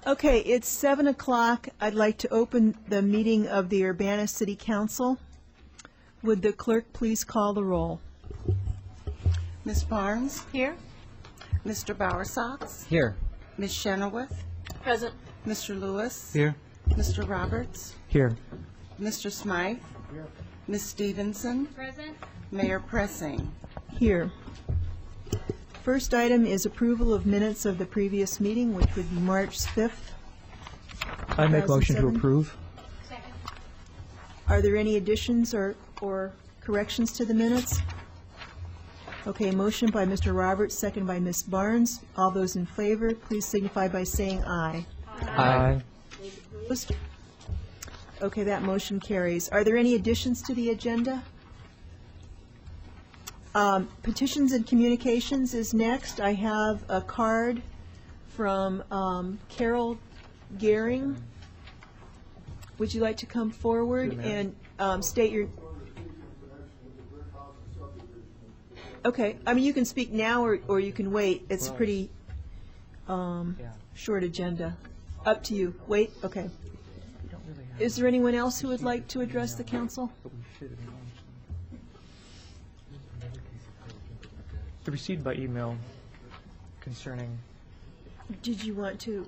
Okay, it's 7 o'clock. I'd like to open the meeting of the Urbana City Council. Would the clerk please call the roll? Ms. Barnes? Here. Mr. Bowersox? Here. Ms. Chenoweth? Present. Mr. Lewis? Here. Mr. Roberts? Here. Mr. Smythe? Ms. Stevenson? Present. Mayor Pressing. Here. First item is approval of minutes of the previous meeting, which would be March 5th. I make motion to 2007. approve. Second. Are there any additions or corrections to the minutes? Okay, motion by Mr. Roberts, second by Ms. Barnes. All those in favor, please signify by saying aye. Aye. Opposed? Okay, that motion carries. Are there any additions to the agenda? Petitions and communications is next. I have a card from Carol Gehring. Would you like to come forward and state your... Okay, I mean, you can speak now or you can wait. It's a pretty short agenda. Up to you. Wait? Okay. Is there anyone else who would like to address the council? Received by email concerning, Did you want to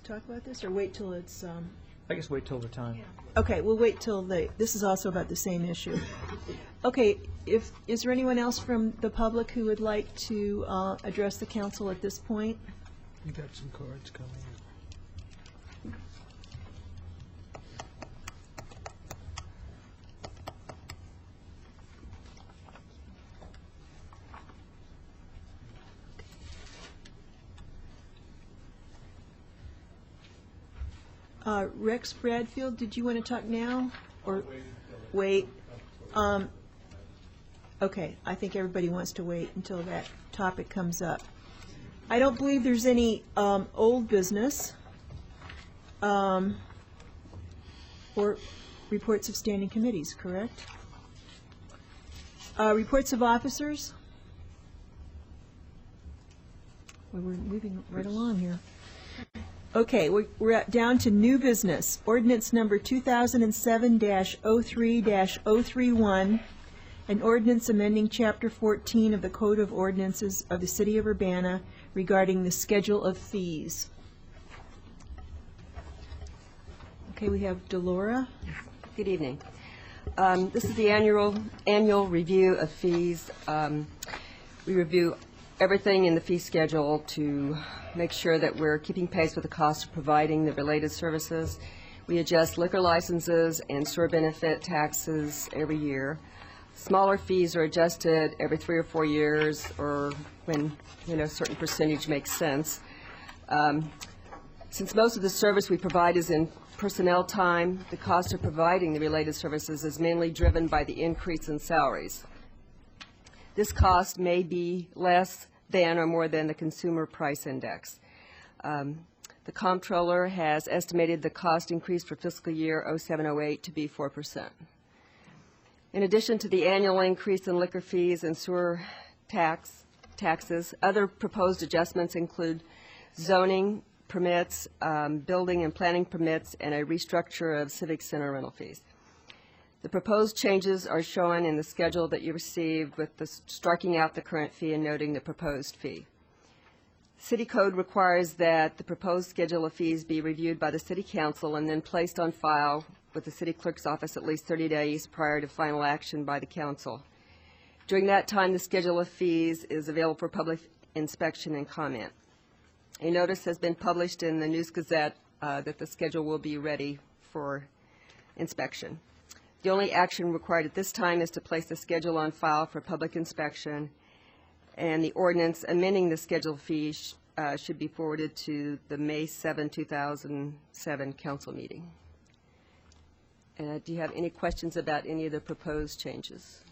talk about this or wait till it's... I guess wait till the time. Okay, we'll wait till this is also about the same issue. Okay, is there anyone else from the public who would like to address the council at this point? You got some cards coming. Rex Bradfield, did you want to talk now or wait? Okay, I think everybody wants to wait until that topic comes up. I don't believe there's any old business or reports of standing committees, correct? Reports of officers? Well, we're moving right along here. Okay, we're down to new business. Ordinance number 2007-03-031, an ordinance amending Chapter 14 of the Code of Ordinances of the City of Urbana regarding the schedule of fees. Okay, we have Delora. Good evening. This is the annual review of fees. We review everything in the fee schedule to make sure that we're keeping pace with the cost of providing the related services. We adjust liquor licenses and sewer benefit taxes every year. Smaller fees are adjusted every 3 or 4 years, or when a certain percentage makes sense. Since most of the service we provide is in personnel time, the cost of providing the related services is mainly driven by the increase in salaries. This cost may be less than or more than the Consumer Price Index. The comptroller has estimated the cost increase for fiscal year 07-08 to be 4%. In addition to the annual increase in liquor fees and sewer taxes, other proposed adjustments include zoning permits, building and planning permits, and a restructure of civic center rental fees. The proposed changes are shown in the schedule that you received, with the striking out the current fee and noting the proposed fee. City Code requires that the proposed schedule of fees be reviewed by the City Council and then placed on file with the City Clerk's office at least 30 days prior to final action by the Council. During that time, the schedule of fees is available for public inspection and comment. A notice has been published in the News Gazette that the schedule will be ready for inspection. The only action required at this time is to place the schedule on file for public inspection, and the ordinance amending the schedule fee should be forwarded to the May 7, 2007 council meeting. Do you have any questions about any of the proposed changes?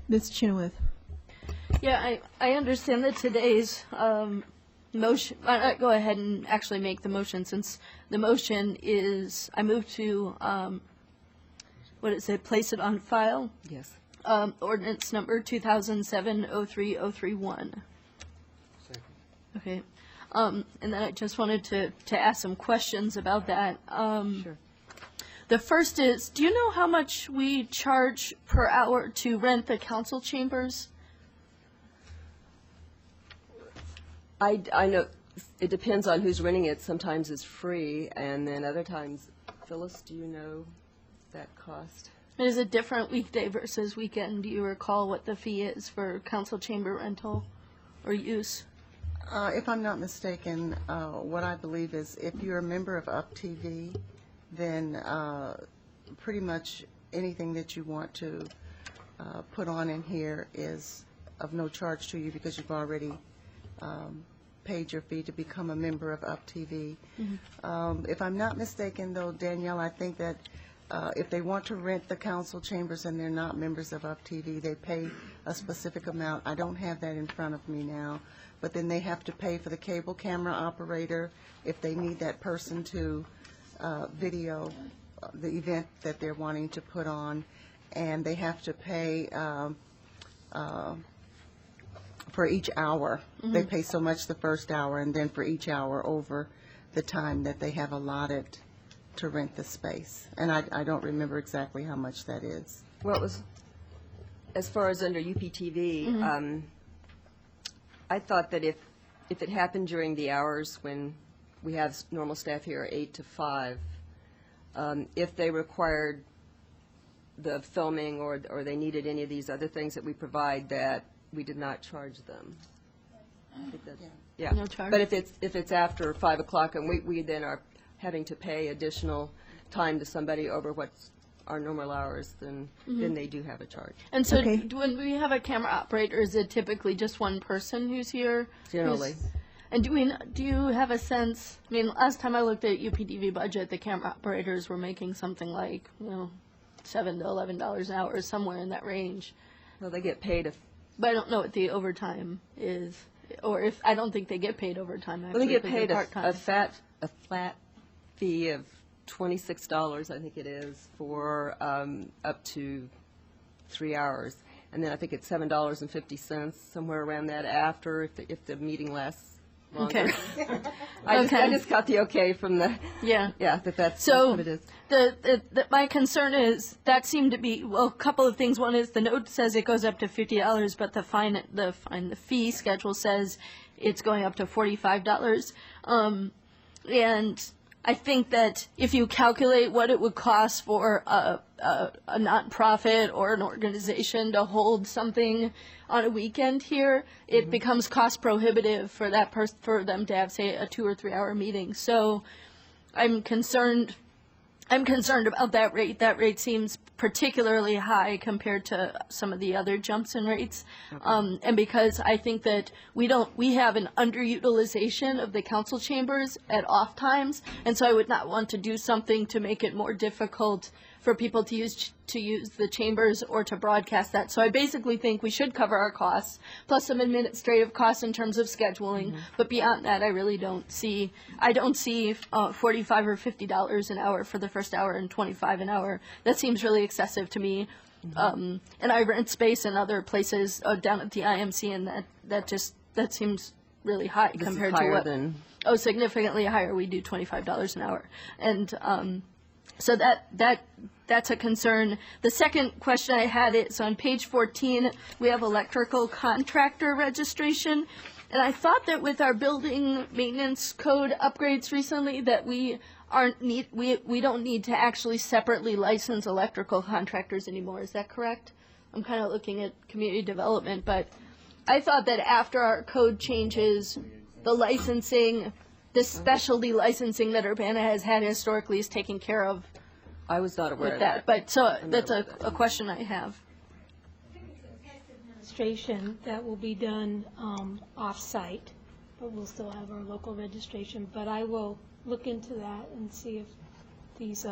Ms. Chenoweth. Yeah, I understand that today's motion, go ahead and actually make the motion, since the motion is, I move to, place it on file? Yes. Ordinance number 2007-03-031. Second. Okay. And then I just wanted to ask some questions about that. Sure. The first is, do you know how much we charge per hour to rent the council chambers? I know, it depends on who's renting it. Sometimes it's free, and then other times, Phyllis, do you know that cost? Is it different weekday versus weekend? Do you recall what the fee is for council chamber rental or use? If I'm not mistaken, what I believe is if you're a member of UpTV, then pretty much anything that you want to put on in here is of no charge to you because you've already paid your fee to become a member of UpTV. If I'm not mistaken, though, Danielle, I think that if they want to rent the council chambers and they're not members of UpTV, they pay a specific amount. I don't have that in front of me now, but then they have to pay for the cable camera operator if they need that person to video the event that they're wanting to put on, and they have to pay for each hour. They pay so much the first hour, and then for each hour over the time that they have allotted to rent the space. And I don't remember exactly how much that is. Well, it was, as far as under UPTV, I thought that if it happened during the hours when we have normal staff here, 8 to 5, if they required the filming or they needed any of these other things that we provide, that we did not charge them. I think that's- Yeah. No charge. But if it's after 5 o'clock and we then are having to pay additional time to somebody over what's our normal hours, then they do have a charge. And so Okay. when we have a camera operator, is it typically just one person who's here? Generally. And do you have a sense, I mean, last time I looked at UPTV budget, the camera operators were making something like, $7 to $11 an hour, somewhere in that range. Well, they get paid But I don't know what the overtime is, or if, I don't think they get paid overtime, Well, actually. they get 'cause paid they're a part-time. flat fee of $26, I think it is, for up to 3 hours. And then I think it's $7.50, somewhere around that after, if the meeting lasts longer. Okay. I Okay. just got the okay from the, Yeah. that's So what it is. my concern is that seemed to be, well, a couple of things. One is the note says it goes up to $50, but the fee schedule says it's going up to $45. And I think that if you calculate what it would cost for a nonprofit or an organization to hold something on a weekend here, it becomes cost prohibitive for for them to have, say, a 2 or 3 hour meeting. So I'm concerned about that rate. That rate seems particularly high compared to some of the other jumps in rates. And because I think that we have an underutilization of the council chambers at off times, and so I would not want to do something to make it more difficult for people to use the chambers or to broadcast that. So I basically think we should cover our costs, plus some administrative costs in terms of scheduling. But beyond that, I really don't see $45 or $50 an hour for the first hour and $25 an hour. That seems really excessive to me. And I rent space in other places down at the IMC, and that seems really high This is compared to higher what. than- Oh, significantly higher. We do $25 an hour, and so that's a concern. The second question I had is on page 14. We have electrical contractor registration, and I thought that with our building maintenance code upgrades recently that we don't need to actually separately license electrical contractors anymore. Is that correct? I'm kind of looking at community development, but I thought that after our code changes, the licensing, the specialty licensing that Urbana has had historically is taken care of I was not aware with of that. that. But so that's a question I have. Registration that will be done off-site, but we'll still have our local registration. But I will look into that and see if these,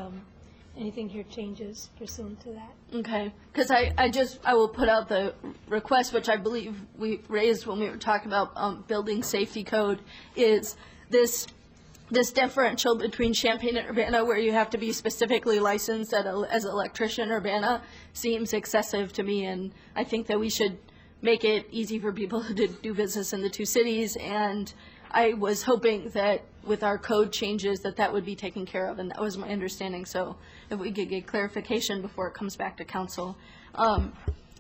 anything here changes pursuant to that. Okay, because I will put out the request, which I believe we raised when we were talking about building safety code, is this differential between Champaign and Urbana, where you have to be specifically licensed as an electrician. Urbana seems excessive to me, and I think that we should make it easy for people to do business in the two cities. And I was hoping that with our code changes that would be taken care of, and that was my understanding. So if we could get clarification before it comes back to council.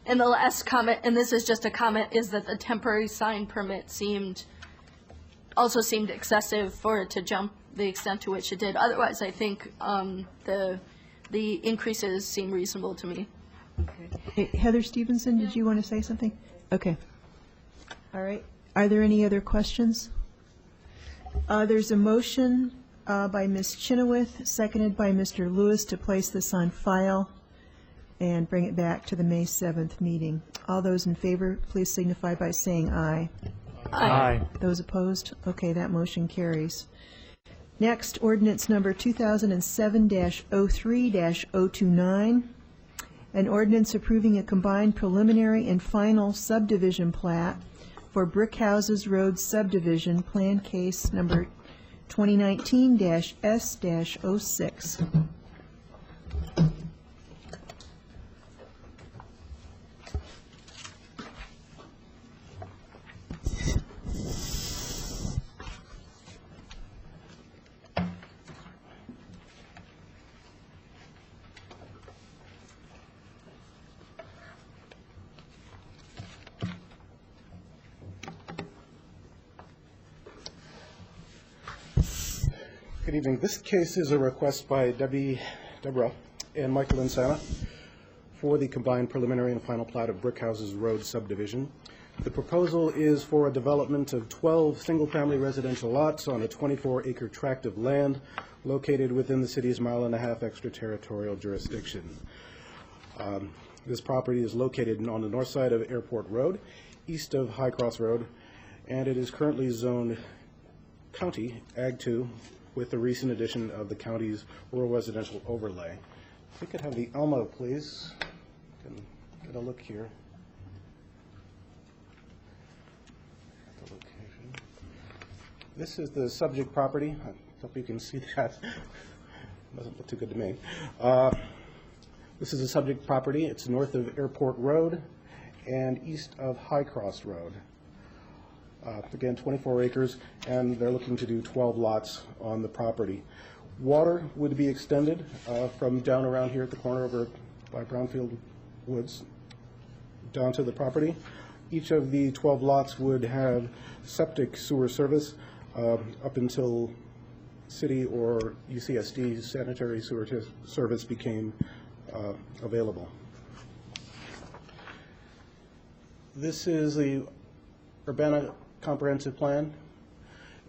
And the last comment, and this is just a comment, is that the temporary sign permit also seemed excessive for it to jump the extent to which it did. Otherwise, I think the increases seem reasonable to me. Hey, Heather Stevenson, did you want to say something? Okay. All right. Are there any other questions? There's a motion by Ms. Chenoweth, seconded by Mr. Lewis, to place this on file and bring it back to the May 7th meeting. All those in favor, please signify by saying aye. Aye. Those opposed? Okay, that motion carries. Next, ordinance number 2007-03-029, an ordinance approving a combined preliminary and final subdivision plat for Brickhouses Road subdivision, plan case number 2019-S-06. Good evening. This case is a request by Deborah and Michael Insana for the combined preliminary and final plat of Brickhouses Road subdivision. The proposal is for a development of 12 single-family residential lots on a 24-acre tract of land located within the city's mile-and-a-half extraterritorial jurisdiction. This property is located on the north side of Airport Road, east of High Cross Road, and it is currently zoned County Ag 2 with the recent addition of the county's rural residential overlay. If we could have the Elmo, please. Can get a look here. At the location. This is the subject property. I hope you can see that. Doesn't look too good to me. This is the subject property. It's north of Airport Road and east of High Cross Road. Again, 24 acres, and they're looking to do 12 lots on the property. Water would be extended from down around here at the corner over by Brownfield Woods down to the property. Each of the 12 lots would have septic sewer service up until city or UCSD sanitary sewer service became available. This is the Urbana Comprehensive Plan.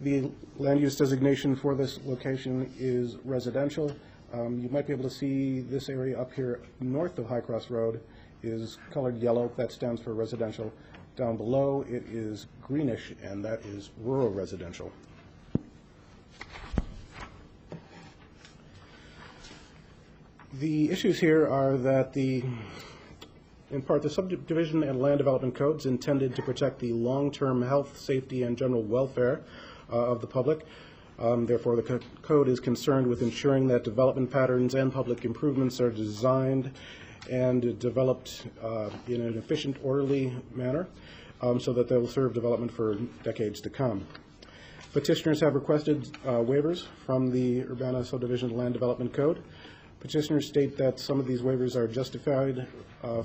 The land use designation for this location is residential. You might be able to see this area up here north of High Cross Road is colored yellow. That stands for residential. Down below it is greenish, and that is rural residential. The issues here are that in part, the subdivision and land development codes intended to protect the long-term health, safety, and general welfare of the public. Therefore, the code is concerned with ensuring that development patterns and public improvements are designed and developed in an efficient, orderly manner so that they will serve development for decades to come. Petitioners have requested waivers from the Urbana Subdivision Land Development Code. Petitioners state that some of these waivers are justified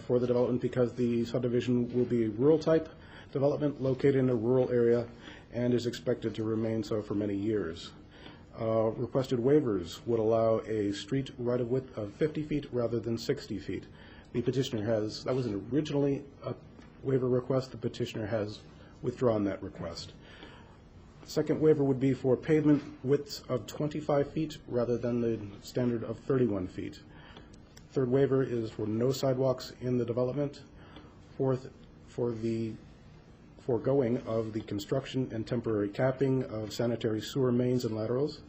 for the development because the subdivision will be rural type development located in a rural area and is expected to remain so for many years. Requested waivers would allow a street right-of-width of 50 feet rather than 60 feet. The petitioner has, that was originally a waiver request, the petitioner has withdrawn that request. Second waiver would be for pavement widths of 25 feet rather than the standard of 31 feet. Third waiver is for no sidewalks in the development. Fourth, for the foregoing of the construction and temporary capping of sanitary sewer mains and laterals.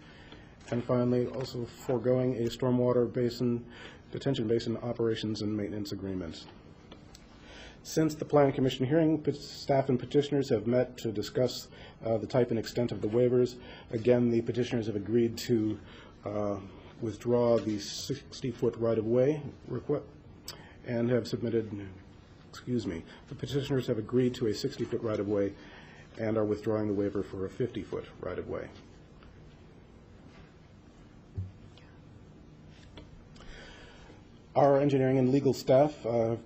And finally, also foregoing a stormwater basin, detention basin operations and maintenance agreement. Since the Plan Commission hearing, staff and petitioners have met to discuss the type and extent of the waivers. Again, the petitioners have agreed to withdraw the 60-foot right-of-way request and have submitted, the petitioners have agreed to a 60-foot right-of-way and are withdrawing the waiver for a 50-foot right-of-way. Our engineering and legal staff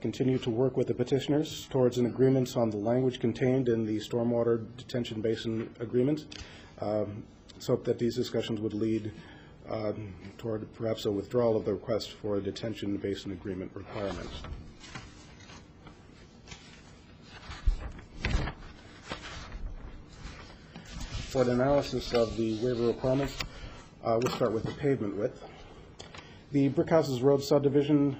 continue to work with the petitioners towards an agreement on the language contained in the Stormwater Detention Basin Agreement, so that these discussions would lead toward perhaps a withdrawal of the request for a detention basin agreement requirement. For an analysis of the waiver requirements, we'll start with the pavement width. The Brickhouses Road subdivision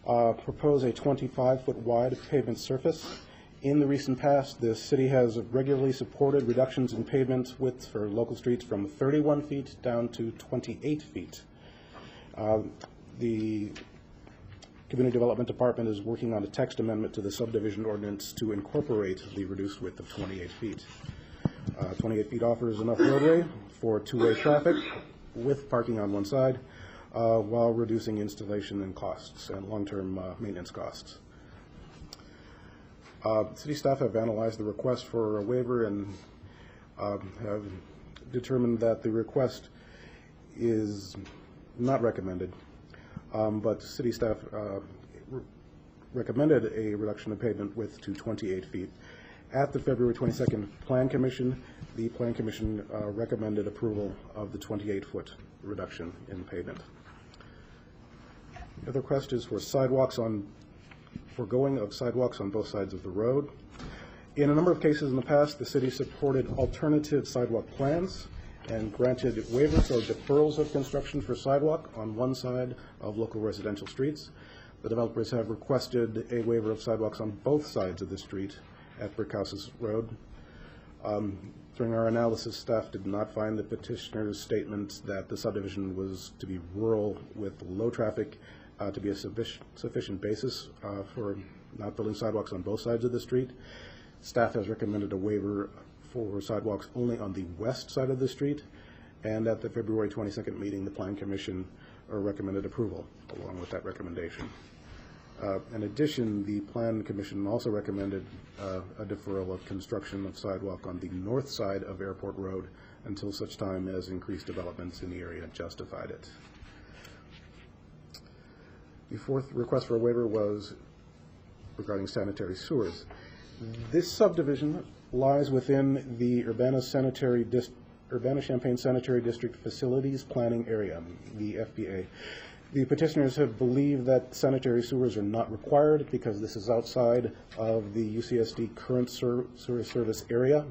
propose a 25-foot wide pavement surface. In the recent past, the city has regularly supported reductions in pavement width for local streets from 31 feet down to 28 feet. The Community Development Department is working on a text amendment to the subdivision ordinance to incorporate the reduced width of 28 feet. 28 feet offers enough roadway for two-way traffic with parking on one side, while reducing installation and costs and long-term maintenance costs. City staff have analyzed the request for a waiver and have determined that the request is not recommended, but city staff recommended a reduction of pavement width to 28 feet. At the February 22nd Plan Commission, the Plan Commission recommended approval of the 28-foot reduction in pavement. The other request is for foregoing of sidewalks on both sides of the road. In a number of cases in the past, the city supported alternative sidewalk plans and granted waivers or deferrals of construction for sidewalk on one side of local residential streets. The developers have requested a waiver of sidewalks on both sides of the street at Brickhouses Road. During our analysis, staff did not find the petitioner's statement that the subdivision was to be rural with low traffic to be a sufficient basis for not building sidewalks on both sides of the street. Staff has recommended a waiver for sidewalks only on the west side of the street, and at the February 22nd meeting, the Plan Commission recommended approval along with that recommendation. In addition, the Plan Commission also recommended a deferral of construction of sidewalk on the north side of Airport Road until such time as increased developments in the area justified it. The fourth request for a waiver was regarding sanitary sewers. This subdivision lies within the Urbana-Champaign Sanitary District Facilities Planning Area, the FPA. The petitioners have believed that sanitary sewers are not required because this is outside of the UCSD current sewer service area.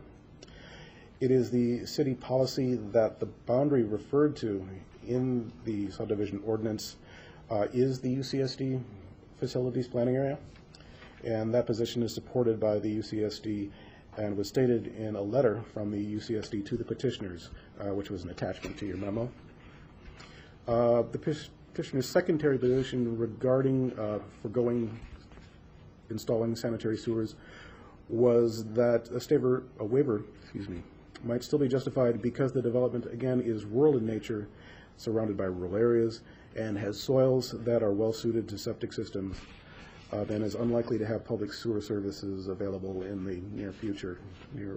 It is the city policy that the boundary referred to in the subdivision ordinance is the UCSD facilities planning area, and that position is supported by the UCSD and was stated in a letter from the UCSD to the petitioners, which was an attachment to your memo. The petitioner's secondary position regarding foregoing installing sanitary sewers was that a waiver might still be justified because the development, again, is rural in nature, surrounded by rural areas, and has soils that are well suited to septic systems, and is unlikely to have public sewer services available in the near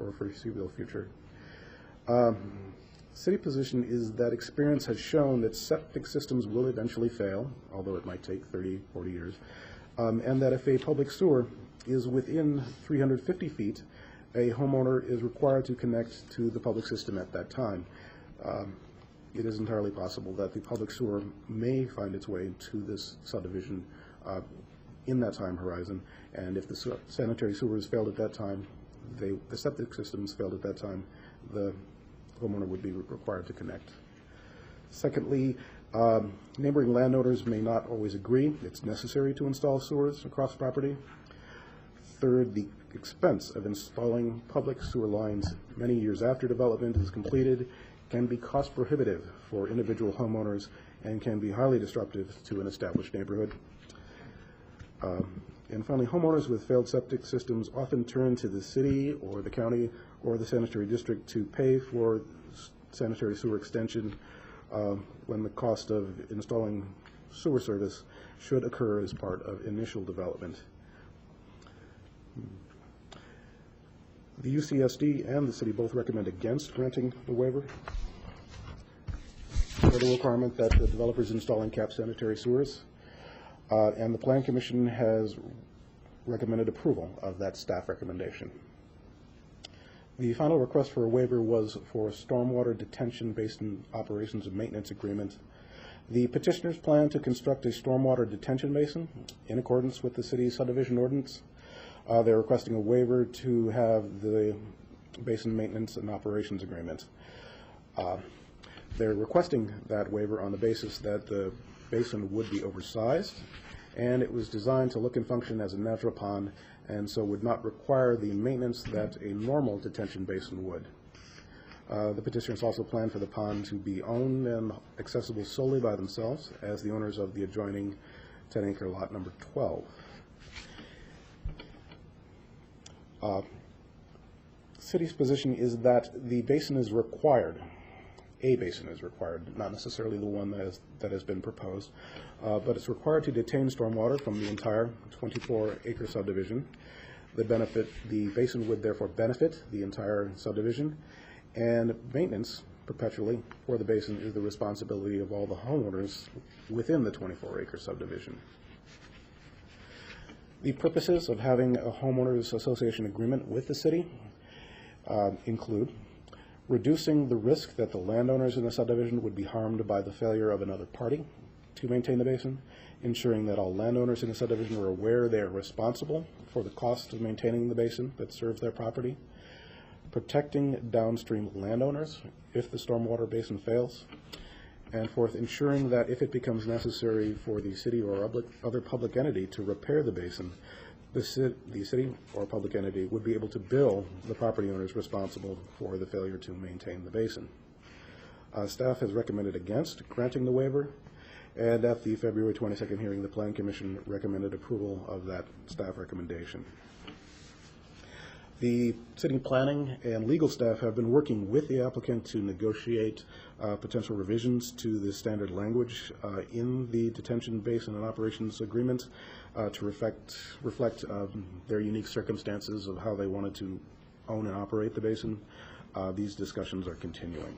or foreseeable future. City position is that experience has shown that septic systems will eventually fail, although it might take 30, 40 years, and that if a public sewer is within 350 feet, a homeowner is required to connect to the public system at that time. It is entirely possible that the public sewer may find its way to this subdivision in that time horizon, and if the sanitary sewers failed at that time, the septic systems failed at that time, the homeowner would be required to connect. Secondly, neighboring landowners may not always agree it's necessary to install sewers across property. Third, the expense of installing public sewer lines many years after development is completed can be cost prohibitive for individual homeowners and can be highly disruptive to an established neighborhood. And finally, homeowners with failed septic systems often turn to the city or the county or the sanitary district to pay for sanitary sewer extension when the cost of installing sewer service should occur as part of initial development. The UCSD and the city both recommend against granting the waiver for the requirement that the developers installing cap sanitary sewers. And the Plan Commission has recommended approval of that staff recommendation. The final request for a waiver was for stormwater detention basin operations and maintenance agreement. The petitioners plan to construct a stormwater detention basin in accordance with the city's subdivision ordinance. They're requesting a waiver to have the basin maintenance and operations agreement. They're requesting that waiver on the basis that the basin would be oversized, and it was designed to look and function as a natural pond, and so would not require the maintenance that a normal detention basin would. The petitioners also plan for the pond to be owned and accessible solely by themselves as the owners of the adjoining 10-acre lot number 12. City's position is that the basin is required. A basin is required, not necessarily the one that has been proposed, but it's required to detain stormwater from the entire 24-acre subdivision. The basin would therefore benefit the entire subdivision, and maintenance perpetually for the basin is the responsibility of all the homeowners within the 24-acre subdivision. The purposes of having a homeowners association agreement with the city include reducing the risk that the landowners in the subdivision would be harmed by the failure of another party to maintain the basin, ensuring that all landowners in the subdivision are aware they are responsible for the cost of maintaining the basin that serves their property, protecting downstream landowners if the stormwater basin fails, and fourth, ensuring that if it becomes necessary for the city or other public entity to repair the basin, the city or public entity would be able to bill the property owners responsible for the failure to maintain the basin. Staff has recommended against granting the waiver, and at the February 22nd hearing, the Plan Commission recommended approval of that staff recommendation. The city planning and legal staff have been working with the applicant to negotiate potential revisions to the standard language in the detention basin and operations agreement to reflect their unique circumstances of how they wanted to own and operate the basin. These discussions are continuing.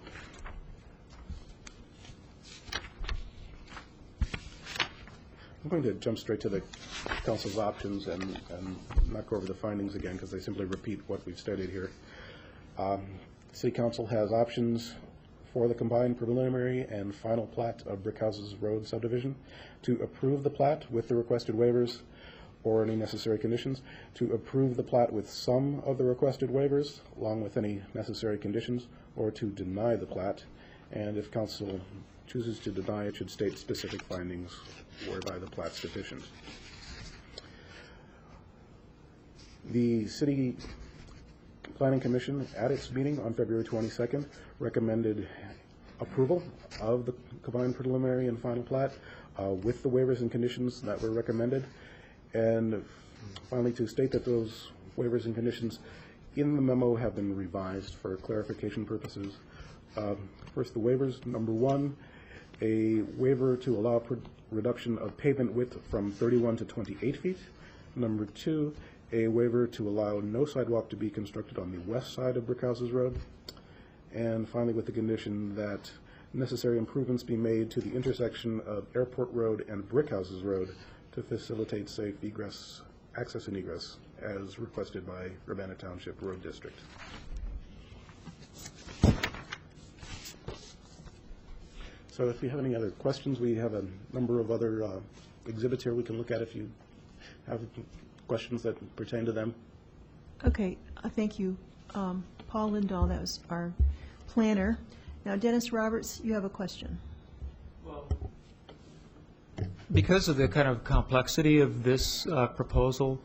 I'm going to jump straight to the council's options and not go over the findings again because they simply repeat what we've stated here. City Council has options for the combined preliminary and final plat of Brickhouses Road subdivision to approve the plat with the requested waivers or any necessary conditions, to approve the plat with some of the requested waivers along with any necessary conditions, or to deny the plat. And if council chooses to deny, it should state specific findings whereby the plat's deficient. The City Planning Commission, at its meeting on February 22nd, recommended approval of the combined preliminary and final plat with the waivers and conditions that were recommended. And finally, to state that those waivers and conditions in the memo have been revised for clarification purposes. First, the waivers. Number one, a waiver to allow reduction of pavement width from 31 to 28 feet. Number two, a waiver to allow no sidewalk to be constructed on the west side of Brickhouses Road. And finally, with the condition that necessary improvements be made to the intersection of Airport Road and Brickhouses Road to facilitate safe egress, access and egress as requested by Urbana Township Road District. So if you have any other questions, we have a number of other exhibits here we can look at if you have questions that pertain to them. Okay, thank you. Paul Lindahl, that was our planner. Now, Dennis Roberts, you have a question. Because of the kind of complexity of this proposal,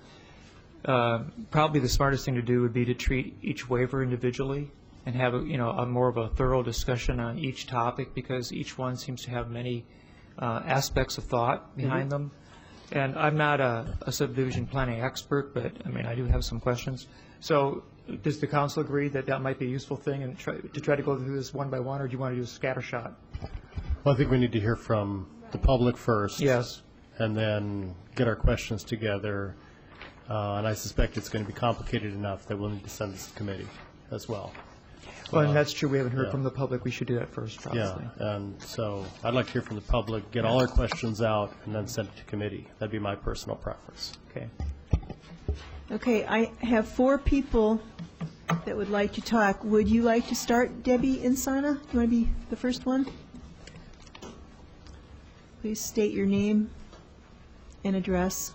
probably the smartest thing to do would be to treat each waiver individually and have a more of a thorough discussion on each topic, because each one seems to have many aspects of thought behind them. And I'm not a subdivision planning expert, but I mean, I do have some questions. So does the council agree that that might be a useful thing and try to go through this one by one, or do you want to do a scattershot? Well, I think we need to hear from the public first. Yes. And then get our questions together. And I suspect it's going to be complicated enough that we'll need to send this to committee as well. Well, and that's true, we haven't heard yeah. from the public, we should do that first, Yeah, obviously. and so I'd like to hear from the public, get all our questions out, and then send it to committee. That'd be my personal preference. Okay. Okay, I have 4 people that would like to talk. Would you like to start, Debbie Insana? Do you want to be the first one? Please state your name and address.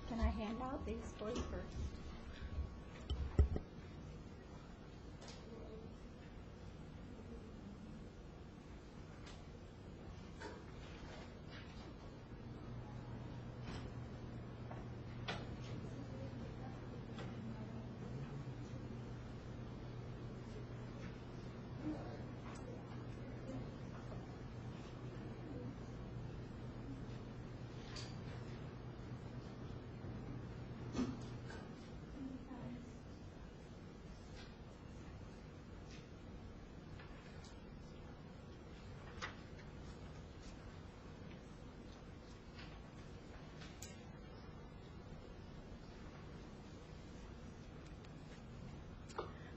Can I hand out these for you first?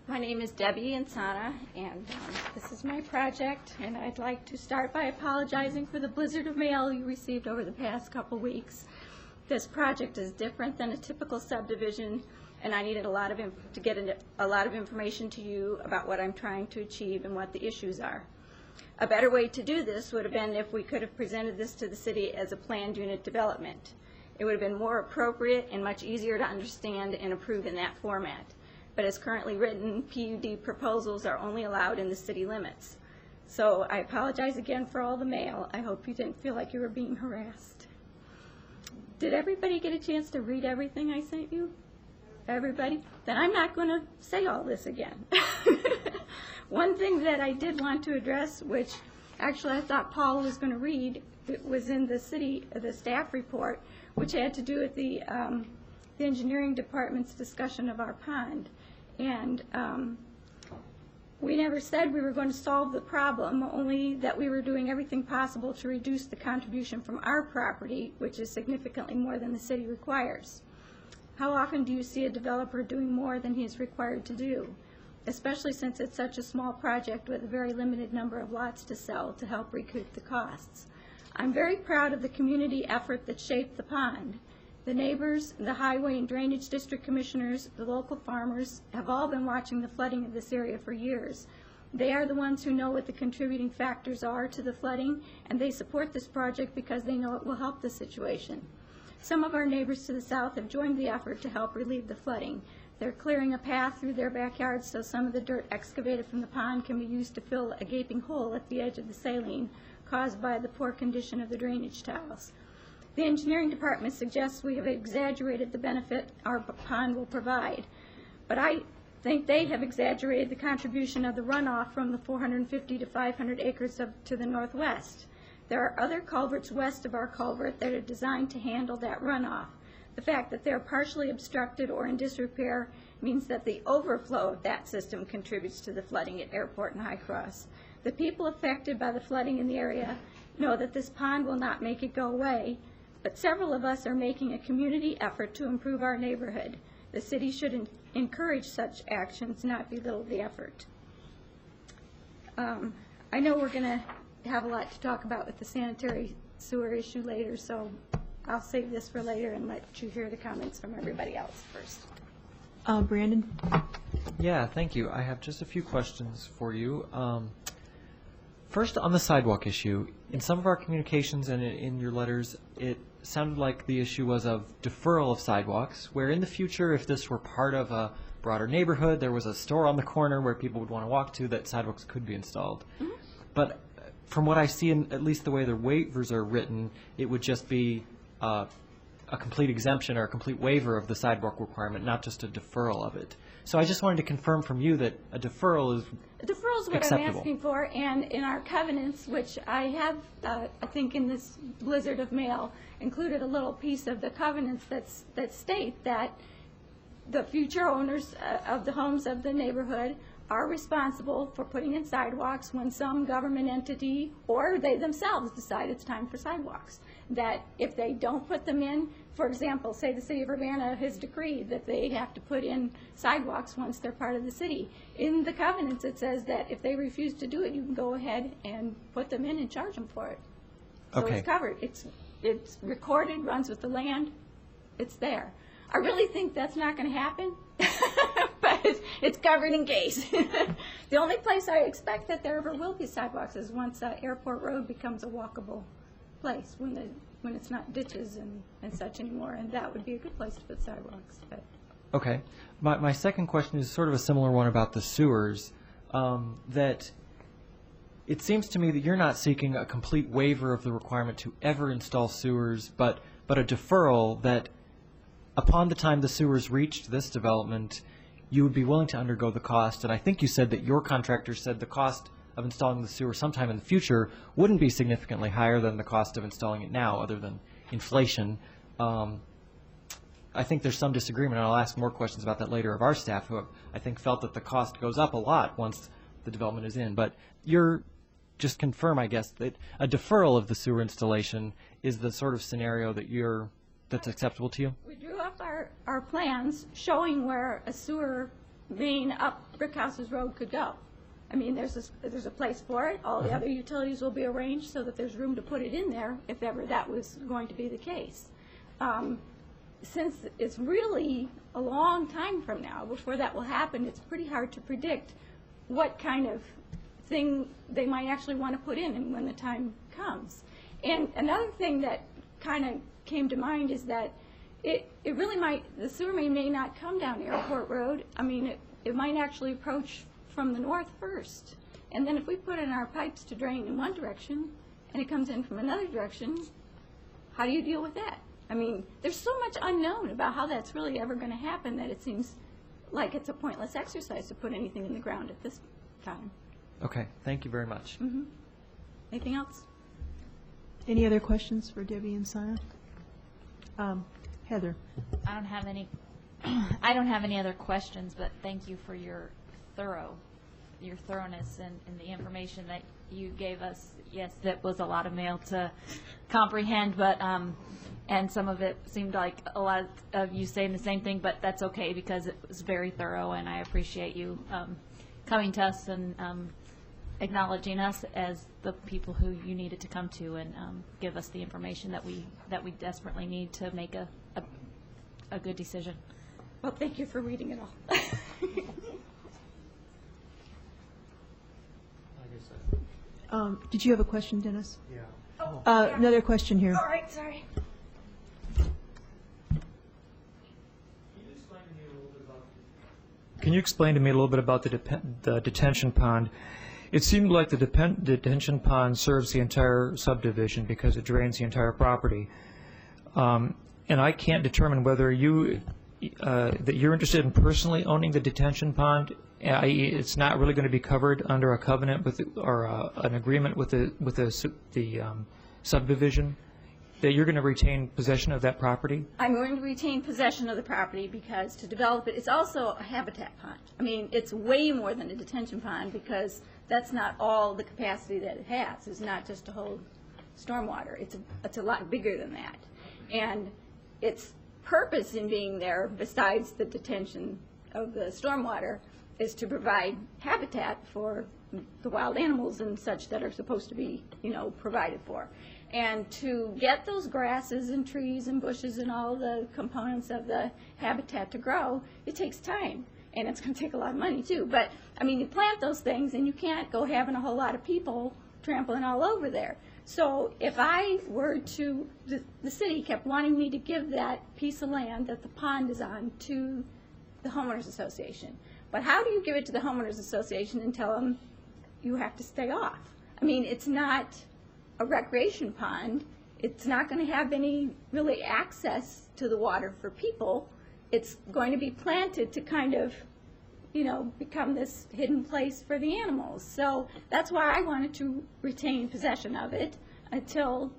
My name is Debbie Insana, and this is my project, and I'd like to start by apologizing for the blizzard of mail you received over the past couple weeks. This project is different than a typical subdivision, and I needed to get a lot of information to you about what I'm trying to achieve and what the issues are. A better way to do this would have been if we could have presented this to the city as a planned unit development. It would have been more appropriate and much easier to understand and approve in that format. But as currently written, PUD proposals are only allowed in the city limits. So I apologize again for all the mail. I hope you didn't feel like you were being harassed. Did everybody get a chance to read everything I sent you? Everybody? Then I'm not going to say all this again. One thing that I did want to address, which actually I thought Paul was going to read, it was in the staff report, which had to do with the engineering department's discussion of our pond. And we never said we were going to solve the problem, only that we were doing everything possible to reduce the contribution from our property, which is significantly more than the city requires. How often do you see a developer doing more than he is required to do, especially since it's such a small project with a very limited number of lots to sell to help recoup the costs? I'm very proud of the community effort that shaped the pond. The neighbors, the highway and drainage district commissioners, the local farmers have all been watching the flooding of this area for years. They are the ones who know what the contributing factors are to the flooding, and they support this project because they know it will help the situation. Some of our neighbors to the south have joined the effort to help relieve the flooding. They're clearing a path through their backyards so some of the dirt excavated from the pond can be used to fill a gaping hole at the edge of the saline caused by the poor condition of the drainage tiles. The engineering department suggests we have exaggerated the benefit our pond will provide, but I think they have exaggerated the contribution of the runoff from the 450 to 500 acres to the northwest. There are other culverts west of our culvert that are designed to handle that runoff. The fact that they're partially obstructed or in disrepair means that the overflow of that system contributes to the flooding at Airport and High Cross. The people affected by the flooding in the area know that this pond will not make it go away, but several of us are making a community effort to improve our neighborhood. The city should encourage such actions, not belittle the effort. I know we're going to have a lot to talk about with the sanitary sewer issue later, so I'll save this for later and let you hear the comments from everybody else first. Brandon? Yeah, thank you. I have just a few questions for you. First, on the sidewalk issue, in some of our communications and in your letters, it sounded like the issue was of deferral of sidewalks, where in the future, if this were part of a broader neighborhood, there was a store on the corner where people would want to walk to, that sidewalks could be installed. Mm-hmm. But from what I see, in at least the way the waivers are written, it would just be a complete exemption or a complete waiver of the sidewalk requirement, not just a deferral of it. So I just wanted to confirm from you that a deferral is what acceptable. I'm asking for, and in our covenants, which I have, I think in this blizzard of mail, included a little piece of the covenants that state that the future owners of the homes of the neighborhood are responsible for putting in sidewalks when some government entity or they themselves decide it's time for sidewalks. That if they don't put them in, for example, say the city of Urbana has decreed that they have to put in sidewalks once they're part of the city. In the covenants, it says that if they refuse to do it, you can go ahead and put them in and charge them for it. So Okay. it's covered. It's recorded, runs with the land. It's there. I really think that's not going to happen, but it's covered in case. The only place I expect that there ever will be sidewalks is once Airport Road becomes a walkable place, when it's not ditches and such anymore, and that would be a good place to put sidewalks. But Okay. My second question is sort of a similar one about the sewers, that it seems to me that you're not seeking a complete waiver of the requirement to ever install sewers, but a deferral that upon the time the sewers reached this development, you would be willing to undergo the cost. And I think you said that your contractor said the cost of installing the sewer sometime in the future wouldn't be significantly higher than the cost of installing it now, other than inflation. I think there's some disagreement, and I'll ask more questions about that later, of our staff, who I think felt that the cost goes up a lot once the development is in. But you're just confirm, I guess, that a deferral of the sewer installation is the sort of scenario that's acceptable to you? we drew up our plans showing where a sewer main up Brickhouse's Road could go. I mean, there's a place for it. All the other utilities will be arranged so that there's room to put it in there if ever that was going to be the case. Since it's really a long time from now before that will happen, it's pretty hard to predict what kind of thing they might actually want to put in and when the time comes. And another thing that kind of came to mind is that it really might, the sewer main may not come down Airport Road. I mean, it might actually approach from the north first. And then if we put in our pipes to drain in one direction and it comes in from another direction, how do you deal with that? I mean, there's so much unknown about how that's really ever going to happen that it seems like it's a pointless exercise to put anything in the ground at this time. Okay, thank you very much. Anything else? Any other questions for Debbie and Saya? Heather? I don't have any. I don't have any other questions, but thank you for your thoroughness and the information that you gave us. Yes, that was a lot of mail to comprehend, but and some of it seemed like a lot of you saying the same thing, but that's okay because it was very thorough, and I appreciate you coming to us and acknowledging us as the people who you needed to come to and give us the information that we desperately need to make a good decision. Well, thank you for reading it all. Did you have a question, Dennis? Yeah. Another question here. All right, sorry. Can you explain to me a little bit about the detention pond? It seemed like the detention pond serves the entire subdivision because it drains the entire property. And I can't determine whether that you're interested in personally owning the detention pond, i.e. it's not really going to be covered under a covenant with or an agreement with the subdivision, that you're going to retain possession of that property? I'm going to retain possession of the property because to develop it, it's also a habitat pond. I mean, it's way more than a detention pond because that's not all the capacity that it has. It's not just to hold stormwater. It's a lot bigger than that. And its purpose in being there, besides the detention of the stormwater, is to provide habitat for the wild animals and such that are supposed to be, provided for. And to get those grasses and trees and bushes and all the components of the habitat to grow, it takes time. And it's going to take a lot of money, too. But, I mean, you plant those things, and you can't go having a whole lot of people trampling all over there. So if I were to, the city kept wanting me to give that piece of land that the pond is on to the homeowners association. But how do you give it to the homeowners association and tell them you have to stay off? I mean, it's not a recreation pond. It's not going to have any really access to the water for people. It's going to be planted to kind of, become this hidden place for the animals. So that's why I wanted to retain possession of it until,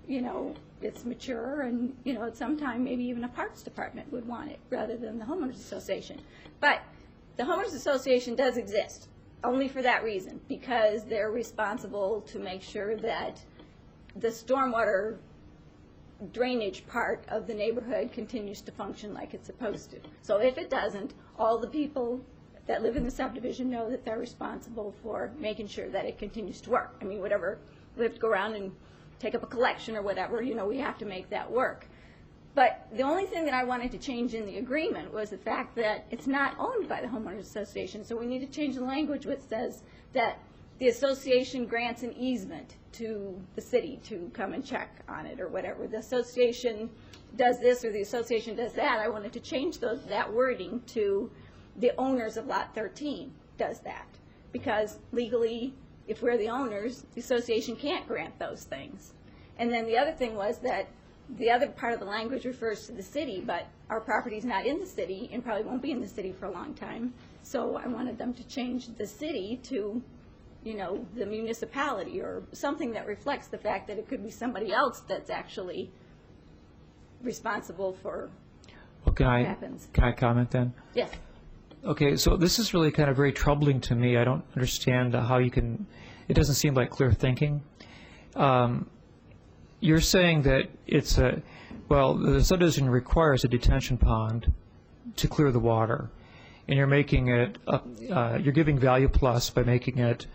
it's mature and, at some time maybe even a parks department would want it rather than the homeowners association. But the homeowners association does exist, only for that reason, because they're responsible to make sure that the stormwater drainage part of the neighborhood continues to function like it's supposed to. So if it doesn't, all the people that live in the subdivision know that they're responsible for making sure that it continues to work. I mean, whatever, we have to go around and take up a collection or whatever, you know, we have to make that work. But the only thing that I wanted to change in the agreement was the fact that it's not owned by the homeowners association. So we need to change the language which says that the association grants an easement to the city to come and check on it or whatever. The association does this or the association does that. I wanted to change that wording to the owners of Lot 13 does that. Because legally, if we're the owners, the association can't grant those things. And then the other thing was that the other part of the language refers to the city, but our property's not in the city and probably won't be in the city for a long time. So I wanted them to change the city to, you know, the municipality or something that reflects the fact that it could be somebody else that's actually responsible for Well, what happens. Can I comment then? Yes. Okay, so this is really kind of very troubling to me. I don't understand how you can, it doesn't seem like clear thinking. You're saying that it's a, well, the subdivision requires a detention pond to clear the water, and you're making it, you're giving value plus by making it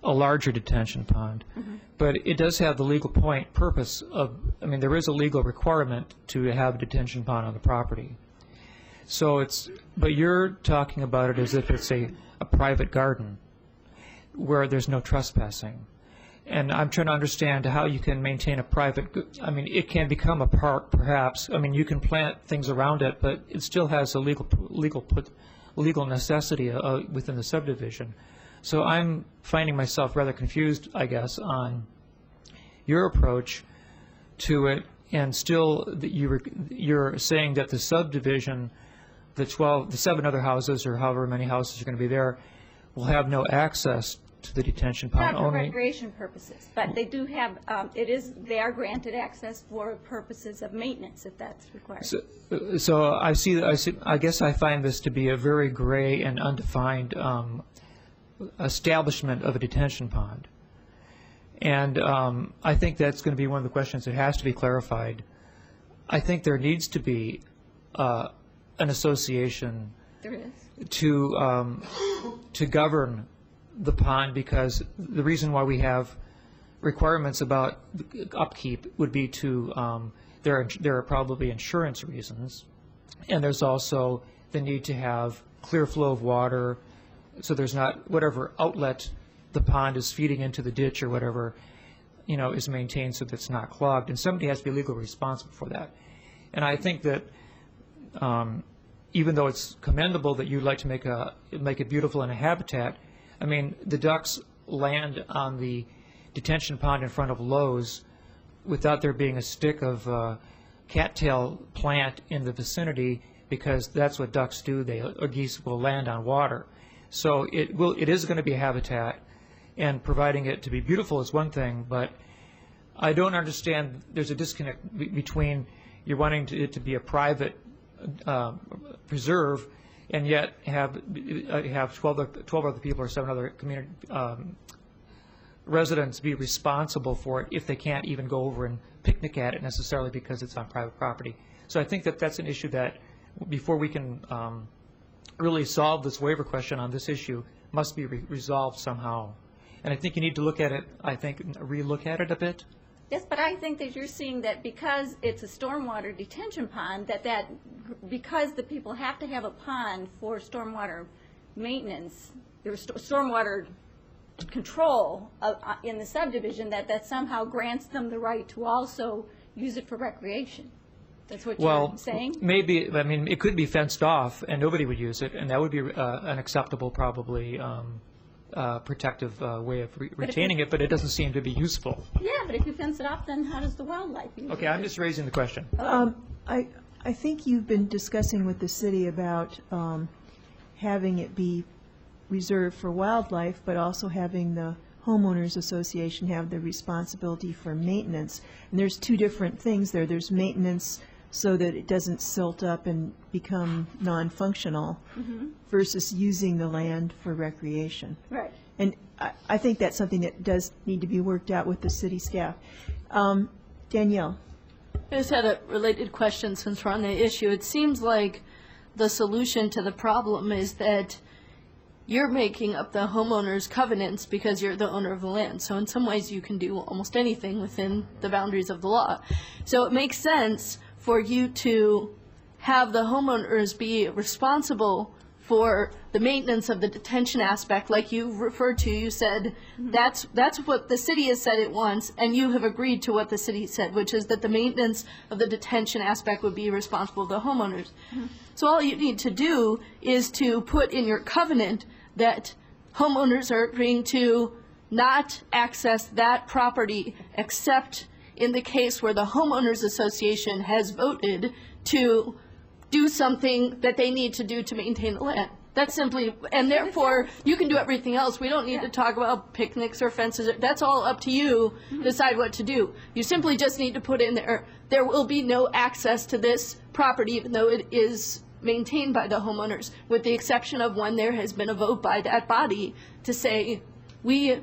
a larger detention pond. Mm-hmm. But it does have the legal purpose of, I mean, there is a legal requirement to have a detention pond on the property. So it's, but you're talking about it as if it's a private garden where there's no trespassing. And I'm trying to understand how you can maintain a private, I mean, it can become a park perhaps. I mean, you can plant things around it, but it still has a legal necessity within the subdivision. So I'm finding myself rather confused, I guess, on your approach to it, and still you're saying that the subdivision, the 7 other houses or however many houses are going to be there, will have no access to the detention pond. Not for recreation purposes, but they do have, they are granted access for purposes of maintenance if that's required. So I guess I find this to be a very gray and undefined establishment of a detention pond. And I think that's going to be one of the questions that has to be clarified. I think there needs to be an association There is. to govern the pond, because the reason why we have requirements about upkeep would be to, there are probably insurance reasons, and there's also the need to have clear flow of water, so there's not whatever outlet the pond is feeding into the ditch or whatever, you know, is maintained so that it's not clogged, and somebody has to be legally responsible for that. And I think that even though it's commendable that you'd like to make it beautiful in a habitat, I mean, the ducks land on the detention pond in front of Lowe's without there being a stick of cattail plant in the vicinity, because that's what ducks do. Or geese will land on water. So it is going to be a habitat, and providing it to be beautiful is one thing, but I don't understand, there's a disconnect between you're wanting it to be a private preserve, and yet have 12 other people or 7 other community residents be responsible for it if they can't even go over and picnic at it necessarily because it's on private property. So I think that that's an issue that, before we can really solve this waiver question on this issue, must be resolved somehow. And I think you need to look at it, re-look at it a bit. Yes, but I think that you're seeing that because it's a stormwater detention pond, because the people have to have a pond for stormwater maintenance, there's stormwater control in the subdivision, that somehow grants them the right to also use it for recreation. That's what you're saying? Well, maybe, I mean, it could be fenced off and nobody would use it, and that would be an acceptable, probably, protective way of retaining it, but it doesn't seem to be useful. Yeah, but if you fence it off, then how does the wildlife use it? Okay, I'm just raising the question. I think you've been discussing with the city about having it be reserved for wildlife, but also having the homeowners association have the responsibility for maintenance. And there's 2 different things there. There's maintenance so that it doesn't silt up and become non-functional versus using the land for recreation. Right. And I think that's something that does need to be worked out with the city staff. Danielle? I just had a related question since we're on the issue. It seems like the solution to the problem is that you're making up the homeowner's covenants because you're the owner of the land. So in some ways you can do almost anything within the boundaries of the law. So it makes sense for you to have the homeowners be responsible for the maintenance of the detention aspect, like you referred to. You said that's what the city has said it wants, and you have agreed to what the city said, which is that the maintenance of the detention aspect would be responsible of the homeowners. So all you need to do is to put in your covenant that homeowners are agreeing to not access that property except in the case where the homeowners association has voted to do something that they need to do to maintain the land. That's simply, and therefore, you can do everything else. We don't need to talk about picnics or fences. That's all up to you to decide what to do. You simply just need to put in there will be no access to this property, even though it is maintained by the homeowners, with the exception of when there has been a vote by that body to say, we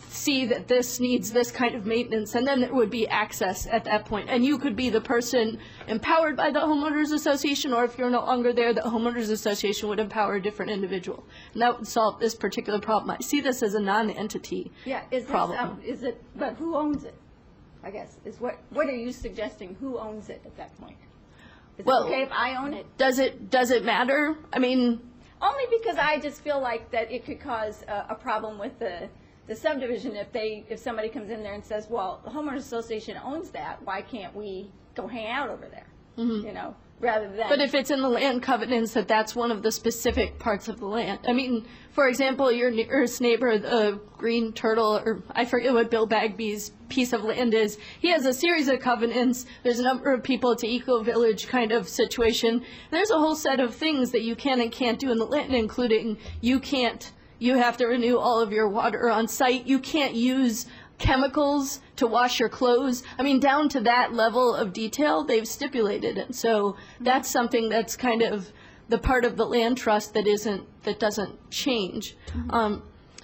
see that this needs this kind of maintenance, and then there would be access at that point. And you could be the person empowered by the homeowners association, or if you're no longer there, the homeowners association would empower a different individual. And that would solve this particular problem. I see this as a non-entity problem. Is it, but who owns it? I guess, is what are you suggesting? Who owns it at that point? Is it okay if I own it? Does it matter? I mean, only because I just feel like that it could cause a problem with the subdivision if somebody comes in there and says, well, the homeowners association owns that, why can't we go hang out over there? You know, rather than. But if it's in the land covenants that's one of the specific parts of the land. I mean, for example, your nearest neighbor, the Green Turtle, or I forget what Bill Bagby's piece of land is, he has a series of covenants. There's a number of people. It's an eco-village kind of situation. There's a whole set of things that you can and can't do in the land, including you have to renew all of your water on site. You can't use chemicals to wash your clothes. I mean, down to that level of detail, they've stipulated it. So that's something that's kind of the part of the land trust that doesn't change.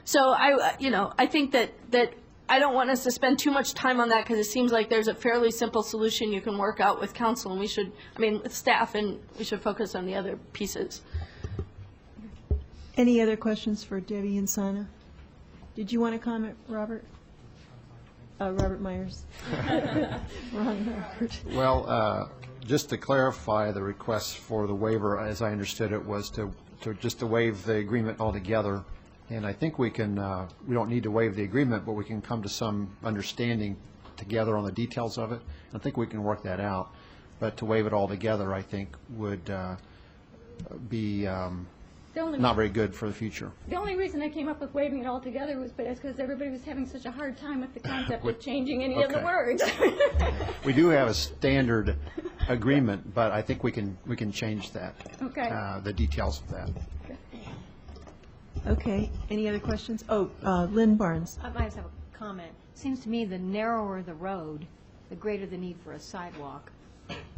So I think that I don't want us to spend too much time on that because it seems like there's a fairly simple solution you can work out with council, and with staff, and we should focus on the other pieces. Any other questions for Debbie and Sana? Did you want to comment, Robert? Robert Myers. Wrong Robert. Well, just to clarify, the request for the waiver, as I understood it, was to waive the agreement altogether. And I think we don't need to waive the agreement, but we can come to some understanding together on the details of it. I think we can work that out. But to waive it altogether, I think, would be not very good for the future. The only reason I came up with waiving it altogether was because everybody was having such a hard time with the concept of changing any of the words. We do have a standard agreement, but I think we can change that. Okay. The details of that. Okay. Any other questions? Lynn Barnes. I just have a comment. Seems to me the narrower the road, the greater the need for a sidewalk.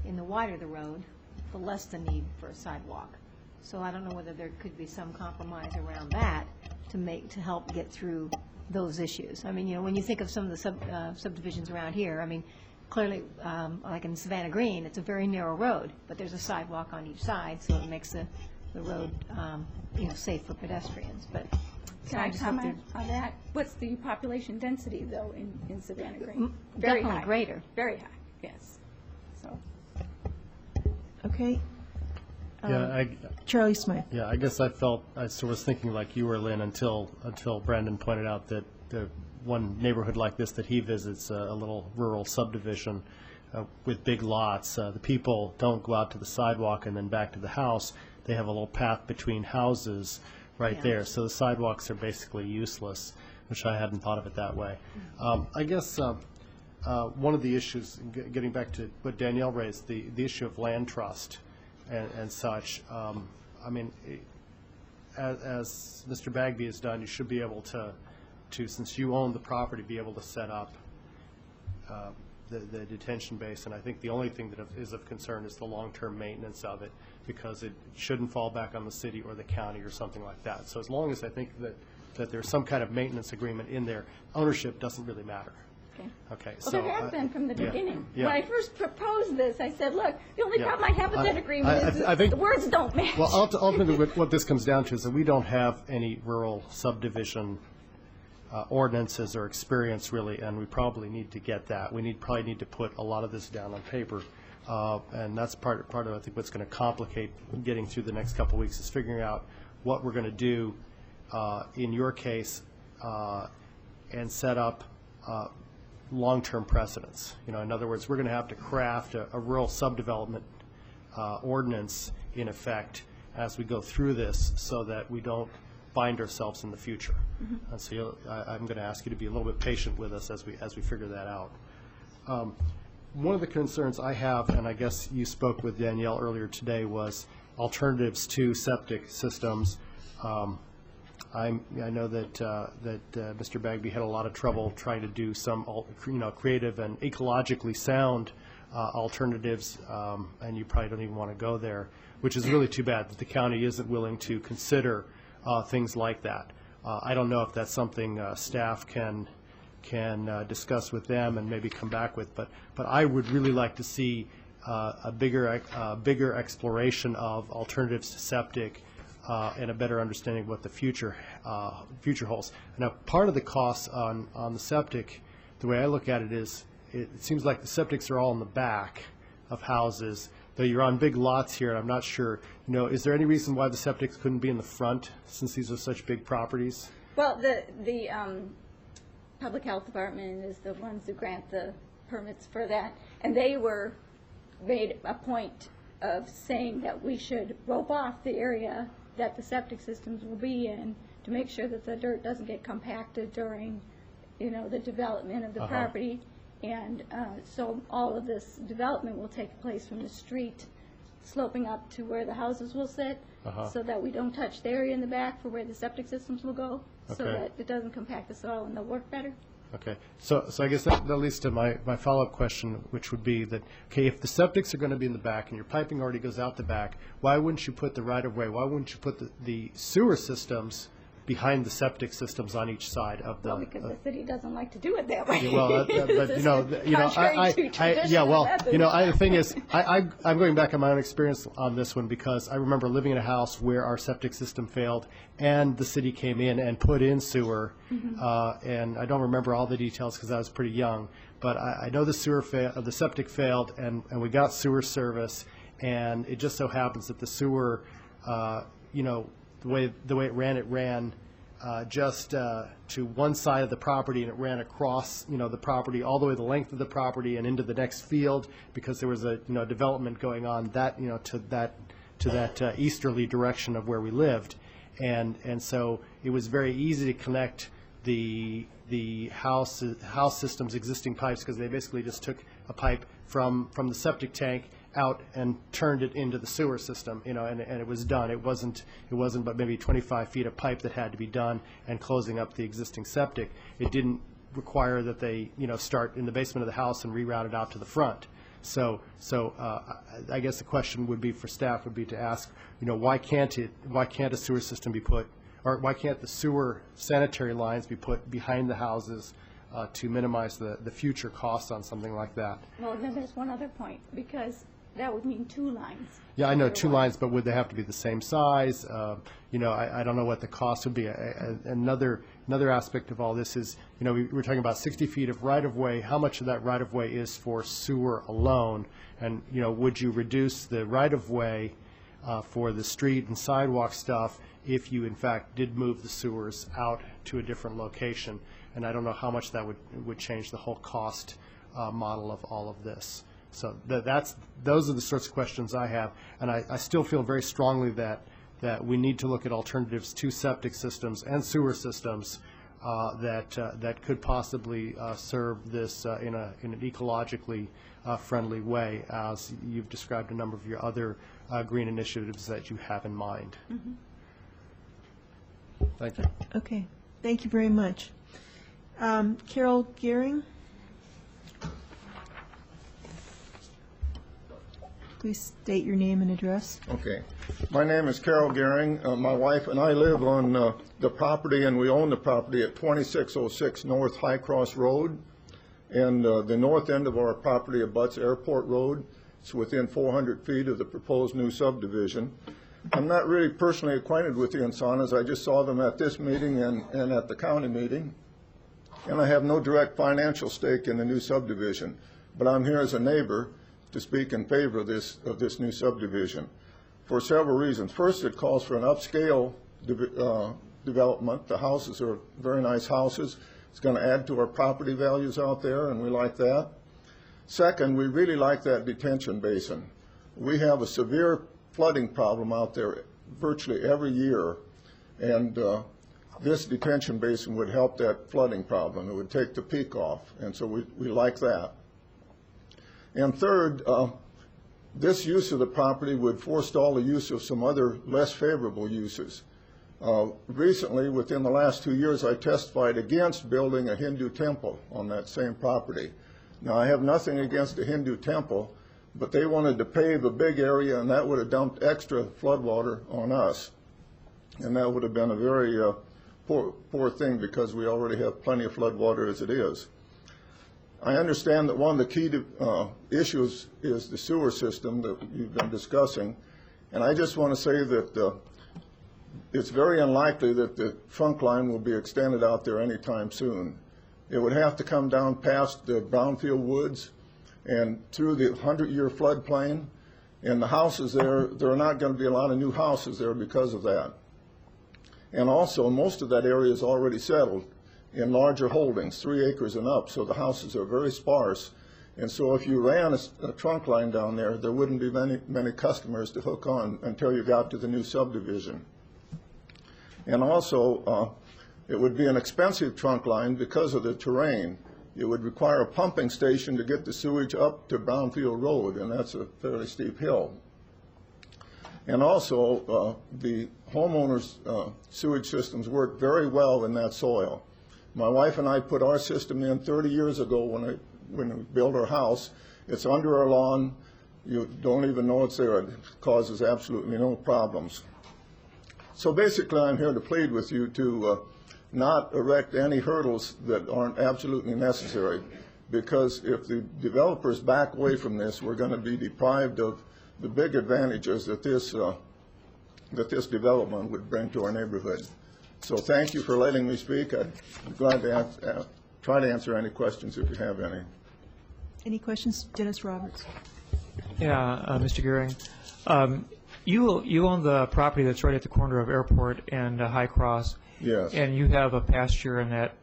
In the wider the road, the less the need for a sidewalk. So I don't know whether there could be some compromise around that to help get through those issues. I mean, when you think of some of the subdivisions around here, I mean, clearly, like in Savannah Green, it's a very narrow road, but there's a sidewalk on each side, so it makes the road, safe for pedestrians. But can I comment on that? What's the population density, though, in Savannah Green? Very definitely high. Greater. Very high, yes. So. Okay. Yeah, Charlie Smythe. Yeah, I guess I was thinking like you were, Lynn, until Brandon pointed out that the one neighborhood like this that he visits, a little rural subdivision with big lots, the people don't go out to the sidewalk and then back to the house. They have a little path between houses right there, so the sidewalks are basically useless, which I hadn't thought of it that way. I guess one of the issues, getting back to what Danielle raised, the issue of land trust and such. I mean, as Mr. Bagby has done, you should be able to, since you own the property, be able to set up the detention basin. I think the only thing that is of concern is the long-term maintenance of it, because it shouldn't fall back on the city or the county or something like that. So as long as I think that there's some kind of maintenance agreement in there, ownership doesn't really matter. Okay. Well, So there has been from the yeah, beginning. yeah. When I first proposed this, I said, look, the only Yeah. problem I have with that agreement is I think- the words don't match. Well, ultimately, what this comes down to is that we don't have any rural subdivision ordinances or experience, really, and we probably need to get that. We probably need to put a lot of this down on paper, and that's part of, I think, what's going to complicate getting through the next couple of weeks, is figuring out what we're going to do in your case and set up long-term precedents. You know, in other words, we're going to have to craft a rural subdevelopment ordinance, in effect, as we go through this, so that we don't bind ourselves in the future. And so I'm going to ask you to be a little bit patient with us as we figure that out. One of the concerns I have, and I guess you spoke with Danielle earlier today, was alternatives to septic systems. I know that Mr. Bagby had a lot of trouble trying to do some creative and ecologically sound alternatives, and you probably don't even want to go there, which is really too bad that the county isn't willing to consider things like that. I don't know if that's something staff can discuss with them and maybe come back with, but I would really like to see a bigger exploration of alternatives to septic and a better understanding of what the future holds. Now, part of the costs on the septic, the way I look at it is, it seems like the septics are all in the back of houses, though you're on big lots here, and I'm not sure, is there any reason why the septics couldn't be in the front, since these are such big properties? Well, the Public Health Department is the ones who grant the permits for that, and they made a point of saying that we should rope off the area that the septic systems will be in to make sure that the dirt doesn't get compacted during, the development of the property. And so all of this development will take place from the street sloping up to where the houses will sit, so that we don't touch the area in the back for where the septic systems will go, so that it doesn't compact the soil and they'll work better. Okay, so I guess that leads to my follow-up question, which would be that, okay, if the septics are going to be in the back and your piping already goes out the back, why wouldn't you put the right-of-way, why wouldn't you put the sewer systems behind the septic systems on each side of the... Well, because the city doesn't like to do it that way. Well, but the thing is, I'm going back on my own experience on this one, because I remember living in a house where our septic system failed, and the city came in and put in sewer, and I don't remember all the details because I was pretty young, but I know the septic failed, and we got sewer service, and it just so happens that the sewer, the way it ran just to one side of the property, and it ran across, the property all the way the length of the property and into the next field, because there was a, development going on that, to that easterly direction of where we lived, and so it was very easy to connect the house system's existing pipes, because they basically just took a pipe from the septic tank out and turned it into the sewer system, and it was done. It wasn't but maybe 25 feet of pipe that had to be done, and closing up the existing septic. It didn't require that they, start in the basement of the house and reroute it out to the front. So I guess the question would be for staff would be to ask, why can't a sewer system be put, or why can't the sewer sanitary lines be put behind the houses to minimize the future costs on something like that? Well, then there's one other point, because that would mean two lines. Yeah, I know, two lines, but would they have to be the same size? I don't know what the cost would be. Another aspect of all this is, we're talking about 60 feet of right-of-way. How much of that right-of-way is for sewer alone? And, would you reduce the right-of-way for the street and sidewalk stuff if you, in fact, did move the sewers out to a different location? And I don't know how much that would change the whole cost model of all of this. So those are the sorts of questions I have, and I still feel very strongly that we need to look at alternatives to septic systems and sewer systems that could possibly serve this in an ecologically friendly way, as you've described a number of your other green initiatives that you have in mind. Thank you. Okay, thank you very much. Carol Gearing? Please state your name and address. Okay. My name is Carol Gehring. My wife and I live on the property, and we own the property at 2606 North High Cross Road. And the north end of our property abuts Airport Road. It's within 400 feet of the proposed new subdivision. I'm not really personally acquainted with the Insanas. I just saw them at this meeting and at the county meeting. And I have no direct financial stake in the new subdivision. But I'm here as a neighbor to speak in favor of this new subdivision for several reasons. First, it calls for an upscale development. The houses are very nice houses. It's going to add to our property values out there, and we like that. Second, we really like that detention basin. We have a severe flooding problem out there virtually every year, and this detention basin would help that flooding problem. It would take the peak off, and so we like that. And third, this use of the property would forestall the use of some other less favorable uses. Recently, within the last 2 years, I testified against building a Hindu temple on that same property. Now, I have nothing against a Hindu temple, but they wanted to pave a big area, and that would have dumped extra floodwater on us. And that would have been a very poor thing, because we already have plenty of floodwater as it is. I understand that one of the key issues is the sewer system that you've been discussing, and I just want to say that it's very unlikely that the trunk line will be extended out there anytime soon. It would have to come down past the Brownfield Woods and through the 100-year floodplain, and the houses there are not going to be a lot of new houses there because of that. And also, most of that area is already settled in larger holdings, 3 acres and up, so the houses are very sparse. And so if you ran a trunk line down there, there wouldn't be many customers to hook on until you got to the new subdivision. And also, it would be an expensive trunk line because of the terrain. It would require a pumping station to get the sewage up to Brownfield Road, and that's a fairly steep hill. And also, the homeowners' sewage systems work very well in that soil. My wife and I put our system in 30 years ago when we built our house. It's under our lawn. You don't even know it's there. It causes absolutely no problems. So basically, I'm here to plead with you to not erect any hurdles that aren't absolutely necessary, because if the developers back away from this, we're going to be deprived of the big advantages that this development would bring to our neighborhood. So thank you for letting me speak. I'd be glad to try to answer any questions if you have any. Any questions? Dennis Roberts. Yeah, Mr. Gehring. You own the property that's right at the corner of Airport and High Cross. Yes. And you have a pasture in that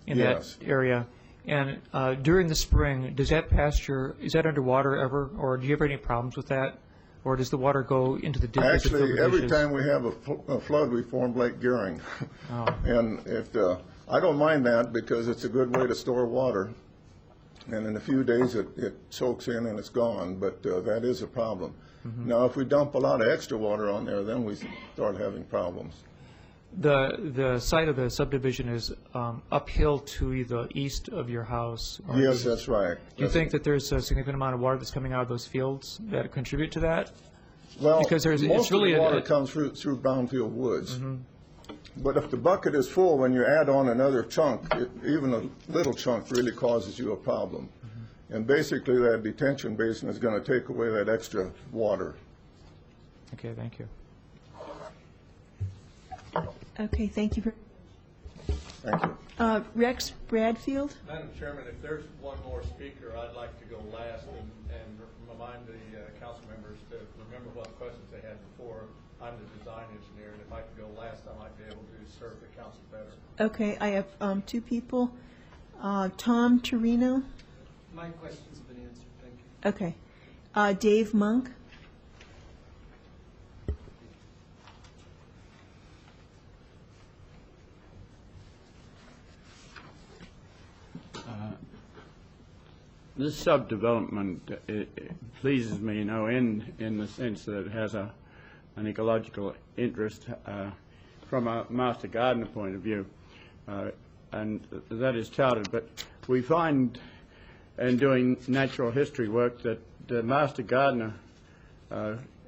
Yes. area. And during the spring, does that pasture, is that underwater ever, or do you have any problems with that? Or does the water go into the ditches? Actually, every time we have a flood, we form Lake Gehring. Oh. And I don't mind that, because it's a good way to store water. And in a few days, it soaks in and it's gone, but that is a problem. Mm-hmm. Now, if we dump a lot of extra water on there, then we start having problems. The site of the subdivision is uphill to the east of your house. Yes, that's right. Do you think that there's a significant amount of water that's coming out of those fields that contribute to that? Well, because most of the water comes through Brownfield Woods. Mm-hmm. But if the bucket is full, when you add on another chunk, even a little chunk really causes you a problem. Mm-hmm. And basically, that detention basin is going to take away that extra water. Okay, thank you. Okay, thank you. Thank you. Rex Bradfield. Madam Chairman, if there's one more speaker, I'd like to go last and remind the council members to remember what questions they had before. I'm the design engineer, and if I could go last, I might be able to serve the council better. Okay, I have 2 people. Tom Torino. My questions have been answered, thank you. Okay. Dave Monk. This subdevelopment pleases me, in the sense that it has an ecological interest from a master gardener point of view, and that is touted. But we find in doing natural history work that the master gardener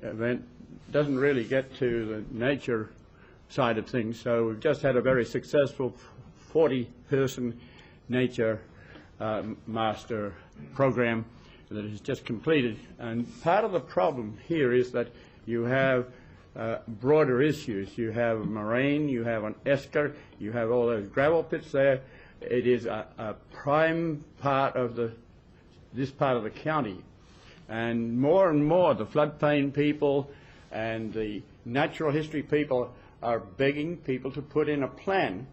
event doesn't really get to the nature side of things. So we've just had a very successful 40-person nature master program that is just completed. And part of the problem here is that you have broader issues. You have a moraine, you have an esker, you have all those gravel pits there. It is a prime part of this part of the county. And more the floodplain people and the natural history people are begging people to put in a plan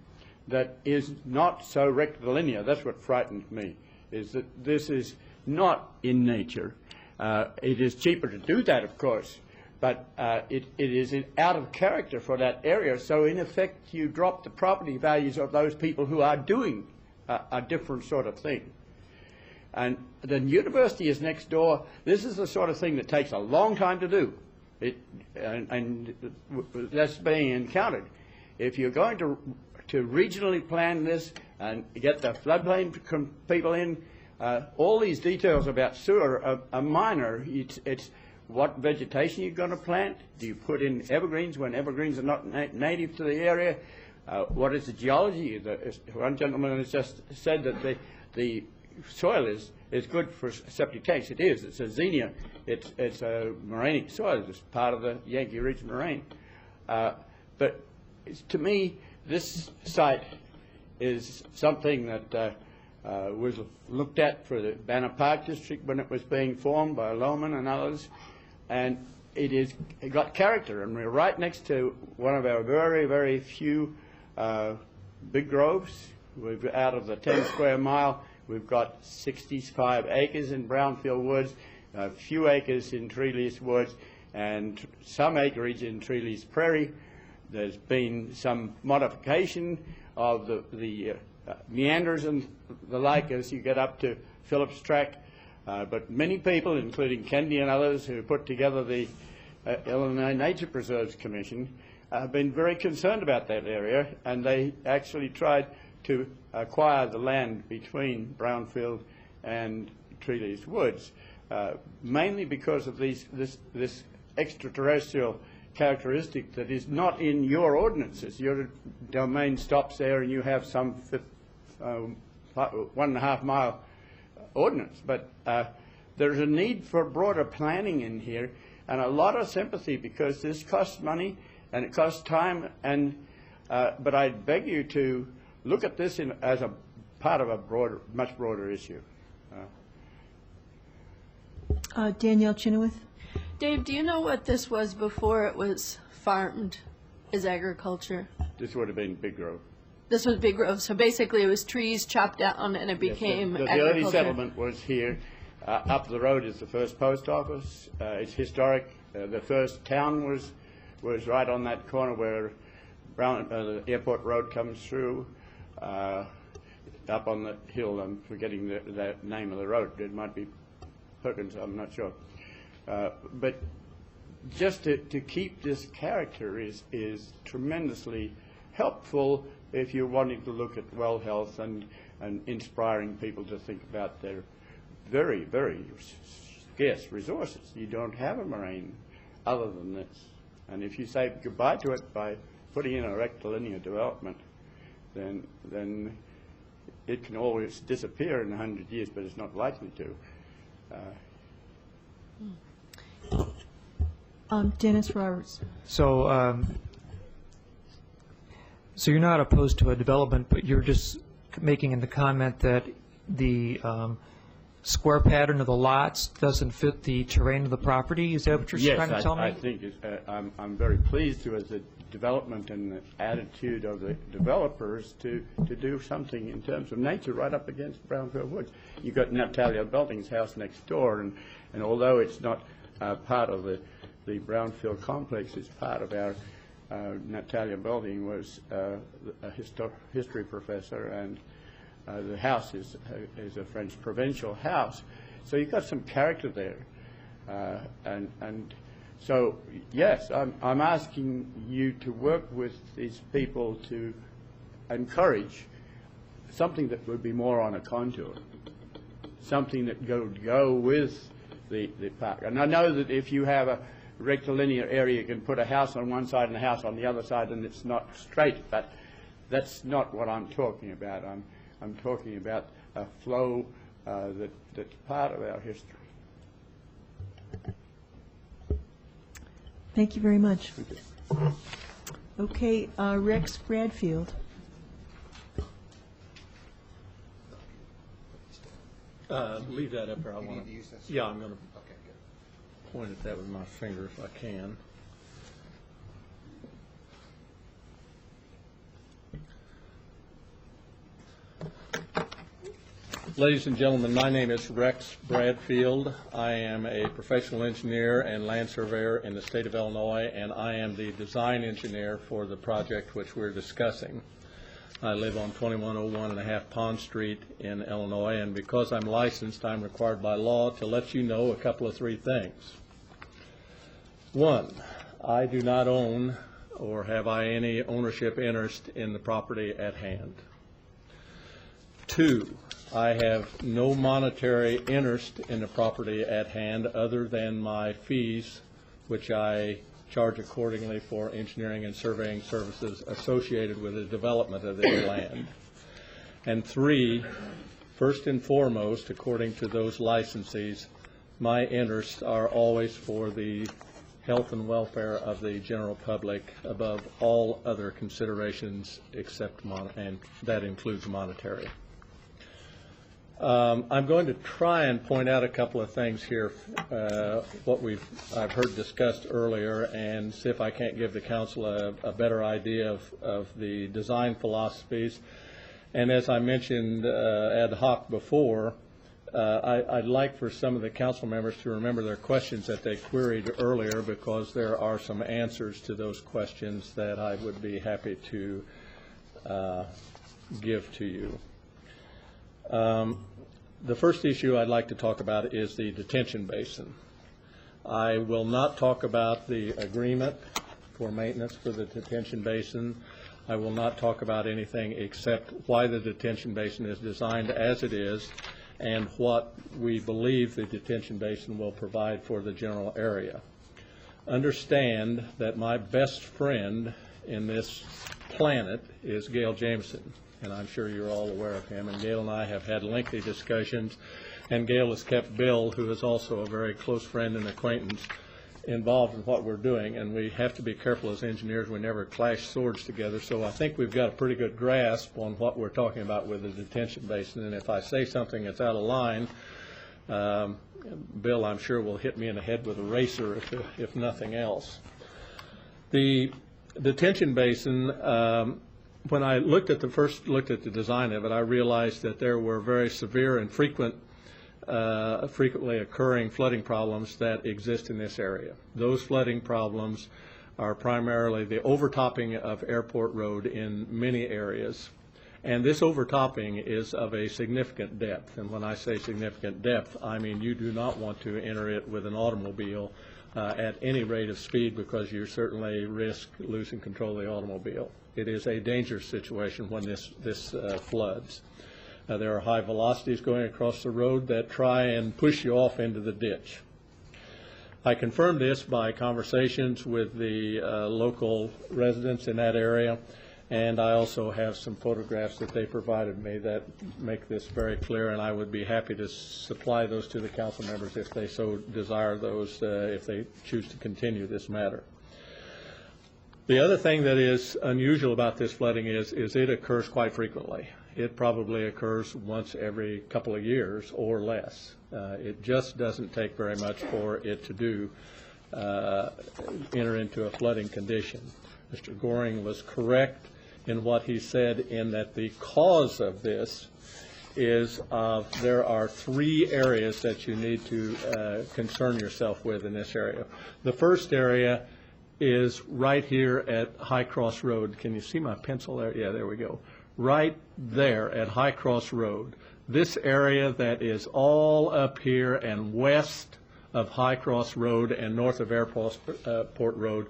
that is not so rectilinear. That's what frightens me, is that this is not in nature. It is cheaper to do that, of course, but it is out of character for that area. So in effect, you drop the property values of those people who are doing a different sort of thing. And the university is next door. This is the sort of thing that takes a long time to do. And that's being encountered. If you're going to regionally plan this and get the floodplain people in, all these details about sewer are minor. It's what vegetation you're going to plant. Do you put in evergreens when evergreens are not native to the area? What is the geology? One gentleman has just said that the soil is good for septic tanks. It is. It's a xenia. It's a morainic soil. It's part of the Yankee Ridge moraine. But to me, this site is something that was looked at for the Banner Park District when it was being formed by Lohman and others, and it got character. And we're right next to one of our very, very few big groves. Out of the 10 square mile, we've got 65 acres in Brownfield Woods, a few acres in Treeless Woods, and some acreage in Treeless Prairie. There's been some modification of the meanders and the like as you get up to Phillips Track, but many people, including Kennedy and others who put together the Illinois Nature Preserves Commission, have been very concerned about that area, and they actually tried to acquire the land between Brownfield and Treeless Woods, mainly because of this extraterrestrial characteristic that is not in your ordinances. Your domain stops there and you have some 1.5 mile ordinance. But there's a need for broader planning in here and a lot of sympathy, because this costs money and it costs time. And but I beg you to look at this as a part of a much broader issue. Danielle Chenoweth. Dave, do you know what this was before it was farmed as agriculture? This would have been Big Grove. This was Big Grove, so basically it was trees chopped down and it became the agriculture. early settlement was here. Up the road is the first post office. It's historic. The first town was right on that corner where the airport road comes through. Up on the hill, I'm forgetting the name of the road. It might be Perkins, I'm not sure. But just to keep this character is tremendously helpful if you're wanting to look at well health and inspiring people to think about their very, very scarce resources. You don't have a moraine other than this. And if you say goodbye to it by putting in a rectilinear development, then it can always disappear in 100 years, but it's not likely to. Dennis Roberts. So you're not opposed to a development, but you're just making the comment that the square pattern of the lots doesn't fit the terrain of the property? Is that what you're trying to tell me? Yes, I think I'm very pleased with the development and the attitude of the developers to do something in terms of nature right up against Brownfield Woods. You've got Natalia Belding's house next door, and although it's not part of the Brownfield complex, it's part of our Natalia Belding was a history professor, and the house is a French provincial house. So you've got some character there. And so, yes, I'm asking you to work with these people to encourage something that would be more on a contour, something that would go with the park. And I know that if you have a rectilinear area, you can put a house on one side and a house on the other side, and it's not straight, but that's not what I'm talking about. I'm talking about a flow that's part of our history. Thank you very much. Okay, Rex Bradfield. Leave that up there. I want to. Yeah, I'm going to point at that with my finger if I can. Ladies and gentlemen, my name is Rex Bradfield. I am a professional engineer and land surveyor in the state of Illinois, and I am the design engineer for the project which we're discussing. I live on 2101.5 Pond Street in Illinois, and because I'm licensed, I'm required by law to let you know a couple of three things. One, I do not own or have I any ownership interest in the property at hand. Two, I have no monetary interest in the property at hand other than my fees, which I charge accordingly for engineering and surveying services associated with the development of the land. And three, first and foremost, according to those licensees, my interests are always for the health and welfare of the general public above all other considerations except and that includes monetary. I'm going to try and point out a couple of things here, what I've heard discussed earlier, and see if I can't give the council a better idea of the design philosophies. And as I mentioned ad hoc before, I'd like for some of the council members to remember their questions that they queried earlier, because there are some answers to those questions that I would be happy to give to you. The first issue I'd like to talk about is the detention basin. I will not talk about the agreement for maintenance for the detention basin. I will not talk about anything except why the detention basin is designed as it is and what we believe the detention basin will provide for the general area. Understand that my best friend in this planet is Gail Jameson, and I'm sure you're all aware of him. And Gail and I have had lengthy discussions, and Gail has kept Bill, who is also a very close friend and acquaintance, involved in what we're doing. And we have to be careful as engineers we never clash swords together. So I think we've got a pretty good grasp on what we're talking about with the detention basin. And if I say something that's out of line, Bill, I'm sure, will hit me in the head with a razor if nothing else. The detention basin, when I first looked at the design of it, I realized that there were very severe and frequently occurring flooding problems that exist in this area. Those flooding problems are primarily the overtopping of Airport Road in many areas. And this overtopping is of a significant depth. And when I say significant depth, I mean you do not want to enter it with an automobile at any rate of speed, because you certainly risk losing control of the automobile. It is a dangerous situation when this floods. There are high velocities going across the road that try and push you off into the ditch. I confirmed this by conversations with the local residents in that area, and I also have some photographs that they provided me that make this very clear, and I would be happy to supply those to the council members if they so desire those, if they choose to continue this matter. The other thing that is unusual about this flooding is it occurs quite frequently. It probably occurs once every couple of years or less. It just doesn't take very much for it to enter into a flooding condition. Mr. Goring was correct in what he said, in that the cause of this is there are three areas that you need to concern yourself with in this area. The first area is right here at High Cross Road. Can you see my pencil there? Yeah, there we go. Right there at High Cross Road. This area that is all up here and west of High Cross Road and north of Airport Road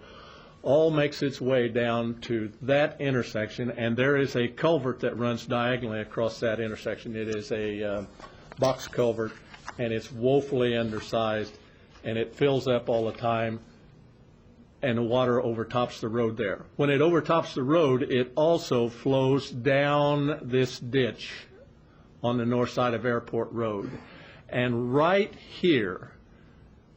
all makes its way down to that intersection, and there is a culvert that runs diagonally across that intersection. It is a box culvert and it's woefully undersized, and it fills up all the time, and the water overtops the road there. When it overtops the road, it also flows down this ditch on the north side of Airport Road. And right here,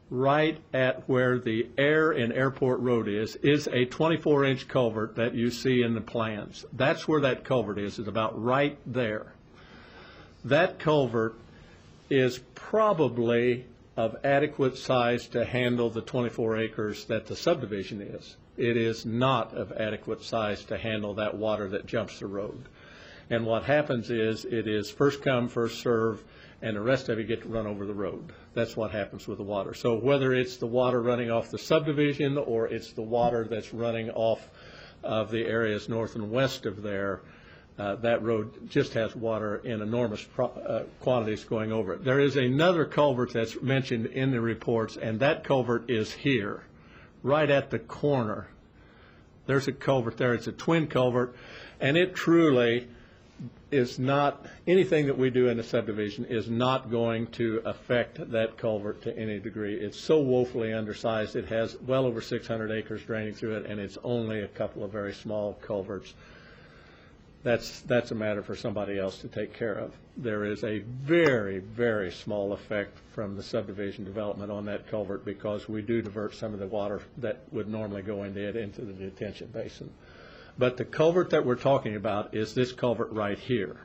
right at where the air in Airport Road is a 24-inch culvert that you see in the plans. That's where that culvert is about right there. That culvert is probably of adequate size to handle the 24 acres that the subdivision is. It is not of adequate size to handle that water that jumps the road. And what happens is it is first come, first serve, and the rest of you get to run over the road. That's what happens with the water. So whether it's the water running off the subdivision or it's the water that's running off of the areas north and west of there, that road just has water in enormous quantities going over it. There is another culvert that's mentioned in the reports, and that culvert is here, right at the corner. There's a culvert there. It's a twin culvert, and it truly is not, anything that we do in the subdivision is not going to affect that culvert to any degree. It's so woefully undersized. It has well over 600 acres draining through it, and it's only a couple of very small culverts. That's a matter for somebody else to take care of. There is a very, very small effect from the subdivision development on that culvert because we do divert some of the water that would normally go into it into the detention basin. But the culvert that we're talking about is this culvert right here.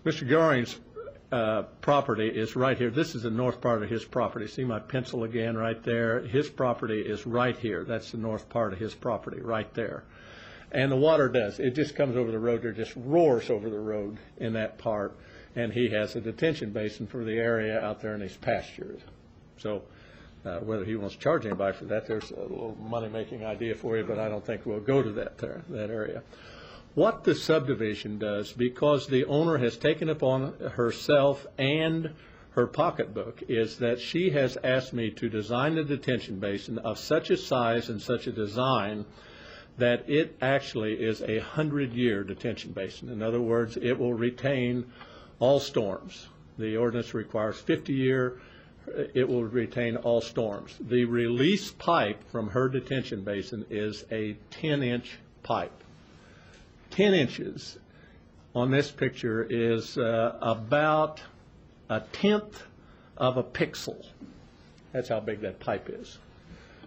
Mr. Goring's property is right here. This is the north part of his property. See my pencil again right there? His property is right here. That's the north part of his property right there. And the water does. It just comes over the road. It just roars over the road in that part. And he has a detention basin for the area out there in his pastures. So whether he wants to charge anybody for that, there's a little money-making idea for you, but I don't think we'll go to that area. What the subdivision does, because the owner has taken upon herself and her pocketbook, is that she has asked me to design the detention basin of such a size and such a design that it actually is a 100-year detention basin. In other words, it will retain all storms. The ordinance requires 50-year. It will retain all storms. The release pipe from her detention basin is a 10-inch pipe. 10 inches on this picture is about 1/10 of a pixel. That's how big that pipe is.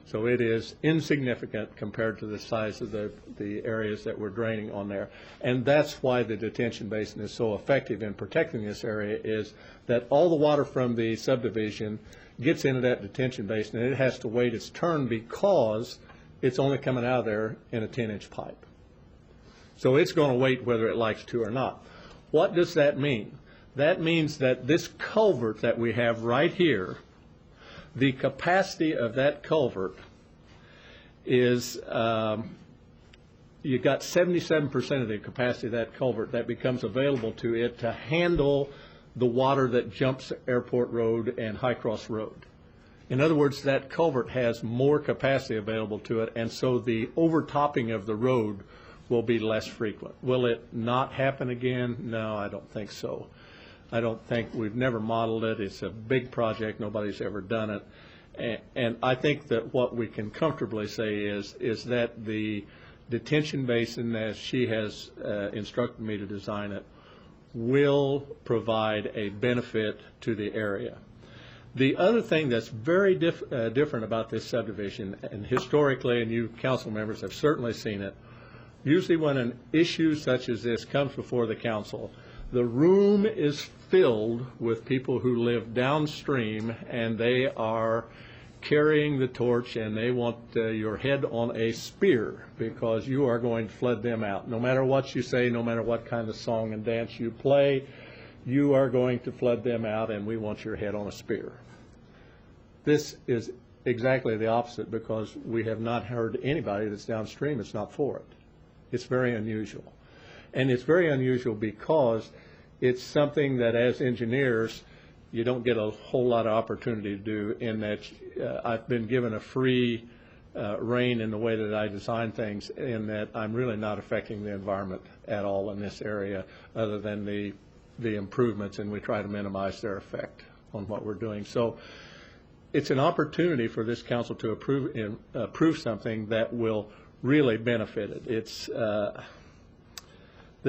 So it is insignificant compared to the size of the areas that we're draining on there. And that's why the detention basin is so effective in protecting this area, is that all the water from the subdivision gets into that detention basin, and it has to wait its turn because it's only coming out of there in a 10-inch pipe. So it's going to wait whether it likes to or not. What does that mean? That means that this culvert that we have right here, the capacity of that culvert is, you've got 77% of the capacity of that culvert that becomes available to it to handle the water that jumps Airport Road and High Cross Road. In other words, that culvert has more capacity available to it, and so the overtopping of the road will be less frequent. Will it not happen again? No, I don't think so. I don't think, we've never modeled it. It's a big project. Nobody's ever done it. And I think that what we can comfortably say is that the detention basin, as she has instructed me to design it, will provide a benefit to the area. The other thing that's very different about this subdivision, and historically, and you council members have certainly seen it, usually when an issue such as this comes before the council, the room is filled with people who live downstream, and they are carrying the torch, and they want your head on a spear because you are going to flood them out. No matter what you say, no matter what kind of song and dance you play, you are going to flood them out, and we want your head on a spear. This is exactly the opposite, because we have not heard anybody that's downstream that's not for it. It's very unusual. And it's very unusual because it's something that, as engineers, you don't get a whole lot of opportunity to do, in that I've been given a free rein in the way that I design things, in that I'm really not affecting the environment at all in this area, other than the improvements, and we try to minimize their effect on what we're doing. So it's an opportunity for this council to approve something that will really benefit it. It's the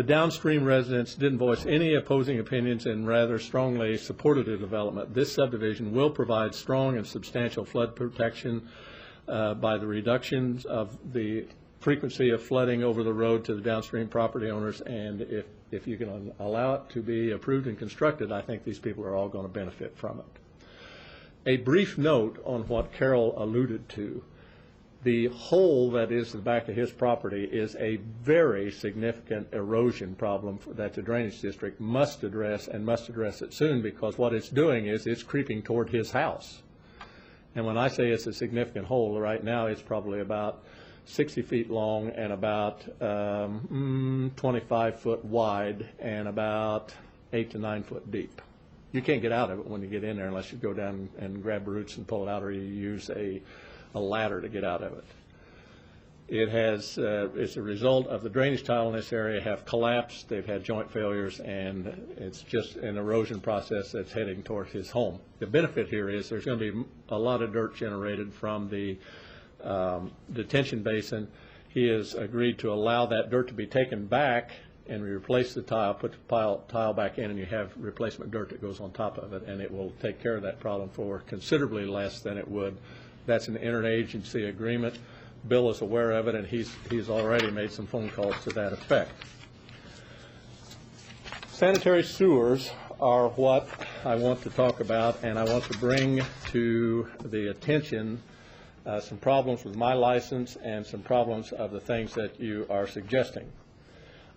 downstream residents didn't voice any opposing opinions and rather strongly supported the development. This subdivision will provide strong and substantial flood protection by the reductions of the frequency of flooding over the road to the downstream property owners, and if you can allow it to be approved and constructed, I think these people are all going to benefit from it. A brief note on what Carol alluded to. The hole that is the back of his property is a very significant erosion problem that the drainage district must address, and must address it soon, because what it's doing is it's creeping toward his house. And when I say it's a significant hole, right now it's probably about 60 feet long and about 25 foot wide and about 8 to 9 foot deep. You can't get out of it when you get in there unless you go down and grab the roots and pull it out, or you use a ladder to get out of it. It has, it's a result of the drainage tile in this area have collapsed, they've had joint failures, and it's just an erosion process that's heading toward his home. The benefit here is there's going to be a lot of dirt generated from the detention basin. He has agreed to allow that dirt to be taken back and replace the tile, put the tile back in, and you have replacement dirt that goes on top of it, and it will take care of that problem for considerably less than it would. That's an interagency agreement. Bill is aware of it, and he's already made some phone calls to that effect. Sanitary sewers are what I want to talk about, and I want to bring to the attention some problems with my license and some problems of the things that you are suggesting.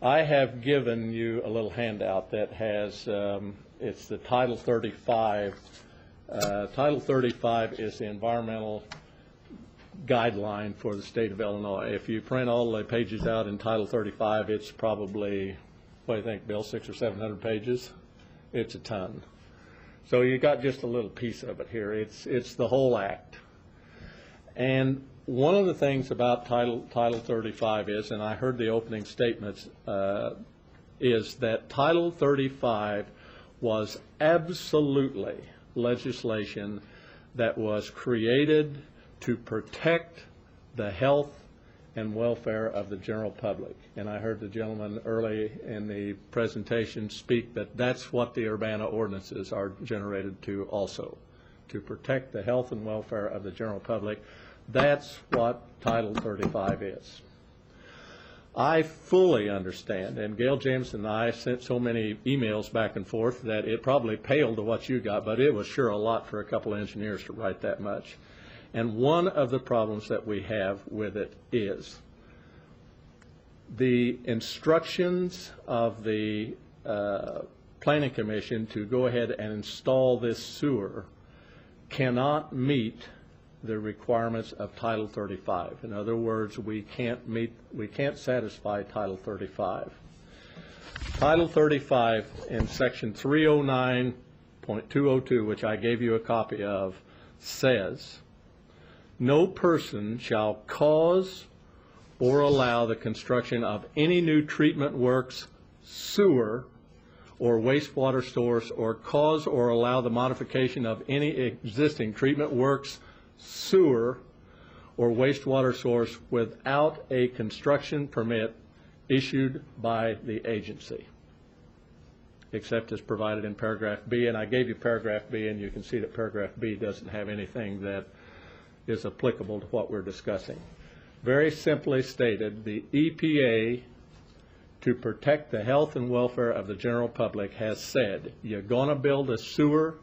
I have given you a little handout that has, it's the Title 35. Title 35 is the environmental guideline for the state of Illinois. If you print all the pages out in Title 35, it's probably, what do you think, Bill, 600 or 700 pages? It's a ton. So you got just a little piece of it here. It's the whole act. And one of the things about Title 35 is, and I heard the opening statements, is that Title 35 was absolutely legislation that was created to protect the health and welfare of the general public. And I heard the gentleman early in the presentation speak that that's what the Urbana ordinances are generated to also, to protect the health and welfare of the general public. That's what Title 35 is. I fully understand, and Gail Jameson and I sent so many emails back and forth that it probably paled to what you got, but it was sure a lot for a couple of engineers to write that much. And one of the problems that we have with it is the instructions of the Planning Commission to go ahead and install this sewer cannot meet the requirements of Title 35. In other words, we can't satisfy Title 35. Title 35 in Section 309.202, which I gave you a copy of, says, no person shall cause or allow the construction of any new treatment works, sewer, or wastewater source, or cause or allow the modification of any existing treatment works, sewer, or wastewater source without a construction permit issued by the agency, except as provided in paragraph B. And I gave you paragraph B, and you can see that paragraph B doesn't have anything that is applicable to what we're discussing. Very simply stated, the EPA, to protect the health and welfare of the general public, has said, you're going to build a sewer,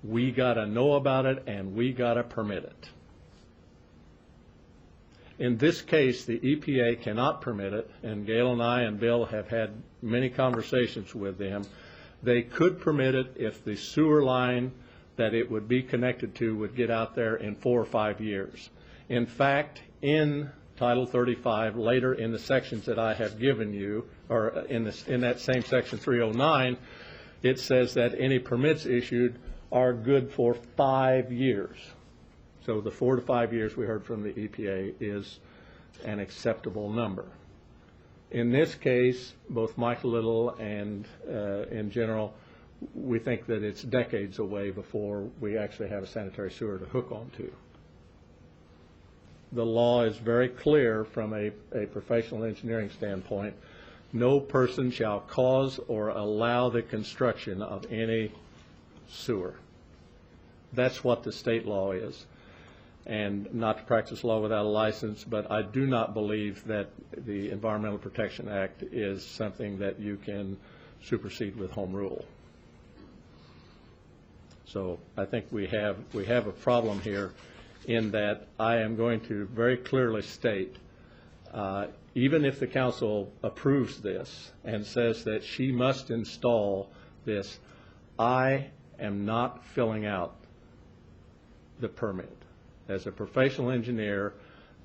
we got to know about it, and we got to permit it. In this case, the EPA cannot permit it, and Gail and I and Bill have had many conversations with them. They could permit it if the sewer line that it would be connected to would get out there in 4 or 5 years. In fact, in Title 35, later in the sections that I have given you, or in that same Section 309, it says that any permits issued are good for 5 years. So the 4 to 5 years we heard from the EPA is an acceptable number. In this case, both Michael Little and in general, we think that it's decades away before we actually have a sanitary sewer to hook onto. The law is very clear from a professional engineering standpoint. No person shall cause or allow the construction of any sewer. That's what the state law is. And not to practice law without a license, but I do not believe that the Environmental Protection Act is something that you can supersede with home rule. So I think we have a problem here in that I am going to very clearly state, even if the council approves this and says that she must install this, I am not filling out the permit. As a professional engineer,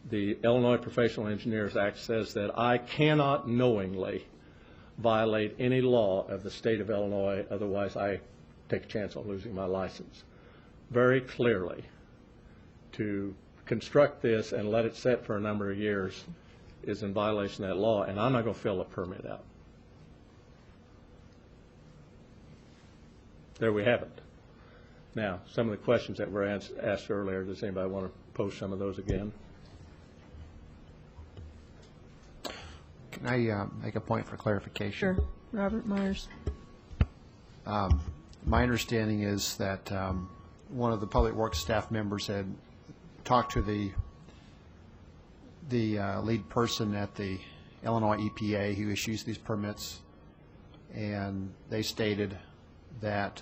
the Illinois Professional Engineers Act says that I cannot knowingly violate any law of the state of Illinois, otherwise I take a chance on losing my license. Very clearly, to construct this and let it set for a number of years is in violation of that law, and I'm not going to fill a permit out. There we have it. Now, some of the questions that were asked earlier, does anybody want to pose some of those again? Can I make a point for clarification? Sure. Robert Myers. My understanding is that one of the Public Works staff members had talked to the lead person at the Illinois EPA who issues these permits, and they stated that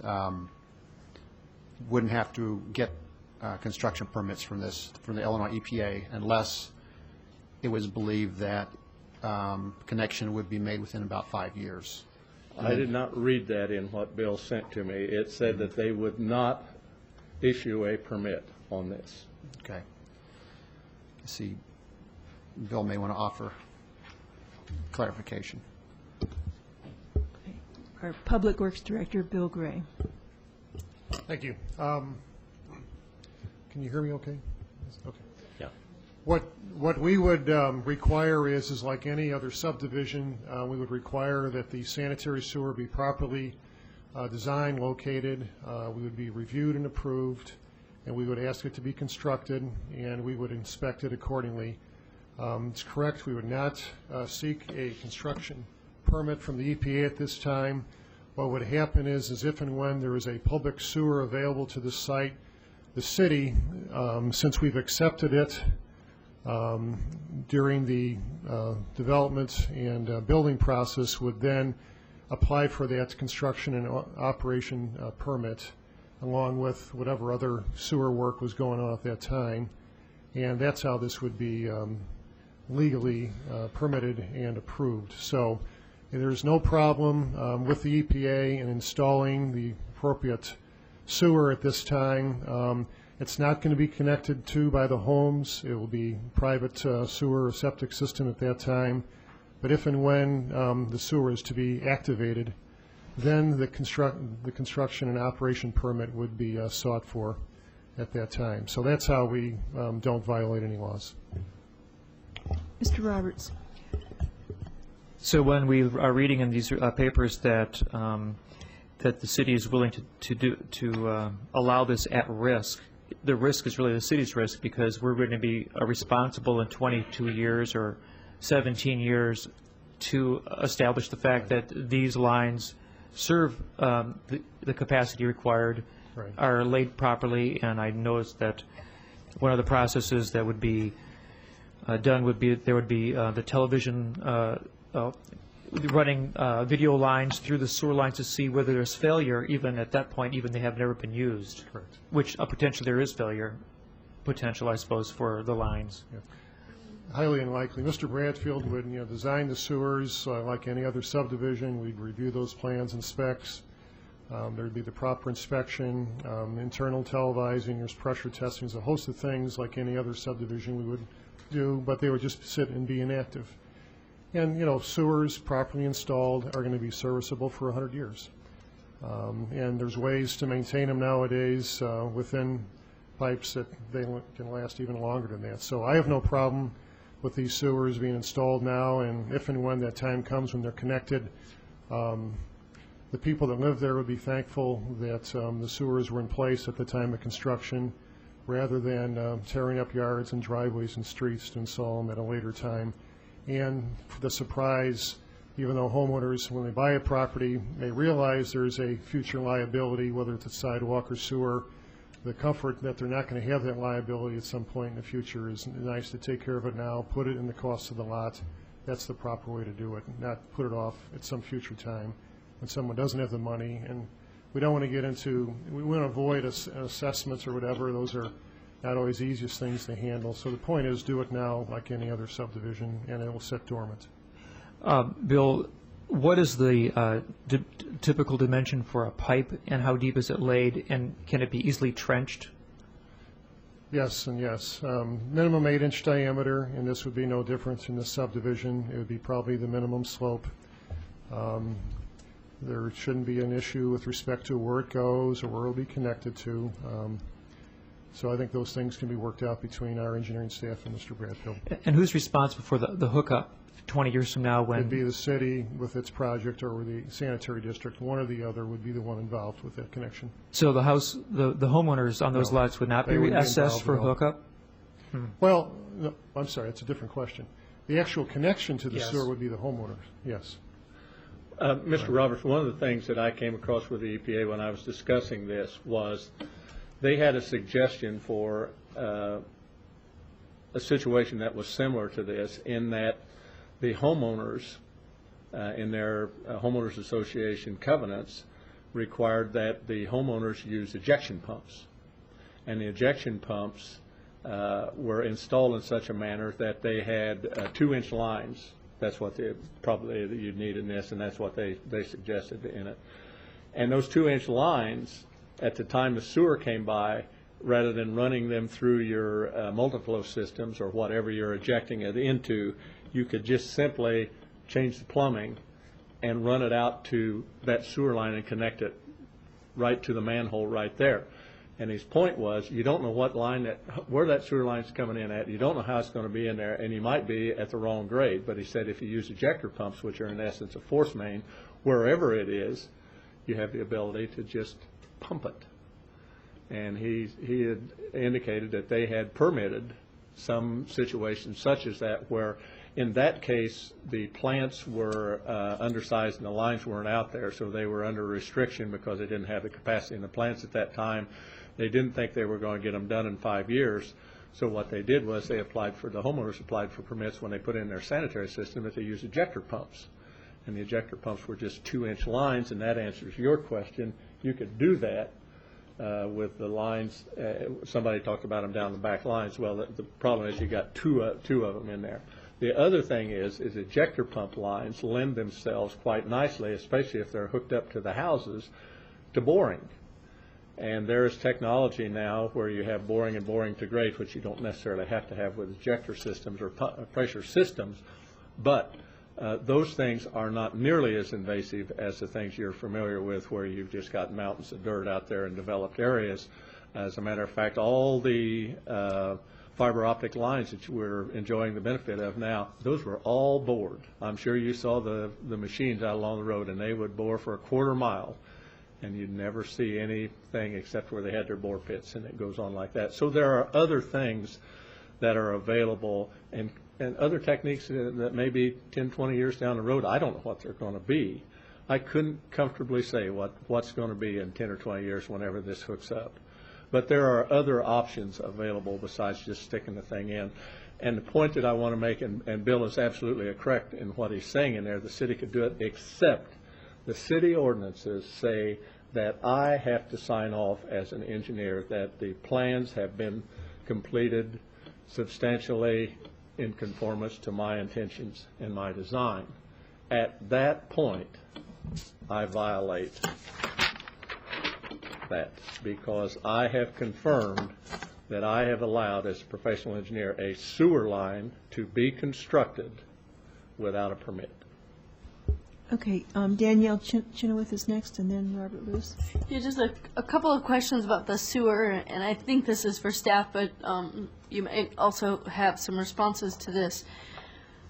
wouldn't have to get construction permits from the Illinois EPA unless it was believed that connection would be made within about 5 years. I did not read that in what Bill sent to me. It said that they would not issue a permit on this. Okay. I see Bill may want to offer clarification. Our Public Works Director, Bill Gray. Thank you. Can you hear me okay? Okay. Yeah. What we would require is like any other subdivision, we would require that the sanitary sewer be properly designed, located. We would be reviewed and approved, and we would ask it to be constructed, and we would inspect it accordingly. It's correct, we would not seek a construction permit from the EPA at this time. What would happen is if and when there is a public sewer available to the site, the city, since we've accepted it during the development and building process, would then apply for that construction and operation permit along with whatever other sewer work was going on at that time. And that's how this would be legally permitted and approved. So there's no problem with the EPA in installing the appropriate sewer at this time. It's not going to be connected to by the homes. It will be private sewer or septic system at that time. But if and when the sewer is to be activated, then the construction and operation permit would be sought for at that time. So that's how we don't violate any laws. Mr. Roberts. So when we are reading in these papers that that the city is willing to allow this at risk, the risk is really the city's risk because we're going to be responsible in 22 years or 17 years to establish the fact that these lines serve the capacity required, right, are laid properly, and I noticed that one of the processes that would be done would be there would be the television running video lines through the sewer lines to see whether there's failure. Even at that point, even they have never been used. Correct. Which potentially there is failure potential, I suppose, for the lines. Yeah. Highly unlikely. Mr. Bradfield would design the sewers like any other subdivision. We'd review those plans and specs. There'd be the proper inspection, internal televising, there's pressure testing, there's a host of things like any other subdivision we would do, but they would just sit and be inactive. And, sewers properly installed are going to be serviceable for 100 years. And there's ways to maintain them nowadays within pipes that they can last even longer than that. So I have no problem with these sewers being installed now, and if and when that time comes when they're connected, The people that live there would be thankful that the sewers were in place at the time of construction, rather than tearing up yards and driveways and streets to install them at a later time. And the surprise, even though homeowners, when they buy a property, may realize there's a future liability, whether it's a sidewalk or sewer, the comfort that they're not going to have that liability at some point in the future is nice to take care of it now, put it in the cost of the lot. That's the proper way to do it, not put it off at some future time when someone doesn't have the money. And we don't want to get into, we want to avoid assessments or whatever. Those are not always the easiest things to handle. So the point is, do it now like any other subdivision, and it will sit dormant. Bill, what is the typical dimension for a pipe, and how deep is it laid, and can it be easily trenched? Yes and yes. Minimum 8-inch diameter, and this would be no different in this subdivision. It would be probably the minimum slope. There shouldn't be an issue with respect to where it goes or where it will be connected to. So I think those things can be worked out between our engineering staff and Mr. Bradfield. And who's responsible for the hookup 20 years from now when? It'd be the city with its project, or the sanitary district. One or the other would be the one involved with that connection. So the house, the homeowners on those lots would not be assessed for hookup? Well, no, I'm sorry, that's a different question. The actual connection to the Yes. sewer would be the homeowners, yes. Mr. Roberts, one of the things that I came across with the EPA when I was discussing this was they had a suggestion for a situation that was similar to this, in that the homeowners in their homeowners association covenants required that the homeowners use ejection pumps. And the ejection pumps were installed in such a manner that they had 2-inch lines. That's what probably you'd need in this, and that's what they suggested in it. And those 2-inch lines, at the time the sewer came by, rather than running them through your multiflow systems or whatever you're ejecting it into, you could just simply change the plumbing and run it out to that sewer line and connect it right to the manhole right there. And his point was, you don't know what line where that sewer line's coming in at. You don't know how it's going to be in there, and you might be at the wrong grade. But he said if you use ejector pumps, which are in essence a force main, wherever it is, you have the ability to just pump it. And he had indicated that they had permitted some situations such as that, where in that case the plants were undersized and the lines weren't out there, so they were under restriction because they didn't have the capacity in the plants at that time. They didn't think they were going to get them done in 5 years, so what they did was the homeowners applied for permits when they put in their sanitary system that they use ejector pumps. And the ejector pumps were just 2-inch lines, and that answers your question. You could do that with the lines. Somebody talked about them down the back lines. Well, the problem is you got two of them in there. The other thing is ejector pump lines lend themselves quite nicely, especially if they're hooked up to the houses, to boring. And there is technology now where you have boring and boring to grade, which you don't necessarily have to have with ejector systems or pressure systems, but those things are not nearly as invasive as the things you're familiar with, where you've just got mountains of dirt out there in developed areas. As a matter of fact, all the fiber optic lines that we're enjoying the benefit of now, those were all bored. I'm sure you saw the machines out along the road, and they would bore for a quarter mile, and you'd never see anything except where they had their bore pits, and it goes on like that. So there are other things that are available, and other techniques that maybe 10, 20 years down the road, I don't know what they're going to be. I couldn't comfortably say what's going to be in 10 or 20 years whenever this hooks up. But there are other options available besides just sticking the thing in. And the point that I want to make, and Bill is absolutely correct in what he's saying in there, the city could do it, except the city ordinances say that I have to sign off as an engineer that the plans have been completed substantially in conformance to my intentions and my design. At that point, I violate that, because I have confirmed that I have allowed, as a professional engineer, a sewer line to be constructed without a permit. Okay, Danielle Chenoweth is next, and then Robert Luce. Yeah, just a couple of questions about the sewer, and I think this is for staff, but you may also have some responses to this.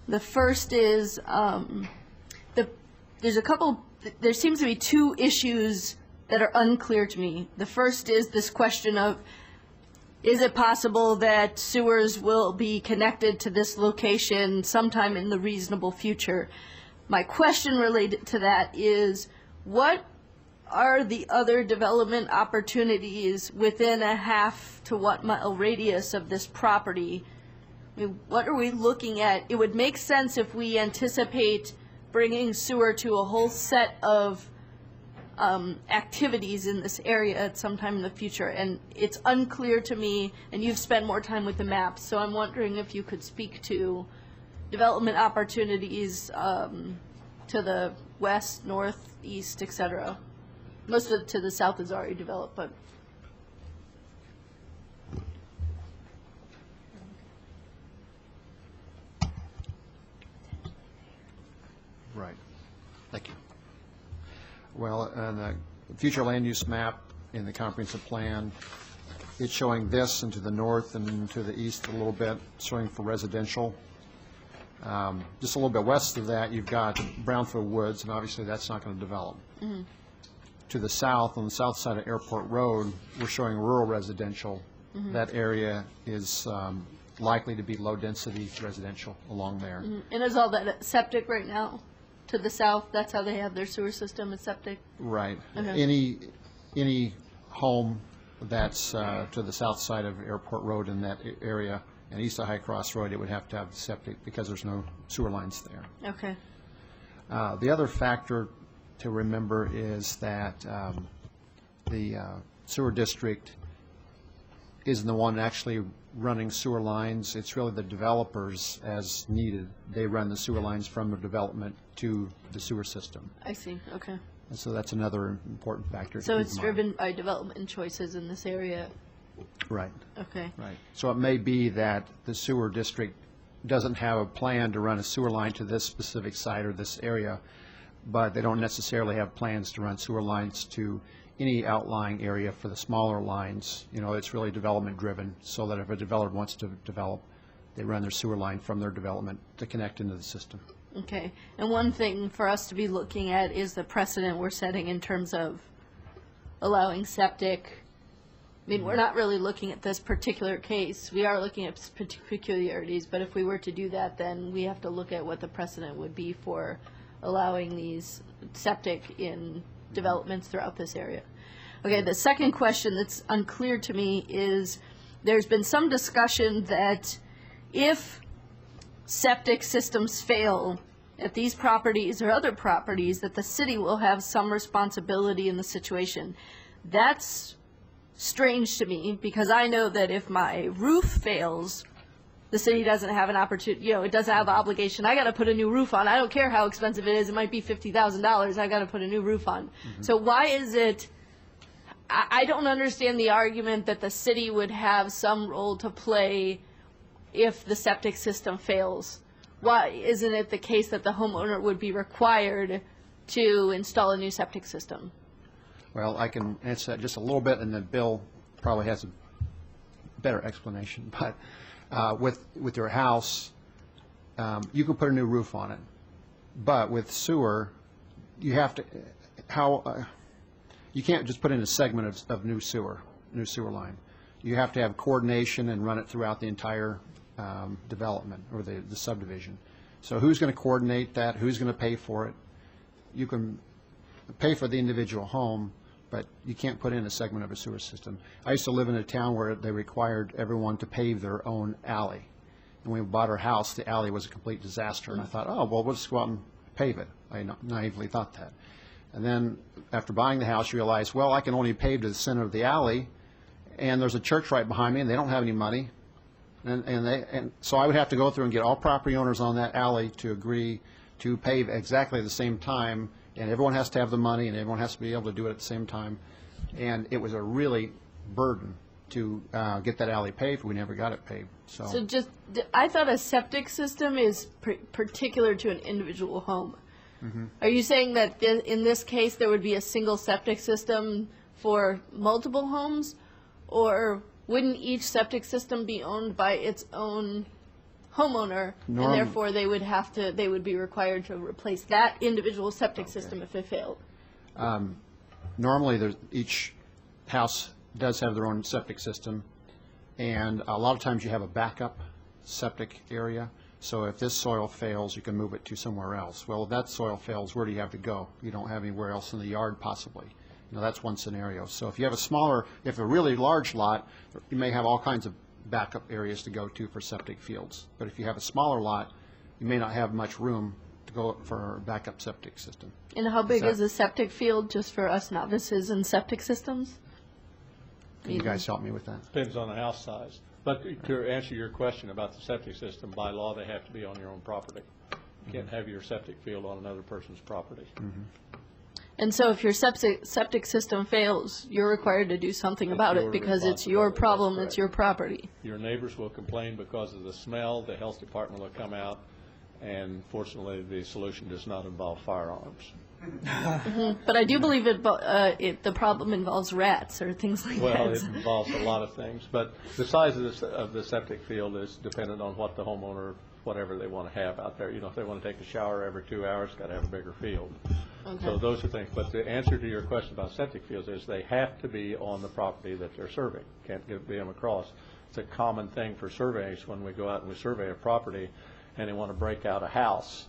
The first is there's a couple there seems to be two issues that are unclear to me. The first is this question of, is it possible that sewers will be connected to this location sometime in the reasonable future? My question related to that is, what are the other development opportunities within a half to 1 mile radius of this property? I mean, what are we looking at? It would make sense if we anticipate bringing sewer to a whole set of activities in this area at some time in the future, and it's unclear to me, and you've spent more time with the maps, so I'm wondering if you could speak to development opportunities to the west, north, east, etc. Most of it to the south is already developed, but Right. Thank you. Well, on the future land use map in the comprehensive plan, it's showing this and to the north and to the east a little bit, showing for residential. Just a little bit west of that, you've got brownfield woods, and obviously that's not going to develop. To the south, on the south side of Airport Road, we're showing rural residential. That area is likely to be low-density residential along there. and is all that septic right now? To the south, that's how they have their sewer system, is septic? Right. Okay. Any home that's to the south side of Airport Road in that area and east of High Cross Road, it would have to have septic because there's no sewer lines there. Okay. The other factor to remember is that the sewer district isn't the one actually running sewer lines. It's really the developers as needed. They run the sewer lines from the development to the sewer system. I see, okay. And so that's another important factor to So keep it's in mind. driven by development choices in this area? Right. Okay. Right. So it may be that the sewer district doesn't have a plan to run a sewer line to this specific site or this area, but they don't necessarily have plans to run sewer lines to any outlying area for the smaller lines. You know, it's really development driven, so that if a developer wants to develop, they run their sewer line from their development to connect into the system. Okay. And one thing for us to be looking at is the precedent we're setting in terms of allowing septic. I mean, we're not really looking at this particular case. We are looking at peculiarities, but if we were to do that, then we have to look at what the precedent would be for allowing these septic in developments throughout this area. Okay, the second question that's unclear to me is, there's been some discussion that if septic systems fail at these properties or other properties, that the city will have some responsibility in the situation. That's strange to me, because I know that if my roof fails, the city doesn't have an opportunity, it doesn't have an obligation. I got to put a new roof on. I don't care how expensive it is. It might be $50,000. I got to put a new roof on. So why is it, I don't understand the argument that the city would have some role to play if the septic system fails. Why isn't it the case that the homeowner would be required to install a new septic system? Well, I can answer that just a little bit, and then Bill probably has a better explanation. But with your house, you can put a new roof on it. But with sewer, you have to, you can't just put in a segment of new sewer line. You have to have coordination and run it throughout the entire development or the subdivision. So who's going to coordinate that? Who's going to pay for it? You can pay for the individual home, but you can't put in a segment of a sewer system. I used to live in a town where they required everyone to pave their own alley. And when we bought our house, the alley was a complete disaster. And I thought, oh, well, we'll just go out and pave it. I naively thought that. And then after buying the house, you realize, well, I can only pave to the center of the alley, and there's a church right behind me, and they don't have any money. And so I would have to go through and get all property owners on that alley to agree to pave exactly at the same time, and everyone has to have the money, and everyone has to be able to do it at the same time. And it was a really burden to get that alley paved. We never got it paved. So just, I thought a septic system is particular to an individual home. Are you saying that in this case there would be a single septic system for multiple homes, or wouldn't each septic system be owned by its own homeowner, Norm- and therefore they would be required to replace that individual septic system if it failed. Normally, each house does have their own septic system, and a lot of times you have a backup septic area. So if this soil fails, you can move it to somewhere else. Well, if that soil fails, where do you have to go? You don't have anywhere else in the yard, possibly. That's one scenario. So if you have if a really large lot, you may have all kinds of backup areas to go to for septic fields. But if you have a smaller lot, you may not have much room to go for a backup septic system. And how big is a septic field, just for us novices in septic systems? Can you guys help me with that? Depends on the house size. But to answer your question about the septic system, by law, they have to be on your own property. You can't have your septic field on another person's property. And so if your septic system fails, you're required to do something about it because it's your problem, it's your property. Your neighbors will complain because of the smell, the health department will come out, and fortunately, the solution does not involve firearms. But I do believe the problem involves rats or things like that. Well, it involves a lot of things, but the size of the septic field is dependent on what the homeowner, whatever they want to have out there. If they want to take a shower every 2 hours, got to have a bigger field. Okay. So those are things. But the answer to your question about septic fields is they have to be on the property that they're surveying. Can't get them across. It's a common thing for surveys when we go out and we survey a property and they want to break out a house.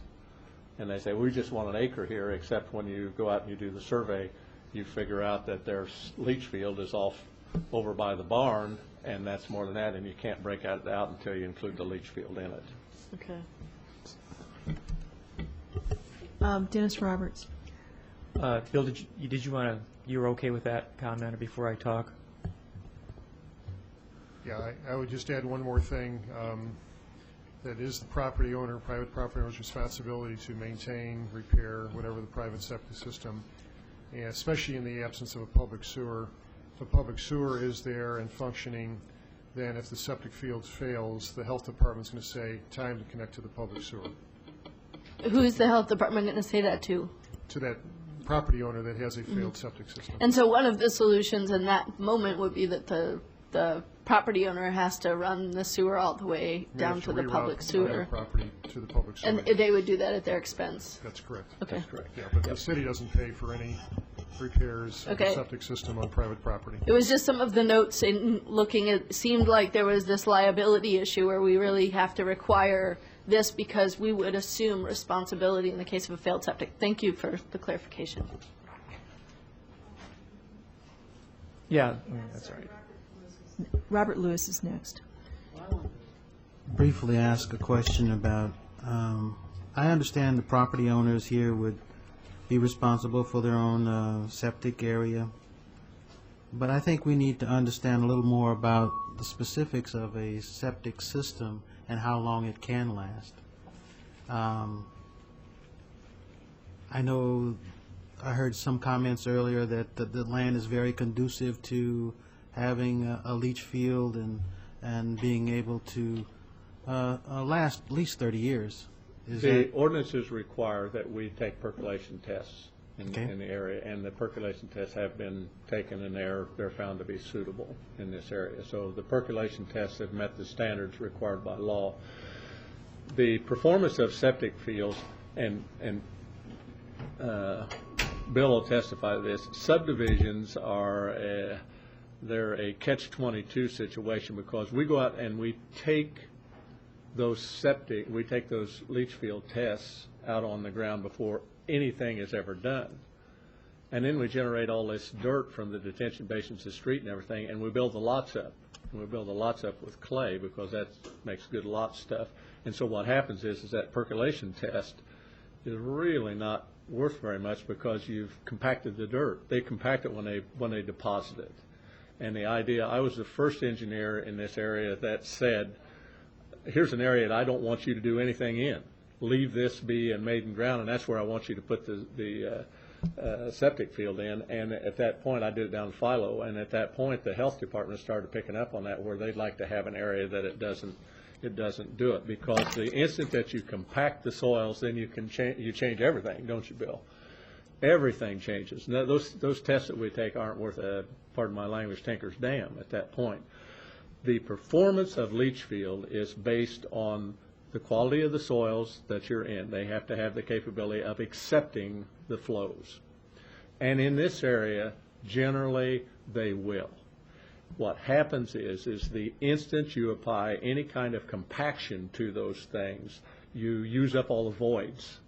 And they say, we just want an acre here, except when you go out and you do the survey, you figure out that their leach field is off over by the barn, and that's more than that, and you can't break it out until you include the leach field in it. Okay. Dennis Roberts. Bill, did you want to, you were okay with that comment before I talk? Yeah, I would just add one more thing. That is the property owner, private property owner's responsibility to maintain, repair, whatever the private septic system, and especially in the absence of a public sewer. If a public sewer is there and functioning, then if the septic field fails, the health department's going to say, time to connect to the public sewer. Who's the health department going to say that to? To that property owner that has a failed septic system. And so one of the solutions in that moment would be that the property owner has to run the sewer all the way down to the public sewer. Property to the public sewer. And they would do that at their expense. That's correct. Okay. That's correct. Yeah, but the city doesn't pay for any repairs of the septic system on private property. It was just some of the notes in looking at, it seemed like there was this liability issue where we really have to require this because we would assume responsibility in the case of a failed septic. Thank you for the clarification. Yeah, that's right. Robert Lewis is next. Briefly ask a question about, I understand the property owners here would be responsible for their own septic area, but I think we need to understand a little more about the specifics of a septic system and how long it can last. I know I heard some comments earlier that the land is very conducive to having a leach field and being able to last at least 30 years. The ordinances require that we take percolation tests in the area, and the percolation tests have been taken, and they're found to be suitable in this area. So the percolation tests have met the standards required by law. The performance of septic fields, and Bill will testify to this, subdivisions are they're a catch-22 situation because we go out and we take those leach field tests out on the ground before anything is ever done. And then we generate all this dirt from the detention basins, the street and everything, and we build the lots up. And we build the lots up with clay because that makes good lot stuff. And so what happens is that percolation test is really not worth very much because you've compacted the dirt. They compact it when they deposit it. And the idea, I was the first engineer in this area that said, here's an area that I don't want you to do anything in. Leave this be in maiden ground, and that's where I want you to put the septic field in. And at that point, I did it down in Philo, and at that point, the health department started picking up on that, where they'd like to have an area that it doesn't do it, because the instant that you compact the soils, then you change everything, don't you, Bill? Everything changes. Now, those tests that we take aren't worth a, pardon my language, tinker's damn at that point. The performance of leach field is based on the quality of the soils that you're in. They have to have the capability of accepting the flows. And in this area, generally, they will. What happens is the instant you apply any kind of compaction to those things, you use up all the voids,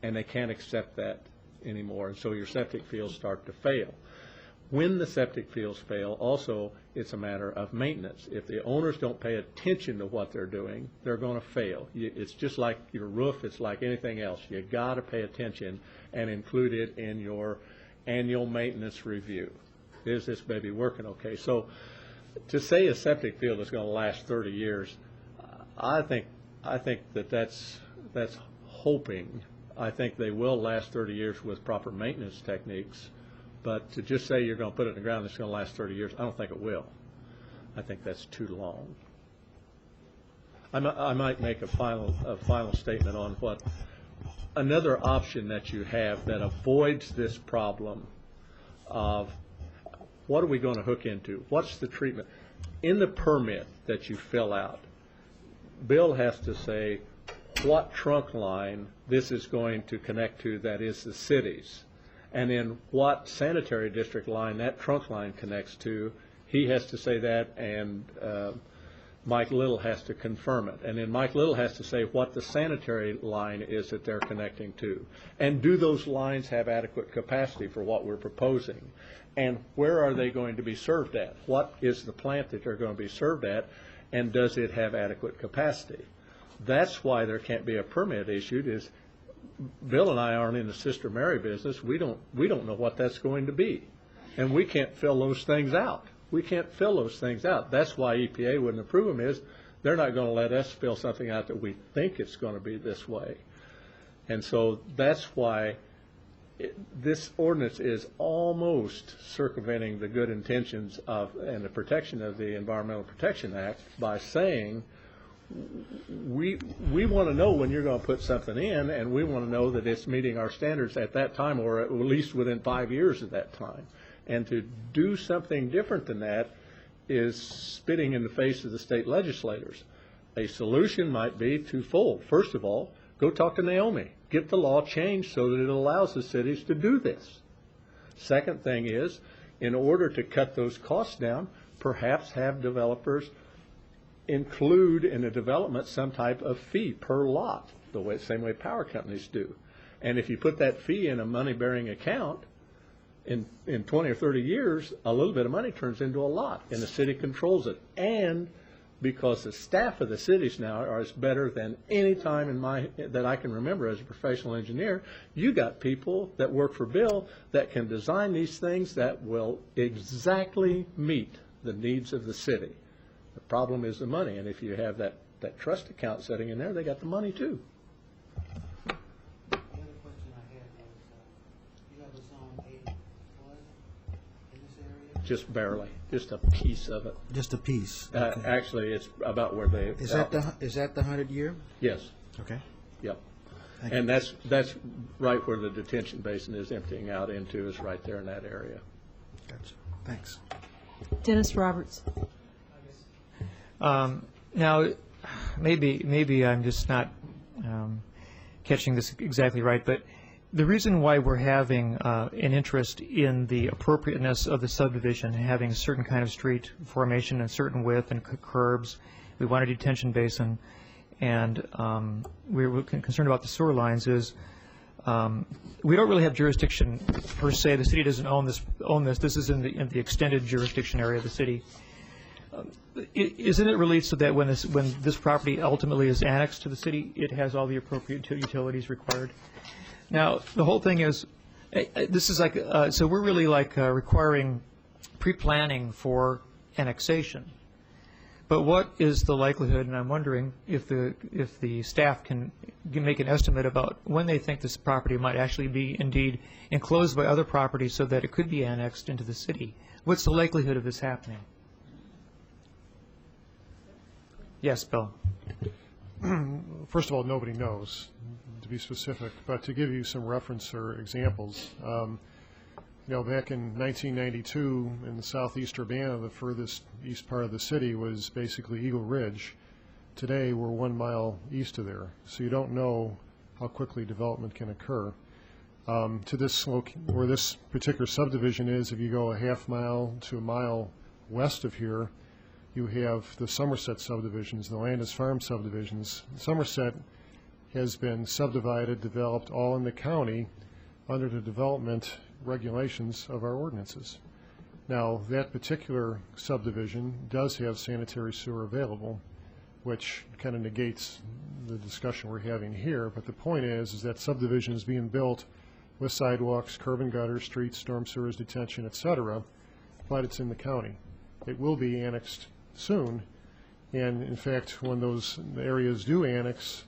and they can't accept that anymore, and so your septic fields start to fail. When the septic fields fail, also, it's a matter of maintenance. If the owners don't pay attention to what they're doing, they're going to fail. It's just like your roof. It's like anything else. You got to pay attention and include it in your annual maintenance review. Is this baby working okay? So to say a septic field is going to last 30 years, I think that's hoping. I think they will last 30 years with proper maintenance techniques. But to just say you're going to put it in the ground, it's going to last 30 years, I don't think it will. I think that's too long. I might make a final statement on what another option that you have that avoids this problem of what are we going to hook into? What's the treatment? In the permit that you fill out, Bill has to say what trunk line this is going to connect to, that is the city's. And then what sanitary district line that trunk line connects to, he has to say that, and Mike Little has to confirm it. And then Mike Little has to say what the sanitary line is that they're connecting to. And do those lines have adequate capacity for what we're proposing? And where are they going to be served at? What is the plant that they're going to be served at? And does it have adequate capacity? That's why there can't be a permit issued. Is Bill and I aren't in the Sister Mary business. We don't know what that's going to be. And we can't fill those things out. We can't fill those things out. That's why EPA wouldn't approve them, is they're not going to let us fill something out that we think it's going to be this way. And so that's why this ordinance is almost circumventing the good intentions of and the protection of the Environmental Protection Act by saying we want to know when you're going to put something in, and we want to know that it's meeting our standards at that time, or at least within 5 years of that time. And to do something different than that is spitting in the face of the state legislators. A solution might be twofold. First of all, go talk to Naomi. Get the law changed so that it allows the cities to do this. Second thing is, in order to cut those costs down, perhaps have developers include in a development some type of fee per lot, the same way power companies do. And if you put that fee in a money-bearing account, in 20 or 30 years, a little bit of money turns into a lot, and the city controls it. And because the staff of the cities now are better than any time that I can remember as a professional engineer, you got people that work for Bill that can design these things that will exactly meet the needs of the city. The problem is the money, and if you have that trust account sitting in there, they got the money too. Just barely, just a piece of it. Just a piece. Okay. Actually, it's about where they. Is that the 100-year? Yes. Okay. Yep. Thank and you. that's right where the detention basin is emptying out into, is right there in that area. Gotcha. Thanks. Dennis Roberts. Now, maybe I'm just not catching this exactly right, but the reason why we're having an interest in the appropriateness of the subdivision, having a certain kind of street formation and certain width and curbs, we want a detention basin, and we're concerned about the sewer lines, is we don't really have jurisdiction per se. The city doesn't own this. This is in the extended jurisdiction area of the city. Isn't it really so that when this property ultimately is annexed to the city, it has all the appropriate utilities required? Now, the whole thing is, this is like, so we're really like requiring pre-planning for annexation. But what is the likelihood, and I'm wondering if the staff can make an estimate about when they think this property might actually be indeed enclosed by other properties so that it could be annexed into the city. What's the likelihood of this happening? Yes, Bill. First of all, nobody knows, to be specific, but to give you some reference or examples, back in 1992 in the southeast Urbana, the furthest east part of the city was basically Eagle Ridge. today, we're 1 mile east of there, so you don't know how quickly development can occur. To this where this particular subdivision is, if you go a half mile to a mile west of here, you have the Somerset subdivisions, the Landis Farm subdivisions. Somerset has been subdivided, developed all in the county under the development regulations of our ordinances. Now, that particular subdivision does have sanitary sewer available, which kind of negates the discussion we're having here, but the point is that subdivision is being built with sidewalks, curb and gutters, streets, storm sewers, detention, et cetera, but it's in the county. It will be annexed soon, and in fact, when those areas do annex,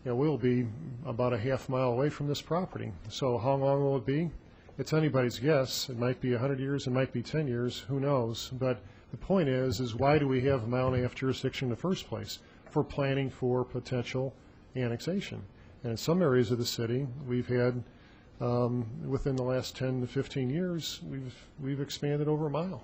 we'll be about a half mile away from this property. So how long will it be? It's anybody's guess. It might be 100 years, it might be 10 years, who knows? But the point is why do we have a mile and a half jurisdiction in the first place? For planning for potential annexation. And in some areas of the city, we've had, within the last 10 to 15 years, we've expanded over a mile.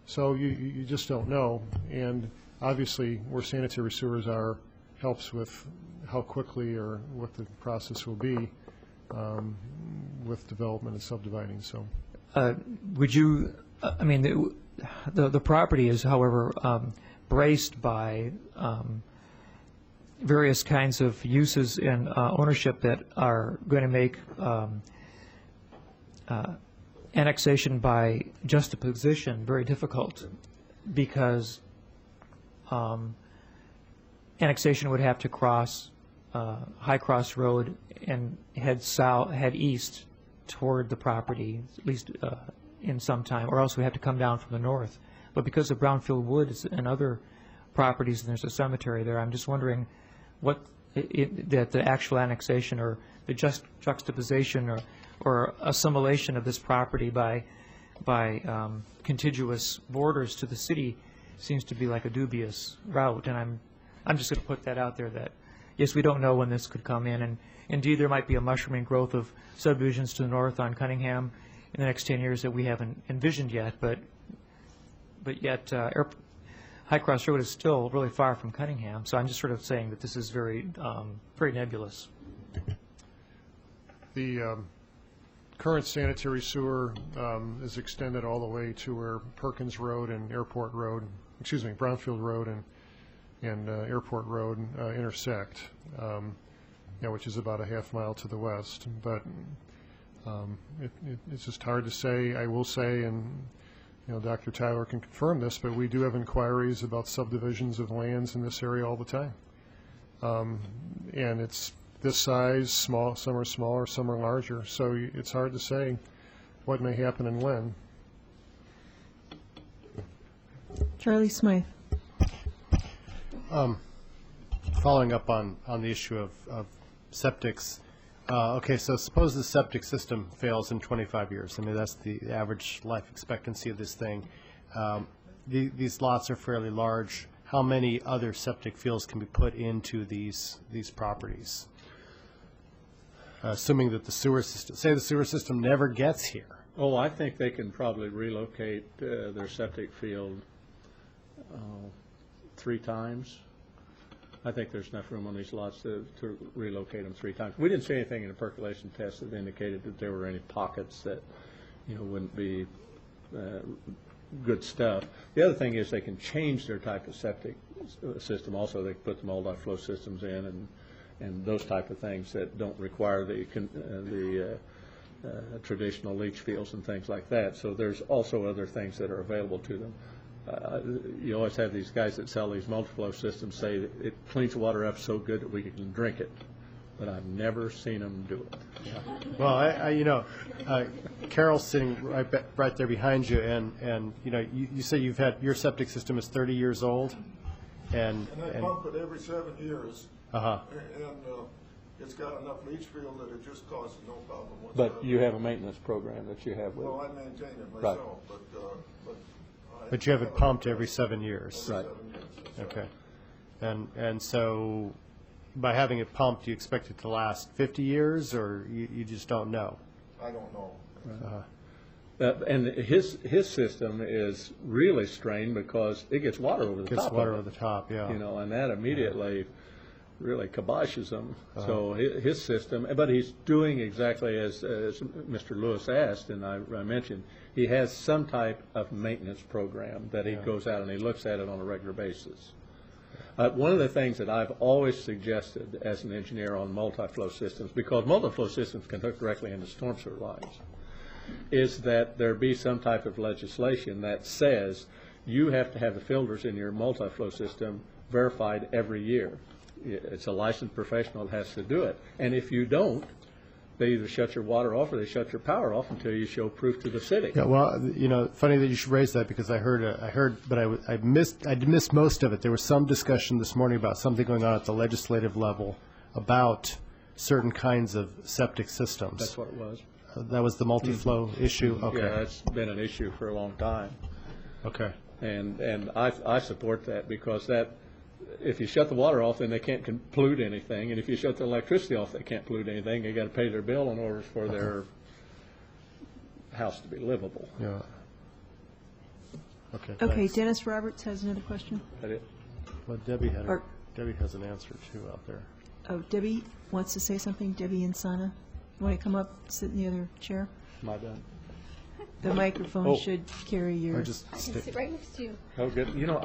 So you just don't know. And obviously, where sanitary sewers are helps with how quickly or what the process will be with development and subdividing. So, would you? I mean, the property is, however, braced by various kinds of uses and ownership that are going to make annexation by juxtaposition very difficult, because annexation would have to cross High Cross Road and head east toward the property, at least in some time, or else we have to come down from the north. But because of Brownfield Woods and other properties, and there's a cemetery there, I'm just wondering what that the actual annexation or the juxtaposition or assimilation of this property by contiguous borders to the city seems to be like a dubious route. And I'm just going to put that out there that, yes, we don't know when this could come in, and indeed there might be a mushrooming growth of subdivisions to the north on Cunningham in the next 10 years that we haven't envisioned yet, but yet High Cross Road is still really far from Cunningham, so I'm just sort of saying that this is very nebulous. The current sanitary sewer is extended all the way to where Perkins Road and Airport Road, excuse me, Brownfield Road and Airport Road intersect, which is about a half mile to the west. But it's just hard to say. I will say, and Dr. Tyler can confirm this, but we do have inquiries about subdivisions of lands in this area all the time. And it's this size, small, some are smaller, some are larger. So it's hard to say what may happen and when. Charlie Smythe. Following up on the issue of septics, okay, so suppose the septic system fails in 25 years. I mean, that's the average life expectancy of this thing. These lots are fairly large. How many other septic fields can be put into these properties? Assuming that the sewer system, say the sewer system never gets here. Oh, I think they can probably relocate their septic field 3 times. I think there's enough room on these lots to relocate them 3 times. We didn't see anything in the percolation test that indicated that there were any pockets that, wouldn't be good stuff. The other thing is they can change their type of septic system also. They can put the multi-flow systems in and those type of things that don't require the traditional leach fields and things like that. So there's also other things that are available to them. You always have these guys that sell these multi-flow systems say that it cleans the water up so good that we can drink it, but I've never seen them do it. Well, Carol's sitting right there behind you, and you say you've had your septic system is 30 years old, and they pump it every 7 years. And it's got enough leach field that it just causes no problem whatsoever. But you have a maintenance program that you have with it. Well, I maintain it myself, right. But you have it pumped every 7 years. Right. Okay. And so by having it pumped, do you expect it to last 50 years, or you just don't know? I don't know. And his system is really strained because it gets water over the top. Gets water of it, over the top, yeah. You know, and that immediately really kiboshes him. So his system, but he's doing exactly as Mr. Lewis asked, and I mentioned, he has some type of maintenance program that he goes out and he looks at it on a regular basis. One of the things that I've always suggested as an engineer on multi-flow systems, because multi-flow systems can hook directly into storm sewer lines, is that there be some type of legislation that says you have to have the filters in your multi-flow system verified every year. It's a licensed professional that has to do it. And if you don't, they either shut your water off or they shut your power off until you show proof to the city. Yeah, well, you know, funny that you should raise that because I heard, but I missed most of it. There was some discussion this morning about something going on at the legislative level about certain kinds of septic systems. That's what it was. That was the multi-flow issue? Okay. Yeah, that's been an issue for a long time. Okay. And I support that because that, if you shut the water off, then they can't pollute anything. And if you shut the electricity off, they can't pollute anything. They got to pay their bill in order for their house to be livable. Yeah. Okay. Okay, thanks. Dennis Roberts has another question. That it? Well, Debbie Or- has an answer too out there. Oh, Debbie wants to say something. Debbie Insana. You want to come up, sit in the other chair? Am I done? The microphone Oh. should carry your. I can sit right next to you. Oh, good. You know,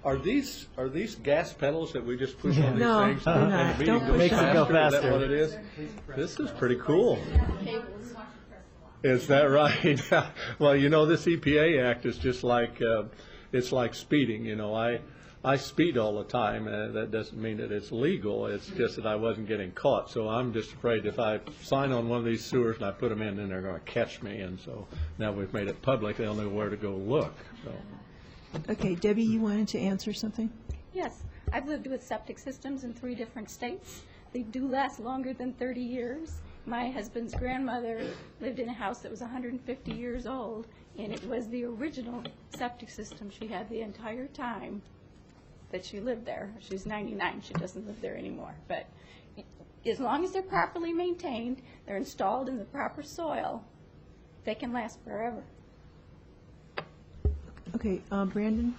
are these gas pedals that we just push on these No, things? they're and not. the meeting Don't goes push them. Go Is that faster. what it is? This is pretty cool. Is that right? Well, you know, this EPA Act is just like, it's like speeding, you know. I speed all the time, and that doesn't mean that it's legal. It's just that I wasn't getting caught. So I'm just afraid if I sign on one of these sewers and I put them in, then they're going to catch me. And so now we've made it public, they'll know where to go look. So. Okay, Debbie, you wanted to answer something? Yes, I've lived with septic systems in 3 different states. They do last longer than 30 years. My husband's grandmother lived in a house that was 150 years old, and it was the original septic system she had the entire time that she lived there. She's 99, she doesn't live there anymore. But as long as they're properly maintained, they're installed in the proper soil, they can last forever. Okay, Brandon?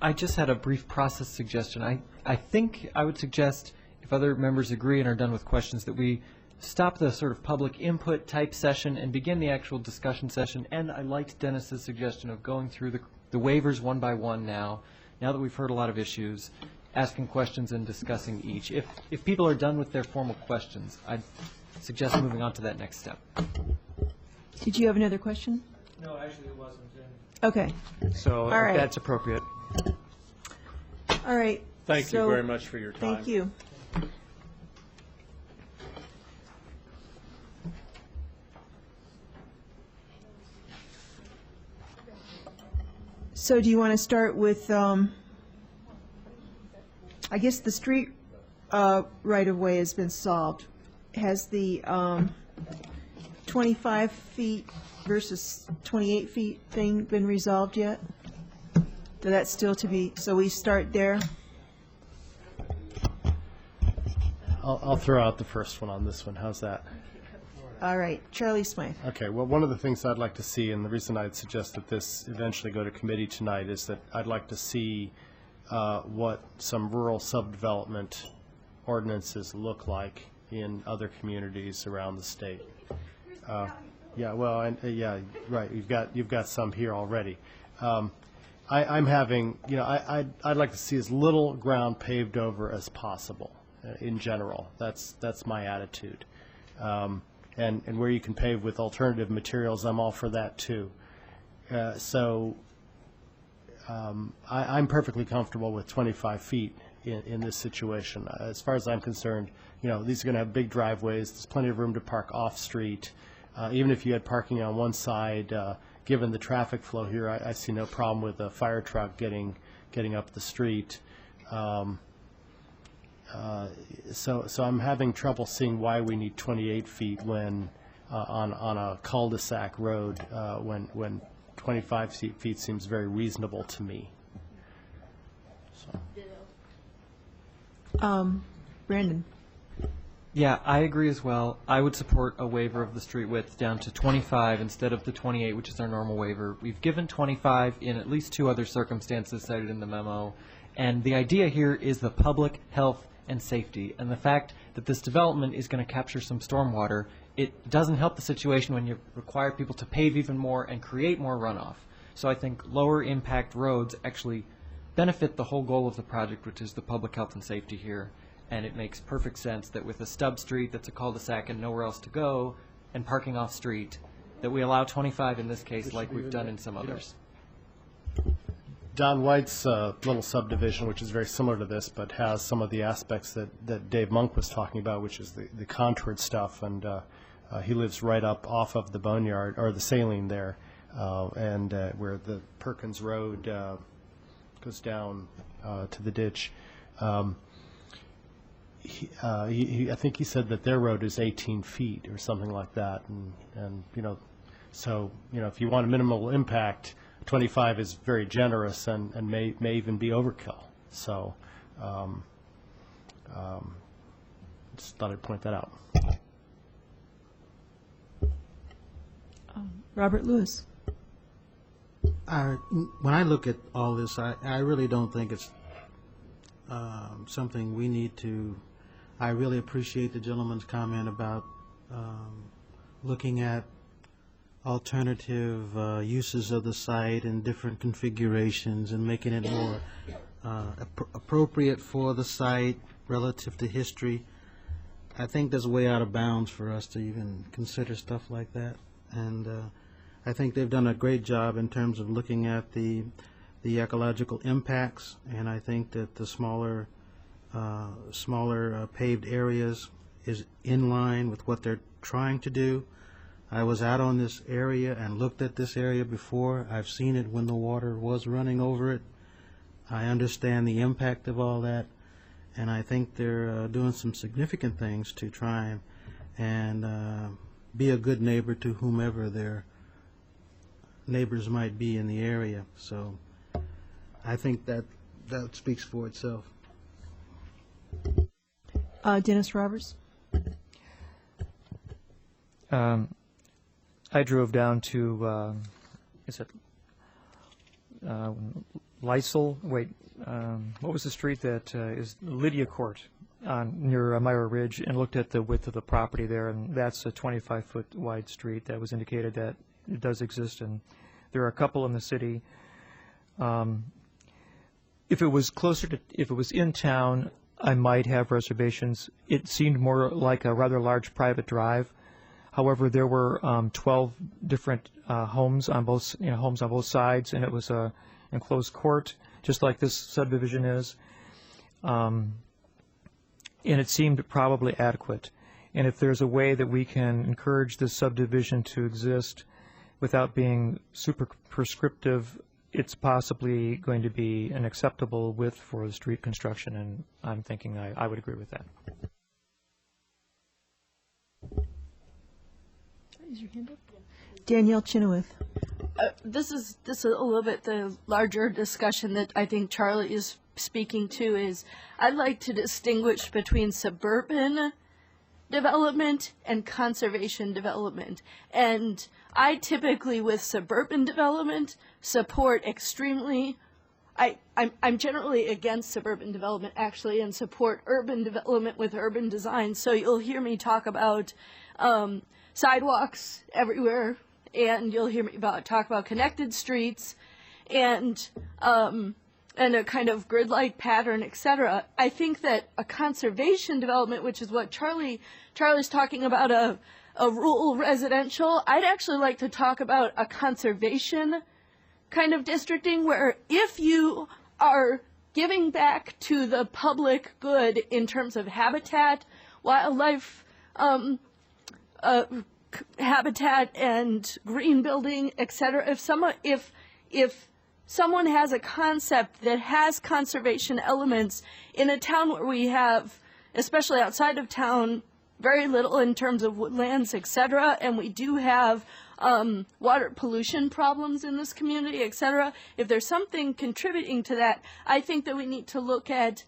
I just had a brief process suggestion. I think I would suggest, if other members agree and are done with questions, that we stop the sort of public input type session and begin the actual discussion session. And I liked Dennis's suggestion of going through the waivers one by one now that we've heard a lot of issues, asking questions and discussing each. If people are done with their formal questions, I'd suggest moving on to that next step. Did you have another question? No, actually it wasn't. Okay. So All right. that's appropriate. All right. Thank you so- very much for your time. Thank you. So do you want to start with, I guess the street right-of-way has been solved. Has the 25 feet versus 28 feet thing been resolved yet? So that's still to be, so we start there? I'll throw out the first one on this one. How's that? All right, Charlie Smythe. Okay, well, one of the things I'd like to see, and the reason I'd suggest that this eventually go to committee tonight, is that I'd like to see what some rural subdevelopment ordinances look like in other communities around the state. Yeah, well, and yeah, right. You've got some here already. I'm having, you know, I'd like to see as little ground paved over as possible in general. That's my attitude. And where you can pave with alternative materials, I'm all for that too. I'm perfectly comfortable with 25 feet in this situation. As far as I'm concerned, you know, these are going to have big driveways. There's plenty of room to park off-street. Even if you had parking on one side, given the traffic flow here, I see no problem with a fire truck getting up the street. So I'm having trouble seeing why we need 28 feet when on a cul-de-sac road when 25 feet seems very reasonable to me. Brandon? Yeah, I agree as well. I would support a waiver of the street width down to 25 instead of the 28, which is our normal waiver. We've given 25 in at least 2 other circumstances cited in the memo. And the idea here is the public health and safety. And the fact that this development is going to capture some stormwater, it doesn't help the situation when you require people to pave even more and create more runoff. So I think lower impact roads actually benefit the whole goal of the project, which is the public health and safety here. And it makes perfect sense that with a stub street that's a cul-de-sac and nowhere else to go, and parking off street, that we allow 25 in this case like we've done in some others. Don White's little subdivision, which is very similar to this, but has some of the aspects that Dave Monk was talking about, which is the contoured stuff, and he lives right up off of the Boneyard, or the Saline there, and where the Perkins Road goes down to the ditch. I think he said that their road is 18 feet or something like that, and so if you want a minimal impact, 25 is very generous and may even be overkill. So just thought I'd point that out. Robert Lewis. When I look at all this, I really don't think it's something we need to. I really appreciate the gentleman's comment about looking at alternative uses of the site and different configurations and making it more appropriate for the site relative to history. I think that's way out of bounds for us to even consider stuff like that. And I think they've done a great job in terms of looking at the ecological impacts, and I think that the smaller paved areas is in line with what they're trying to do. I was out on this area and looked at this area before. I've seen it when the water was running over it. I understand the impact of all that, and I think they're doing some significant things to try and be a good neighbor to whomever their neighbors might be in the area. So I think that speaks for itself. Dennis Roberts. I drove down to, is it Lysel? Wait, what was the street that is Lydia Court near Myra Ridge, and looked at the width of the property there, and that's a 25-foot wide street that was indicated that it does exist, and there are a couple in the city. If it was if it was in town, I might have reservations. It seemed more like a rather large private drive. However, there were 12 different homes on both sides, and it was a enclosed court, just like this subdivision is. And it seemed probably adequate. And if there's a way that we can encourage this subdivision to exist without being super prescriptive, it's possibly going to be an acceptable width for the street construction, and I'm thinking I would agree with that. Is your hand up? Danielle Chenoweth. This is a little bit the larger discussion that I think Charlie is speaking to. Is I'd like to distinguish between suburban development and conservation development. And I typically, with suburban development, support extremely, I'm generally against suburban development, actually, and support urban development with urban design. So you'll hear me talk about sidewalks everywhere, and you'll hear me talk about connected streets, and a kind of grid-like pattern, etc. I think that a conservation development, which is what Charlie's talking about, a rural residential, I'd actually like to talk about a conservation kind of districting, where if you are giving back to the public good in terms of habitat, wildlife, habitat and green building, etc. If someone has a concept that has conservation elements in a town where we have, especially outside of town, very little in terms of woodlands, etc., and we do have water pollution problems in this community, etc., if there's something contributing to that, I think that we need to look at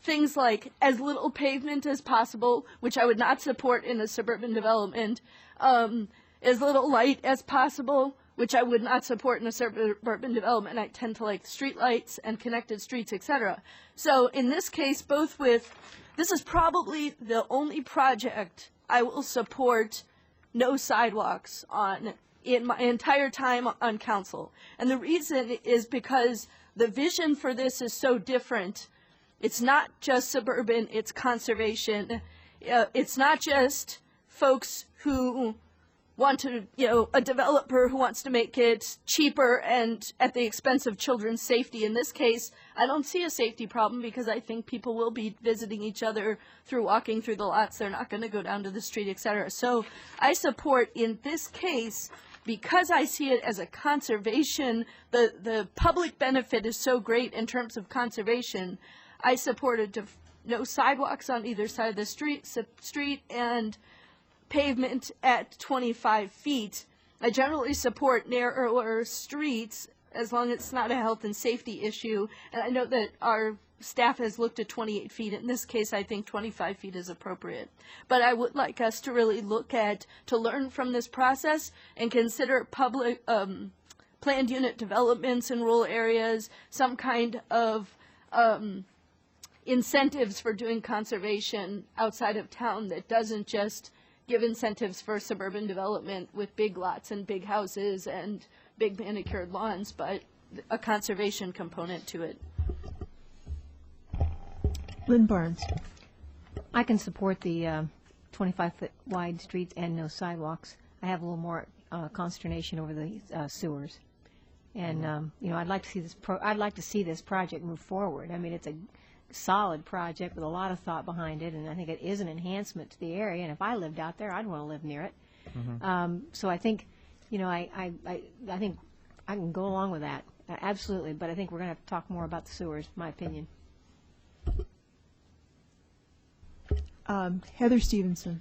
things like as little pavement as possible, which I would not support in a suburban development, as little light as possible, which I would not support in a suburban development. I tend to like street lights and connected streets, etc. So in this case, this is probably the only project I will support no sidewalks on in my entire time on council. And the reason is because the vision for this is so different. It's not just suburban, it's conservation. It's not just folks who want to, a developer who wants to make it cheaper and at the expense of children's safety. In this case, I don't see a safety problem because I think people will be visiting each other through walking through the lots. They're not going to go down to the street, etc. So I support in this case, because I see it as a conservation, the public benefit is so great in terms of conservation, I supported no sidewalks on either side of the street and pavement at 25 feet. I generally support narrower streets as long as it's not a health and safety issue. And I know that our staff has looked at 28 feet. In this case, I think 25 feet is appropriate. But I would like us to really to learn from this process and consider public planned unit developments in rural areas, some kind of incentives for doing conservation outside of town that doesn't just give incentives for suburban development with big lots and big houses and big manicured lawns, but a conservation component to it. Lynn Barnes. I can support the 25-foot wide streets and no sidewalks. I have a little more consternation over the sewers, and I'd like to see this project move forward. I mean, it's a solid project with a lot of thought behind it, and I think it is an enhancement to the area. And if I lived out there, I'd want to live near it. So I think, I think I can go along with that, absolutely. But I think we're going to have to talk more about the sewers, in my opinion. Heather Stevenson.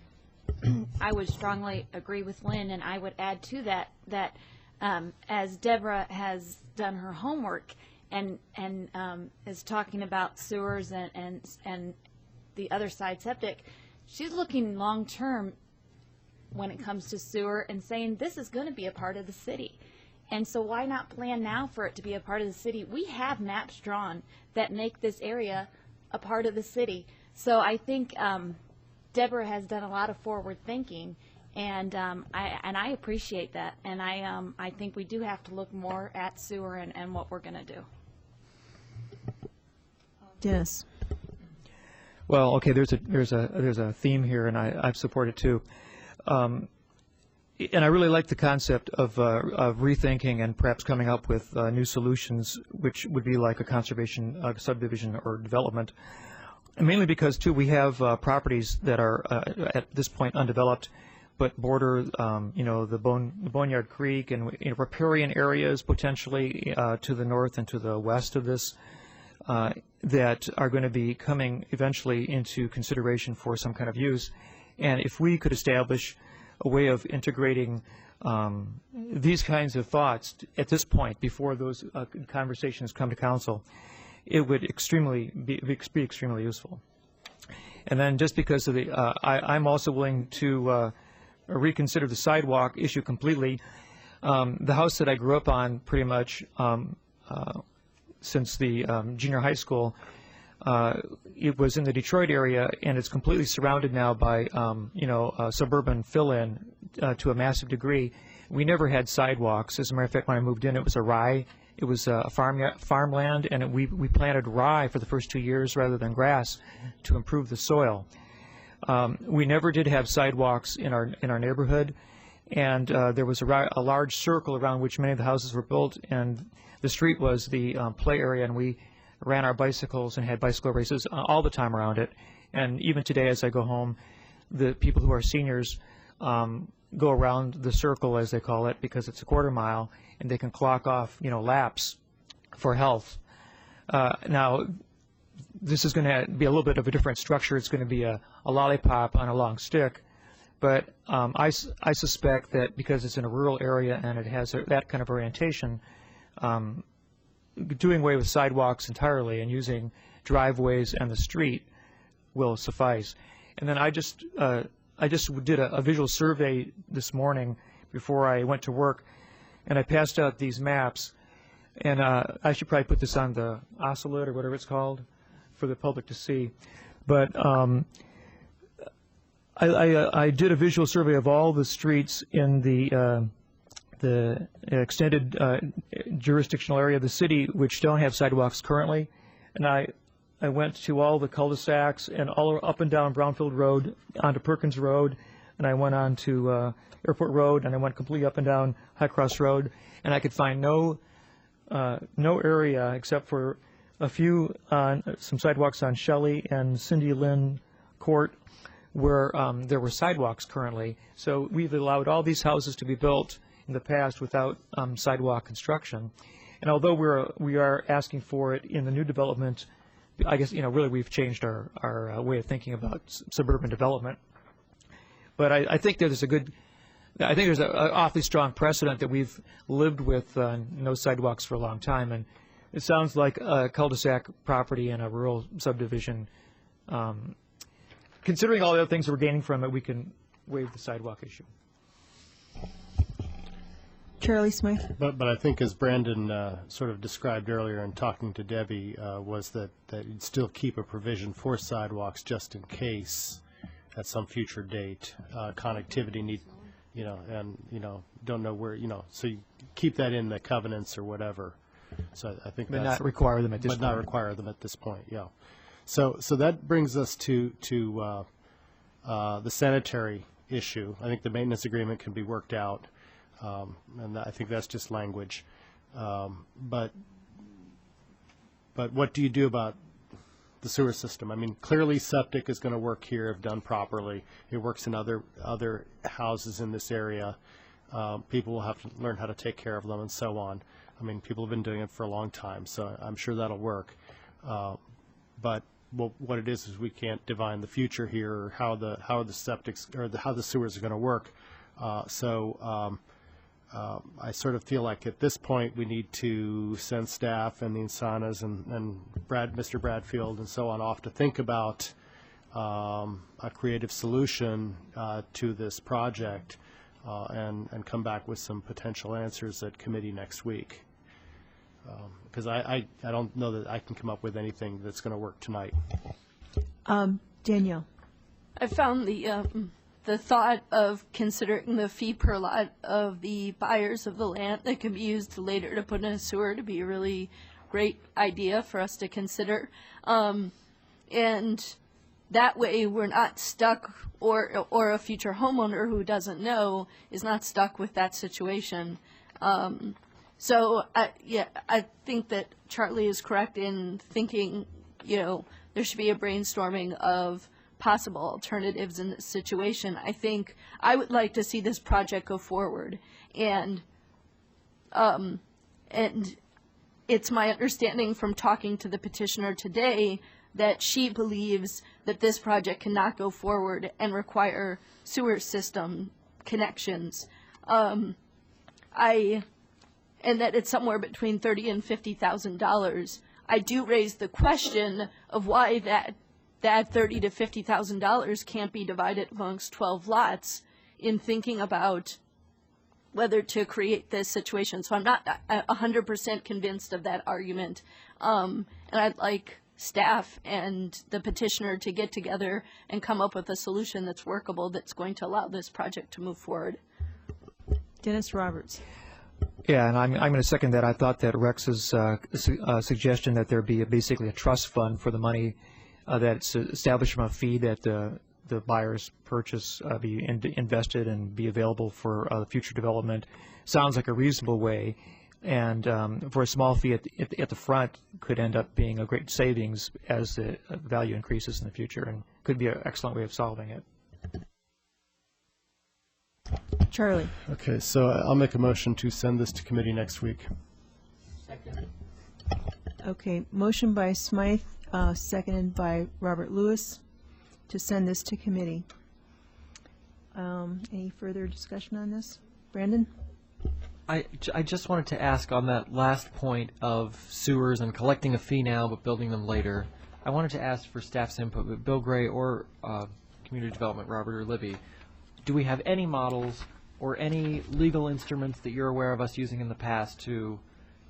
I would strongly agree with Lynn, and I would add to that as Deborah has done her homework and is talking about sewers and the other side septic, she's looking long term when it comes to sewer and saying this is going to be a part of the city. And so why not plan now for it to be a part of the city? We have maps drawn that make this area a part of the city. So I think Deborah has done a lot of forward thinking, and I appreciate that. And I think we do have to look more at sewer and what we're going to do. Dennis. Well, okay, there's a theme here, and I support it too. And I really like the concept of rethinking and perhaps coming up with new solutions, which would be like a conservation subdivision or development. And mainly because, too, we have properties that are at this point undeveloped, but border, the Boneyard Creek and riparian areas potentially to the north and to the west of this that are going to be coming eventually into consideration for some kind of use. And if we could establish a way of integrating these kinds of thoughts at this point before those conversations come to council, it would be extremely useful. And then just because of the, I'm also willing to reconsider the sidewalk issue completely. The house that I grew up on pretty much since the junior high school, it was in the Detroit area, and it's completely surrounded now by suburban fill-in to a massive degree. We never had sidewalks. As a matter of fact, when I moved in, it was a rye. It was farmland, and we planted rye for the first 2 years rather than grass to improve the soil. We never did have sidewalks in our neighborhood, and there was a large circle around which many of the houses were built, and the street was the play area, and we ran our bicycles and had bicycle races all the time around it. And even today, as I go home, the people who are seniors go around the circle, as they call it, because it's a quarter mile, and they can clock off, laps for health. Now, this is going to be a little bit of a different structure. It's going to be a lollipop on a long stick. But I suspect that because it's in a rural area and it has that kind of orientation, doing away with sidewalks entirely and using driveways and the street will suffice. And then I just did a visual survey this morning before I went to work, and I passed out these maps. And I should probably put this on the oscillate or whatever it's called for the public to see. But I did a visual survey of all the streets in the extended jurisdictional area of the city which don't have sidewalks currently. And I went to all the cul-de-sacs and all up and down Brownfield Road onto Perkins Road, and I went on to Airport Road, and I went completely up and down High Cross Road, and I could find no area except for a few some sidewalks on Shelley and Cindy Lynn Court where there were sidewalks currently. So we've allowed all these houses to be built in the past without sidewalk construction. And although we are asking for it in the new development, I guess, really we've changed our way of thinking about suburban development. But I think there's an awfully strong precedent that we've lived with no sidewalks for a long time, and it sounds like a cul-de-sac property in a rural subdivision. Considering all the other things that we're gaining from it, we can waive the sidewalk issue. Charlie Smythe. But I think as Brandon sort of described earlier in talking to Debbie, was that you'd still keep a provision for sidewalks just in case at some future date connectivity need, and don't know where, so you keep that in the covenants or whatever. So I think but not require them at this point. But not require them at this point. Yeah. So that brings us to the sanitary issue. I think the maintenance agreement can be worked out. And I think that's just language. But what do you do about the sewer system? I mean, clearly septic is going to work here if done properly. It works in other houses in this area. People will have to learn how to take care of them and so on. I mean, people have been doing it for a long time, so I'm sure that'll work. But what it is we can't divine the future here, or how the septics or how the sewers are going to work. I sort of feel like at this point we need to send staff and the Insanas and Mr. Bradfield and so on off to think about a creative solution to this project and come back with some potential answers at committee next week. Because I don't know that I can come up with anything that's going to work tonight. Danielle. I found the thought of considering the fee per lot of the buyers of the land that can be used later to put in a sewer to be a really great idea for us to consider. And that way we're not stuck, or a future homeowner who doesn't know is not stuck with that situation. So I think that Charlie is correct in thinking, there should be a brainstorming of possible alternatives in this situation. I think I would like to see this project go forward, and it's my understanding from talking to the petitioner today that she believes that this project cannot go forward and require sewer system connections. And that it's somewhere between $30,000 and $50,000. I do raise the question of why that $30,000 to $50,000 can't be divided amongst 12 lots in thinking about whether to create this situation. So I'm not 100% convinced of that argument. And I'd like staff and the petitioner to get together and come up with a solution that's workable, that's going to allow this project to move forward. Dennis Roberts. Yeah, and I'm going to second that. I thought that Rex's suggestion that there be basically a trust fund for the money that's established from a fee that the buyer's purchase be invested and be available for future development sounds like a reasonable way. And for a small fee at the front could end up being a great savings as the value increases in the future, and could be an excellent way of solving it. Charlie. Okay, so I'll make a motion to send this to committee next week. Second. Okay, motion by Smythe, seconded by Robert Lewis to send this to committee. Any further discussion on this? Brandon? I just wanted to ask on that last point of sewers and collecting a fee now but building them later. I wanted to ask for staff's input, but Bill Gray or Community Development, Robert or Libby, do we have any models or any legal instruments that you're aware of us using in the past to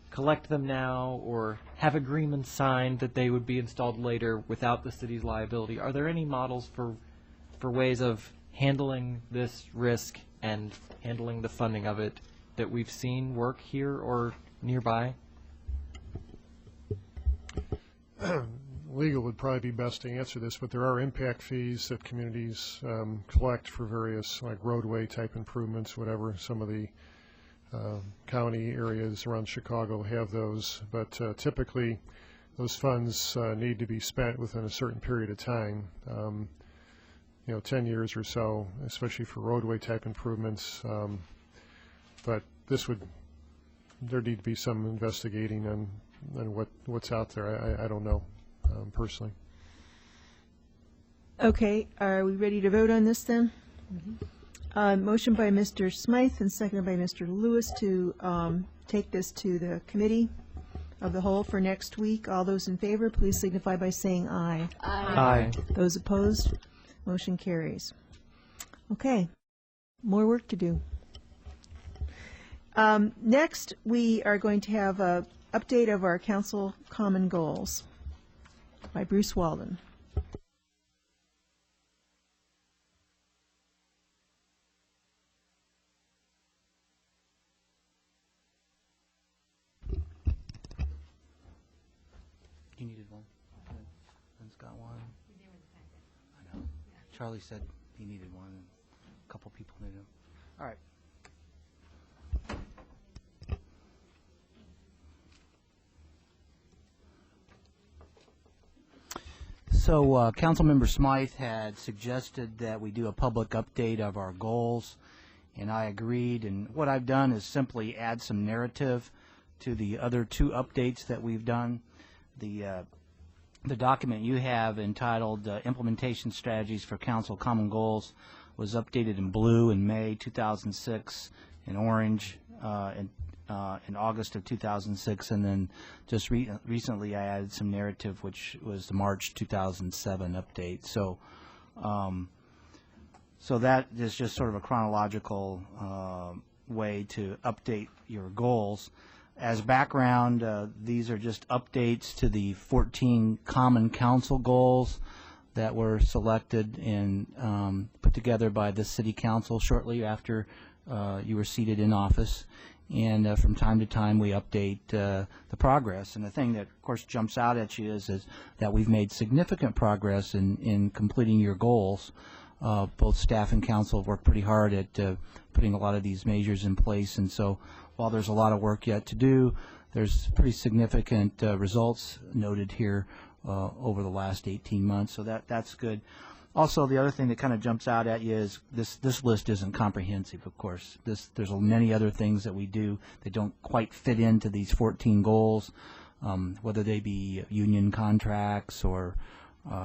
collect them now or have agreements signed that they would be installed later without the city's liability? Are there any models for ways of handling this risk and handling the funding of it that we've seen work here or nearby? Legal would probably be best to answer this, but there are impact fees that communities collect for various like roadway type improvements, whatever. Some of the county areas around Chicago have those, but typically those funds need to be spent within a certain period of time, 10 years or so, especially for roadway type improvements. But there need to be some investigating on what's out there. I don't know personally. Okay, are we ready to vote on this then? Motion by Mr. Smythe and seconded by Mr. Lewis to take this to the committee of the whole for next week. All those in favor, please signify by saying aye. Aye. Those opposed, motion carries. Okay, more work to do. Next, we are going to have an update of our council common goals by Bruce Walden. You needed one. Lynn's got one. I know. Charlie said he needed one, and a couple people needed them. All right. So Councilmember Smythe had suggested that we do a public update of our goals, and I agreed. And what I've done is simply add some narrative to the other two updates that we've done. The document you have entitled Implementation Strategies for Council Common Goals was updated in blue in May 2006, in orange in August of 2006, and then just recently I added some narrative, which was the March 2007 update. So, so that is just sort of a chronological way to update your goals. As background, these are just updates to the 14 Common Council goals that were selected and put together by the City Council shortly after you were seated in office. And from time to time, we update the progress. And the thing that, of course, jumps out at you is that we've made significant progress in completing your goals. Both staff and council have worked pretty hard at putting a lot of these measures in place. And so while there's a lot of work yet to do, there's pretty significant results noted here over the last 18 months. So that's good. Also, the other thing that kind of jumps out at you is this list isn't comprehensive, of course. There's many other things that we do that don't quite fit into these 14 goals, whether they be union contracts or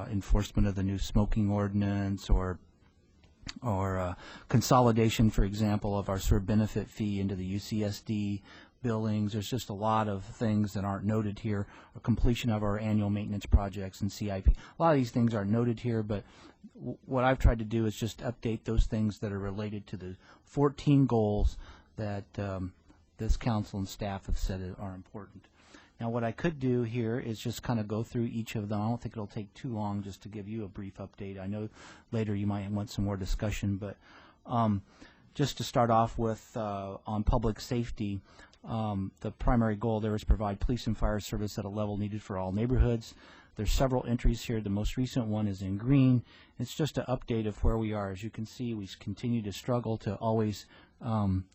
enforcement of the new smoking ordinance or consolidation, for example, of our sewer benefit fee into the UCSD billings. There's just a lot of things that aren't noted here, or completion of our annual maintenance projects and CIP. A lot of these things aren't noted here, but what I've tried to do is just update those things that are related to the 14 goals that this council and staff have said are important. Now, what I could do here is just kind of go through each of them. I don't think it'll take too long just to give you a brief update. I know later you might want some more discussion, but just to start off with on public safety, the primary goal there is provide police and fire service at a level needed for all neighborhoods. There's several entries here. The most recent one is in green. It's just an update of where we are. As you can see, we continue to struggle to always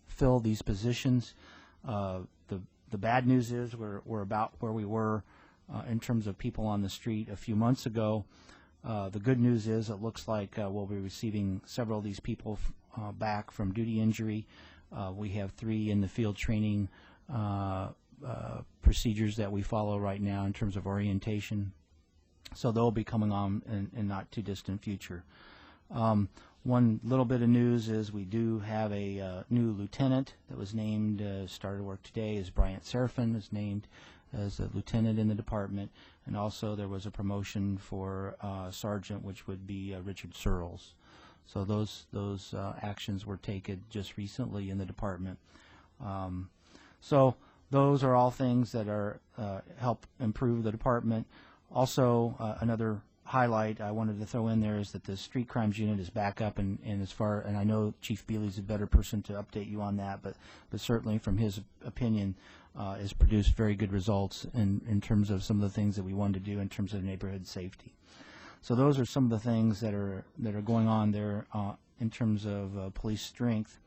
fill these positions. The bad news is we're about where we were in terms of people on the street a few months ago. The good news is it looks like we'll be receiving several of these people back from duty injury. We have 3 in the field training procedures that we follow right now in terms of orientation. So they'll be coming on in not too distant future. One little bit of news is we do have a new lieutenant that was named, started work today, is Bryant Serafin is named as a lieutenant in the department, and also there was a promotion for sergeant, which would be Richard Searles. So those actions were taken just recently in the department. So those are all things that are help improve the department. Also, another highlight I wanted to throw in there is that the street crimes unit is back up, and I know Chief Bealey's a better person to update you on that, but certainly from his opinion, has produced very good results in terms of some of the things that we wanted to do in terms of neighborhood safety. So those are some of the things that are going on there in terms of police strength.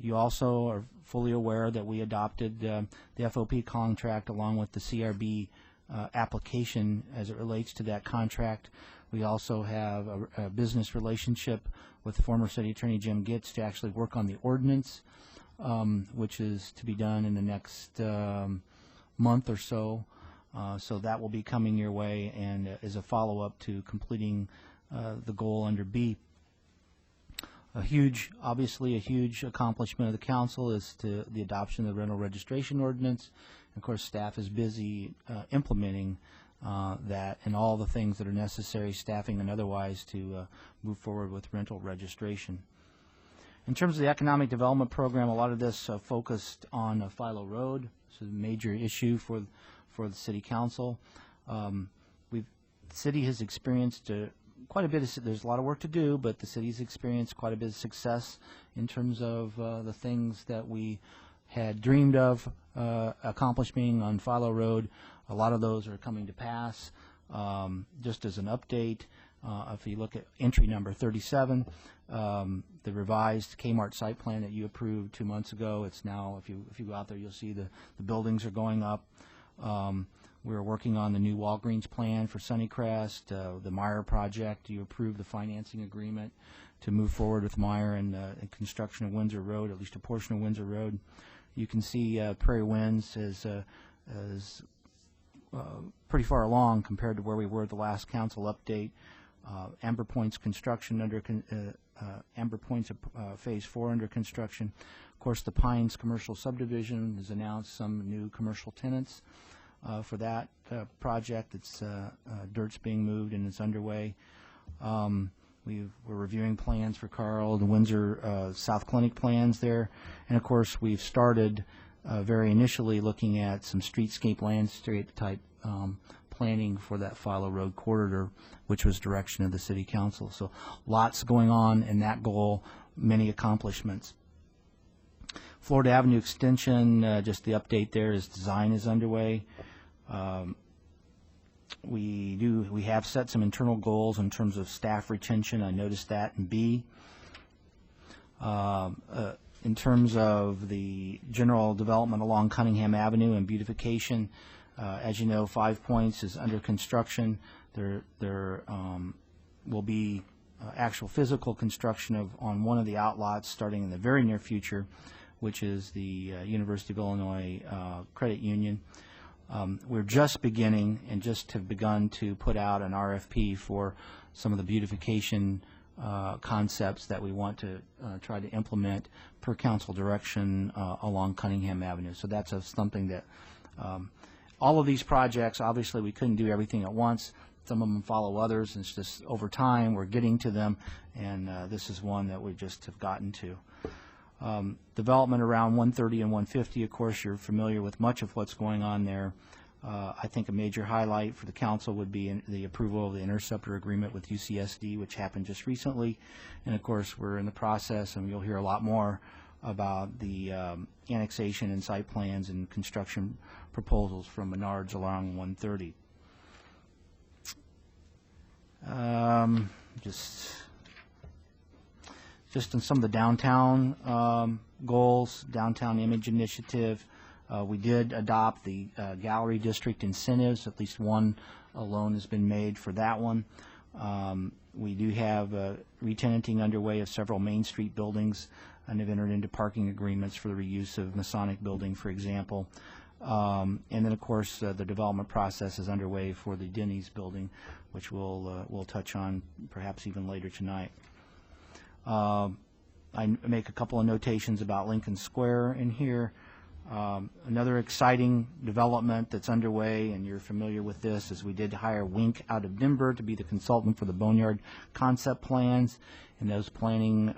You also are fully aware that we adopted the FOP contract along with the CRB application as it relates to that contract. We also have a business relationship with former City Attorney Jim Gitz to actually work on the ordinance, which is to be done in the next month or so. So that will be coming your way and is a follow-up to completing the goal under B. Obviously a huge accomplishment of the council is the adoption of the rental registration ordinance. Of course, staff is busy implementing that and all the things that are necessary, staffing and otherwise, to move forward with rental registration. In terms of the economic development program, a lot of this focused on Philo Road. This is a major issue for the city council. The city has experienced quite a bit of, there's a lot of work to do, but the city's experienced quite a bit of success in terms of the things that we had dreamed of accomplishing on Philo Road. A lot of those are coming to pass. Just as an update, if you look at entry number 37, the revised Kmart site plan that you approved 2 months ago, it's now, if you go out there, you'll see the buildings are going up. We're working on the new Walgreens plan for Sunnycrest, the Meyer project. You approved the financing agreement to move forward with Meyer and construction of Windsor Road, at least a portion of Windsor Road. You can see Prairie Winds is pretty far along compared to where we were at the last council update. Amber Point's construction Amber Point's Phase 4 under construction. Of course, the Pines commercial subdivision has announced some new commercial tenants for that project. It's dirt's being moved and it's underway. We're reviewing plans for Carl, the Windsor South Clinic plans there, and of course we've started very initially looking at some streetscape landscape type planning for that Philo Road corridor, which was direction of the City Council. So lots going on in that goal, many accomplishments. Florida Avenue Extension, just the update there is design is underway. We have set some internal goals in terms of staff retention. I noticed that in B. In terms of the general development along Cunningham Avenue and beautification, as you know, 5 Points is under construction. There will be actual physical construction on one of the outlots starting in the very near future, which is the University of Illinois Credit Union. We're just beginning and just have begun to put out an RFP for some of the beautification concepts that we want to try to implement per council direction along Cunningham Avenue. So that's something that all of these projects, obviously we couldn't do everything at once. Some of them follow others, and it's just over time we're getting to them, and this is one that we just have gotten to. Development around 130 and 150, of course, you're familiar with much of what's going on there. I think a major highlight for the council would be the approval of the interceptor agreement with UCSD, which happened just recently. And of course, we're in the process, and you'll hear a lot more about the annexation and site plans and construction proposals from Menards along 130. Just in some of the downtown goals, downtown image initiative, we did adopt the gallery district incentives. At least one loan has been made for that one. We do have re-tenanting underway of several Main Street buildings and have entered into parking agreements for the reuse of Masonic Building, for example. And then, of course, the development process is underway for the Denny's building, which we'll touch on perhaps even later tonight. I make a couple of notations about Lincoln Square in here. Another exciting development that's underway, and you're familiar with this, is we did hire Wink out of Denver to be the consultant for the Boneyard concept plans, and those planning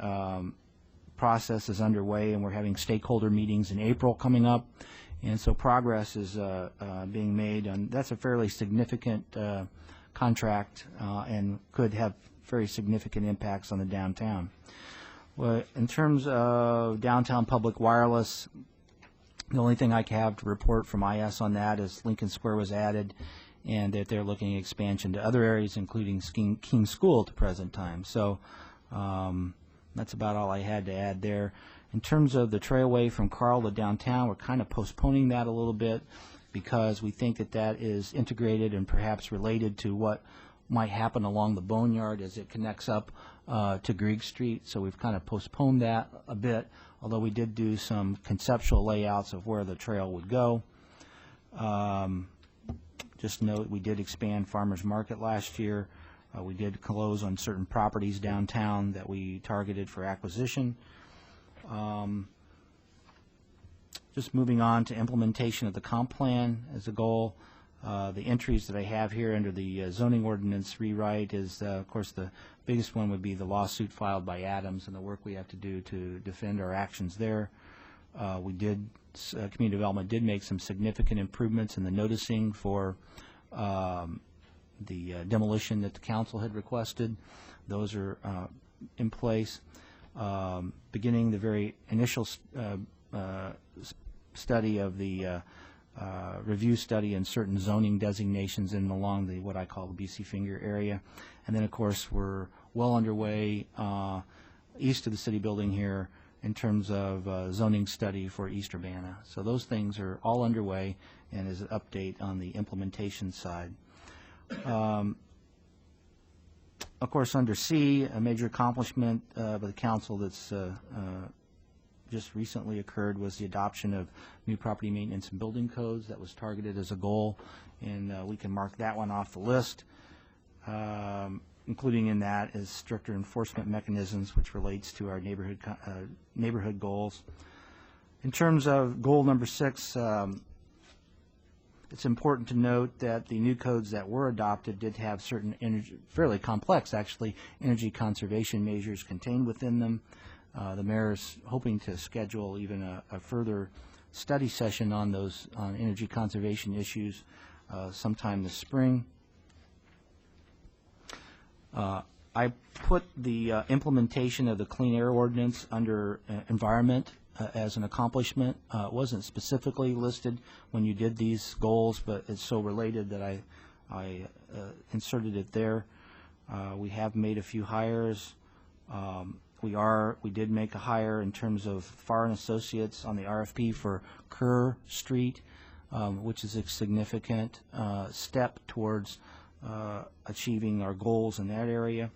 process is underway, and we're having stakeholder meetings in April coming up, and so progress is being made, and that's a fairly significant contract and could have very significant impacts on the downtown. Well, in terms of downtown public wireless, the only thing I have to report from IS on that is Lincoln Square was added, and that they're looking at expansion to other areas, including King School at the present time. So that's about all I had to add there. In terms of the trailway from Carl to downtown, we're kind of postponing that a little bit because we think that that is integrated and perhaps related to what might happen along the Boneyard as it connects up to Grieg Street. So we've kind of postponed that a bit, although we did do some conceptual layouts of where the trail would go. Just note we did expand Farmers Market last year. We did close on certain properties downtown that we targeted for acquisition. Just moving on to implementation of the comp plan as a goal. The entries that I have here under the zoning ordinance rewrite is, of course, the biggest one would be the lawsuit filed by Adams and the work we have to do to defend our actions there. Community development did make some significant improvements in the noticing for the demolition that the council had requested. Those are in place. Beginning the very initial study of the review study and certain zoning designations in along the what I call the BC Finger area. And then, of course, we're well underway east of the city building here in terms of zoning study for East Urbana. So those things are all underway and is an update on the implementation side. Of course, under C, a major accomplishment by the council that's just recently occurred was the adoption of new property maintenance and building codes. That was targeted as a goal, and we can mark that one off the list. Including in that is stricter enforcement mechanisms, which relates to our neighborhood goals. In terms of goal number 6, it's important to note that the new codes that were adopted did have certain fairly complex, actually, energy conservation measures contained within them. The mayor is hoping to schedule even a further study session on those energy conservation issues sometime this spring. I put the implementation of the Clean Air Ordinance under environment as an accomplishment. It wasn't specifically listed when you did these goals, but it's so related that I inserted it there. We have made a few hires. We did make a hire in terms of Farr and Associates on the RFP for Kerr Street, which is a significant step towards achieving our goals in that area.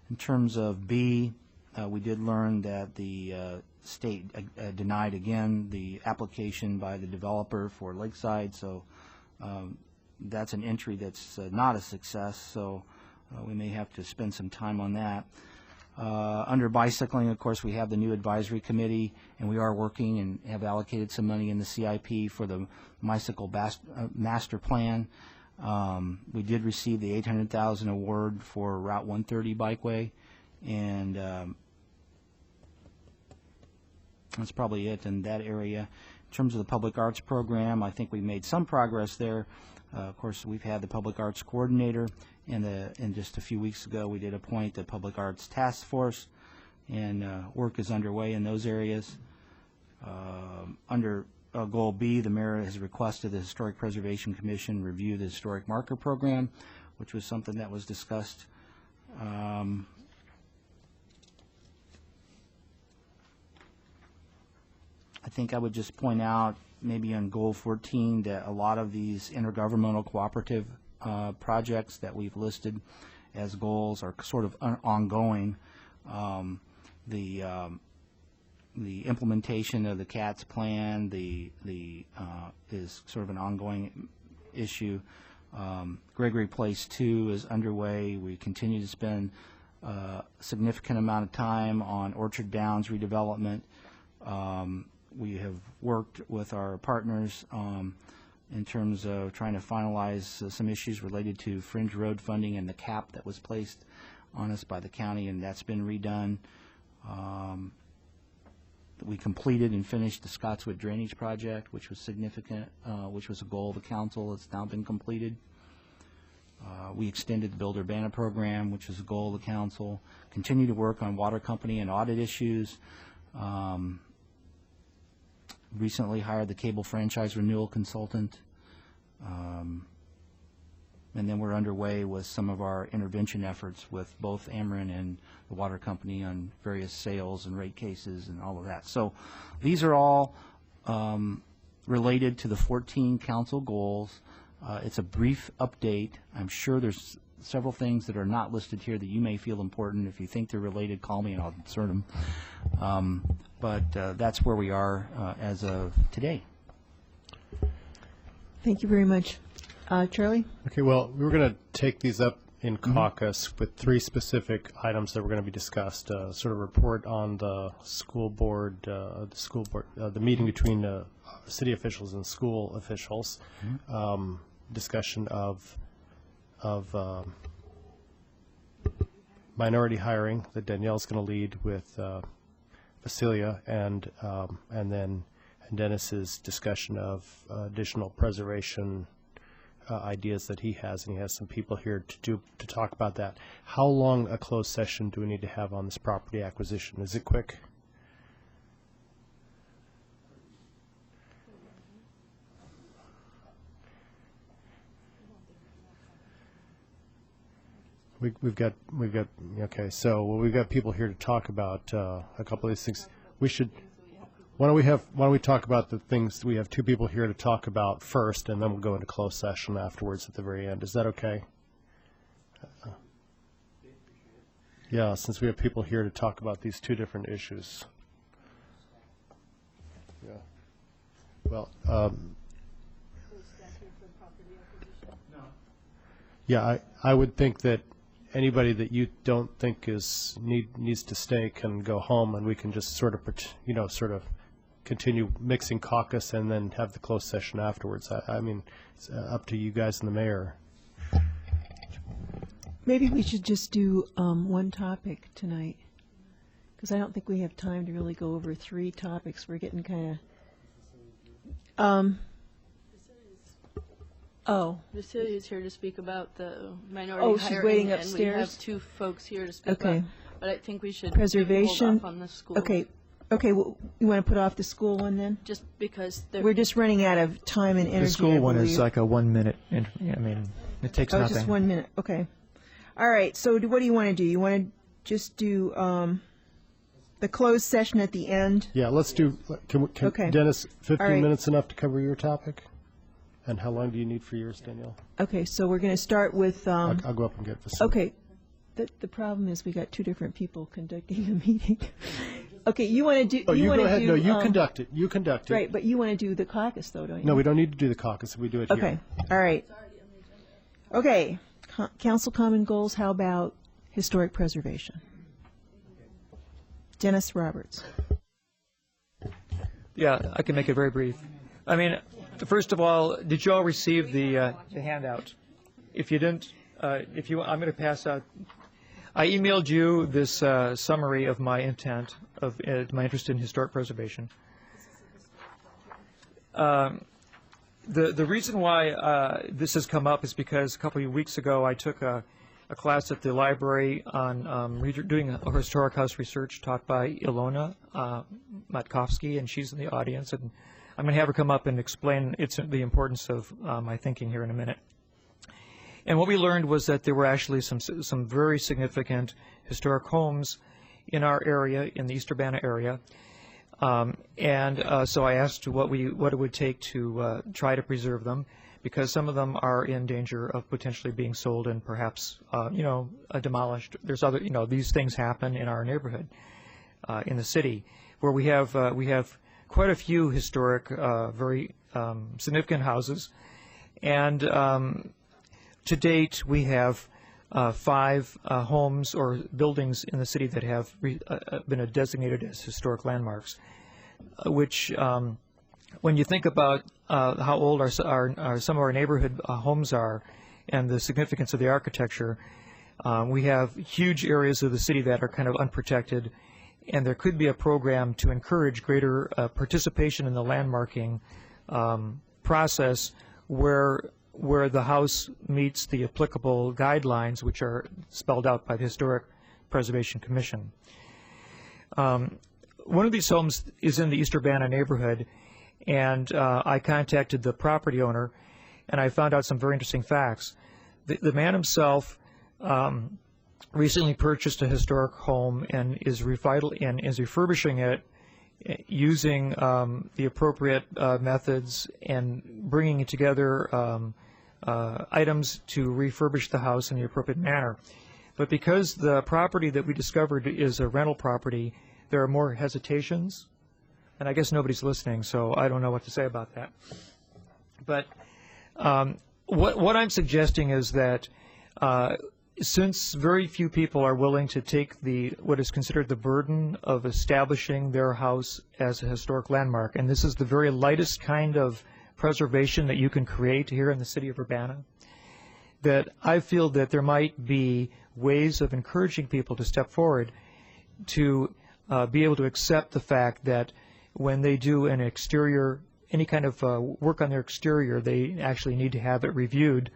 In terms of B, we did learn that the state denied again the application by the developer for Lakeside, so that's an entry that's not a success, so we may have to spend some time on that. Under bicycling, of course, we have the new advisory committee, and we are working and have allocated some money in the CIP for the bicycle master plan. We did receive the $800,000 award for Route 130 bikeway, and that's probably it in that area. In terms of the public arts program, I think we made some progress there. Of course, we've had the public arts coordinator, and just a few weeks ago we did appoint the public arts task force, and work is underway in those areas. Under Goal B, the mayor has requested the Historic Preservation Commission review the historic marker program, which was something that was discussed. I think I would just point out maybe on Goal 14 that a lot of these intergovernmental cooperative projects that we've listed as goals are sort of ongoing. The implementation of the CATS plan is sort of an ongoing issue. Gregory Place 2 is underway. We continue to spend a significant amount of time on Orchard Downs redevelopment. We have worked with our partners in terms of trying to finalize some issues related to fringe road funding and the cap that was placed on us by the county, and that's been redone. We completed and finished the Scottswood Drainage Project, which was significant, which was a goal of the council. It's now been completed. We extended the Build Urbana program, which was a goal of the council. Continue to work on water company and audit issues. Recently hired the cable franchise renewal consultant. And then we're underway with some of our intervention efforts with both Ameren and the water company on various sales and rate cases and all of that. So these are all related to the 14 council goals. It's a brief update. I'm sure there's several things that are not listed here that you may feel important. If you think they're related, call me and I'll insert them. But that's where we are as of today. Thank you very much. Charlie? Okay, well, we were going to take these up in caucus with 3 specific items that were going to be discussed. Sort of report on the school board, the meeting between city officials and school officials, discussion of minority hiring that Danielle's going to lead with Vasilia, and then Dennis's discussion of additional preservation ideas that he has, and he has some people here to talk about that. How long a closed session do we need to have on this property acquisition? Is it quick? We've got okay. So we've got people here to talk about a couple of these things. We should. Why don't we talk about the things? We have 2 people here to talk about first, and then we'll go into closed session afterwards at the very end. Is that okay? Yeah, since we have people here to talk about these 2 different issues. Yeah. Well. Yeah, I would think that anybody that you don't think needs to stay can go home, and we can just sort of continue mixing caucus and then have the closed session afterwards. I mean, it's up to you guys and the mayor. Maybe we should just do one topic tonight, because I don't think we have time to really go over 3 topics. We're getting kind of... Vasilia's here to speak about the minority hiring. She's waiting and upstairs? we have 2 folks here to speak Okay. about. But I think we should Preservation. hold off on the school. Okay, well, you want to put off the school one then? Just because We're just running out of time and energy. The school I one is believe. like a 1 minute, I mean, it takes nothing. Just 1 minute, okay. All right, so what do you want to do? You want to just do the closed session at the end? Yeah, let's do, Okay. Dennis, 15 All right. minutes enough to cover your topic? And how long do you need for yours, Danielle? Okay, so we're going to start with... I'll go up and get Vasily. Okay. The problem is we got 2 different people conducting the meeting. Okay, you want to do... Oh, you go wanna ahead. do, No, you conduct it. You conduct it. Right, but you want to do the caucus, though, don't you? No, we don't need to do the caucus. We do it Okay, here. all right. Okay, council common goals, how about historic preservation? Dennis Roberts. Yeah, I can make it very brief. I mean, first of all, did you all receive the handout? If you didn't, I'm going to pass out. I emailed you this summary of my intent, of my interest in historic preservation. The reason why this has come up is because a couple of weeks ago I took a class at the library on doing a historic house research taught by Ilona Matkovsky, and she's in the audience, and I'm going to have her come up and explain the importance of my thinking here in a minute. And what we learned was that there were actually some very significant historic homes in our area, in the East Urbana area. So I asked what it would take to try to preserve them, because some of them are in danger of potentially being sold and perhaps, demolished. There's other, these things happen in our neighborhood, in the city, where we have quite a few historic, very significant houses, and To date, we have 5 homes or buildings in the city that have been designated as historic landmarks, which, when you think about how old some of our neighborhood homes are and the significance of the architecture, we have huge areas of the city that are kind of unprotected, and there could be a program to encourage greater participation in the landmarking process where the house meets the applicable guidelines, which are spelled out by the Historic Preservation Commission. One of these homes is in the East Urbana neighborhood, and I contacted the property owner, and I found out some very interesting facts. The man himself recently purchased a historic home and is refurbishing it using the appropriate methods and bringing together items to refurbish the house in the appropriate manner. But because the property that we discovered is a rental property, there are more hesitations, and I guess nobody's listening, so I don't know what to say about that. But what I'm suggesting is that since very few people are willing to take what is considered the burden of establishing their house as a historic landmark, and this is the very lightest kind of preservation that you can create here in the city of Urbana, that I feel that there might be ways of encouraging people to step forward to be able to accept the fact that when they do an exterior, any kind of work on their exterior, they actually need to have it reviewed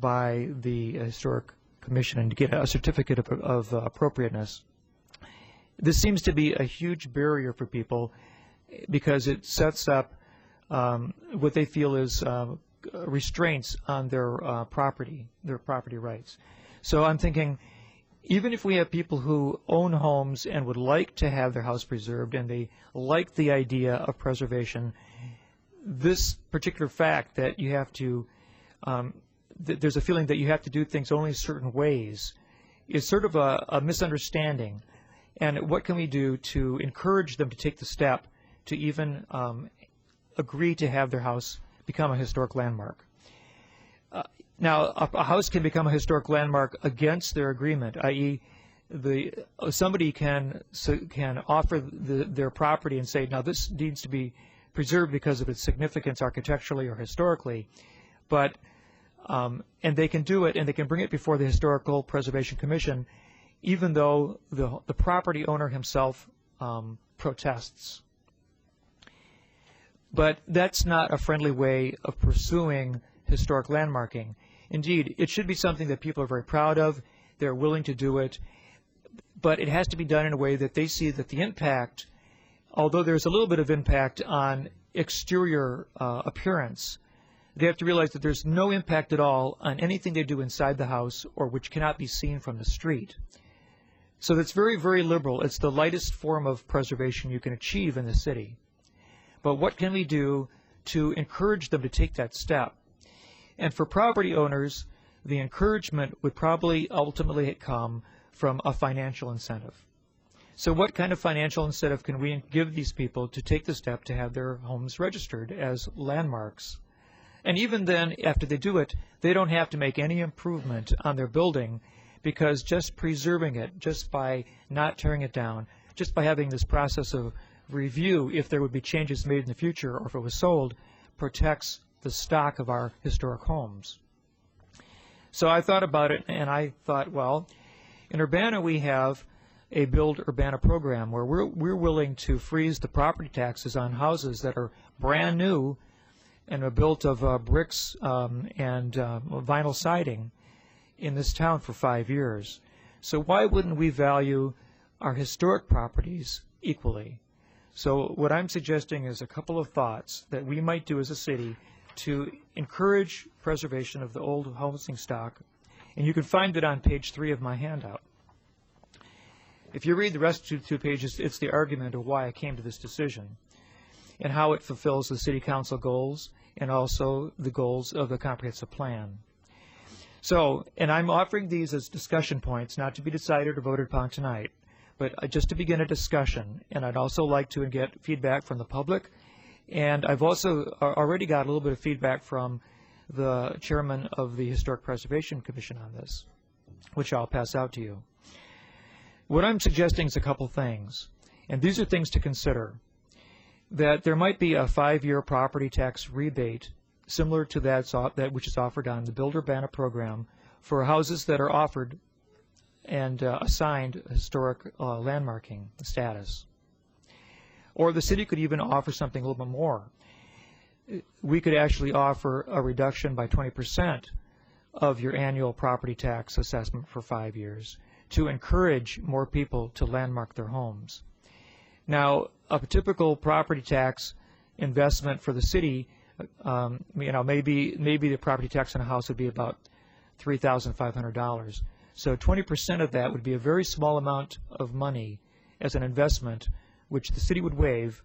by the Historic Commission and to get a certificate of appropriateness. This seems to be a huge barrier for people because it sets up what they feel is restraints on their property rights. So I'm thinking, even if we have people who own homes and would like to have their house preserved and they like the idea of preservation, this particular fact that you have to there's a feeling that you have to do things only certain ways is sort of a misunderstanding. And what can we do to encourage them to take the step to even agree to have their house become a historic landmark? Now, a house can become a historic landmark against their agreement, i.e., somebody can offer their property and say, now this needs to be preserved because of its significance architecturally or historically, but and they can do it and they can bring it before the Historical Preservation Commission, even though the property owner himself protests. But that's not a friendly way of pursuing historic landmarking. Indeed, it should be something that people are very proud of, they're willing to do it, but it has to be done in a way that they see that the impact, although there's a little bit of impact on exterior appearance, they have to realize that there's no impact at all on anything they do inside the house or which cannot be seen from the street. So that's very, very liberal. It's the lightest form of preservation you can achieve in the city. But what can we do to encourage them to take that step? And for property owners, the encouragement would probably ultimately come from a financial incentive. So what kind of financial incentive can we give these people to take the step to have their homes registered as landmarks? And even then, after they do it, they don't have to make any improvement on their building, because just preserving it, just by not tearing it down, just by having this process of review if there would be changes made in the future or if it was sold, protects the stock of our historic homes. So I thought about it, and I thought, well, in Urbana we have a Build Urbana program where we're willing to freeze the property taxes on houses that are brand new and are built of bricks and vinyl siding in this town for 5 years. So why wouldn't we value our historic properties equally? So what I'm suggesting is a couple of thoughts that we might do as a city to encourage preservation of the old housing stock, and you can find it on page 3 of my handout. If you read the rest of the 2 pages, it's the argument of why I came to this decision and how it fulfills the city council goals and also the goals of the comprehensive plan. So, and I'm offering these as discussion points, not to be decided or voted upon tonight, but just to begin a discussion. And I'd also like to get feedback from the public. And I've also already got a little bit of feedback from the chairman of the Historic Preservation Commission on this, which I'll pass out to you. What I'm suggesting is a couple things, and these are things to consider. That there might be a 5-year property tax rebate similar to that which is offered on the Builder-Banner program for houses that are offered and assigned historic landmarking status. Or the city could even offer something a little bit more. We could actually offer a reduction by 20% of your annual property tax assessment for 5 years to encourage more people to landmark their homes. Now, a typical property tax investment for the city, maybe the property tax on a house would be about $3,500. So 20% of that would be a very small amount of money as an investment, which the city would waive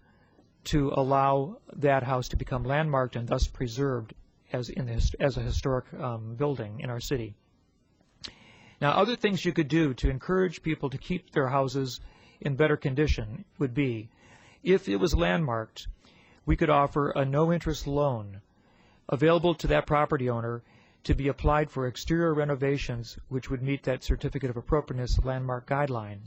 to allow that house to become landmarked and thus preserved as a historic building in our city. Now, other things you could do to encourage people to keep their houses in better condition would be, if it was landmarked, we could offer a no-interest loan available to that property owner to be applied for exterior renovations, which would meet that certificate of appropriateness landmark guideline.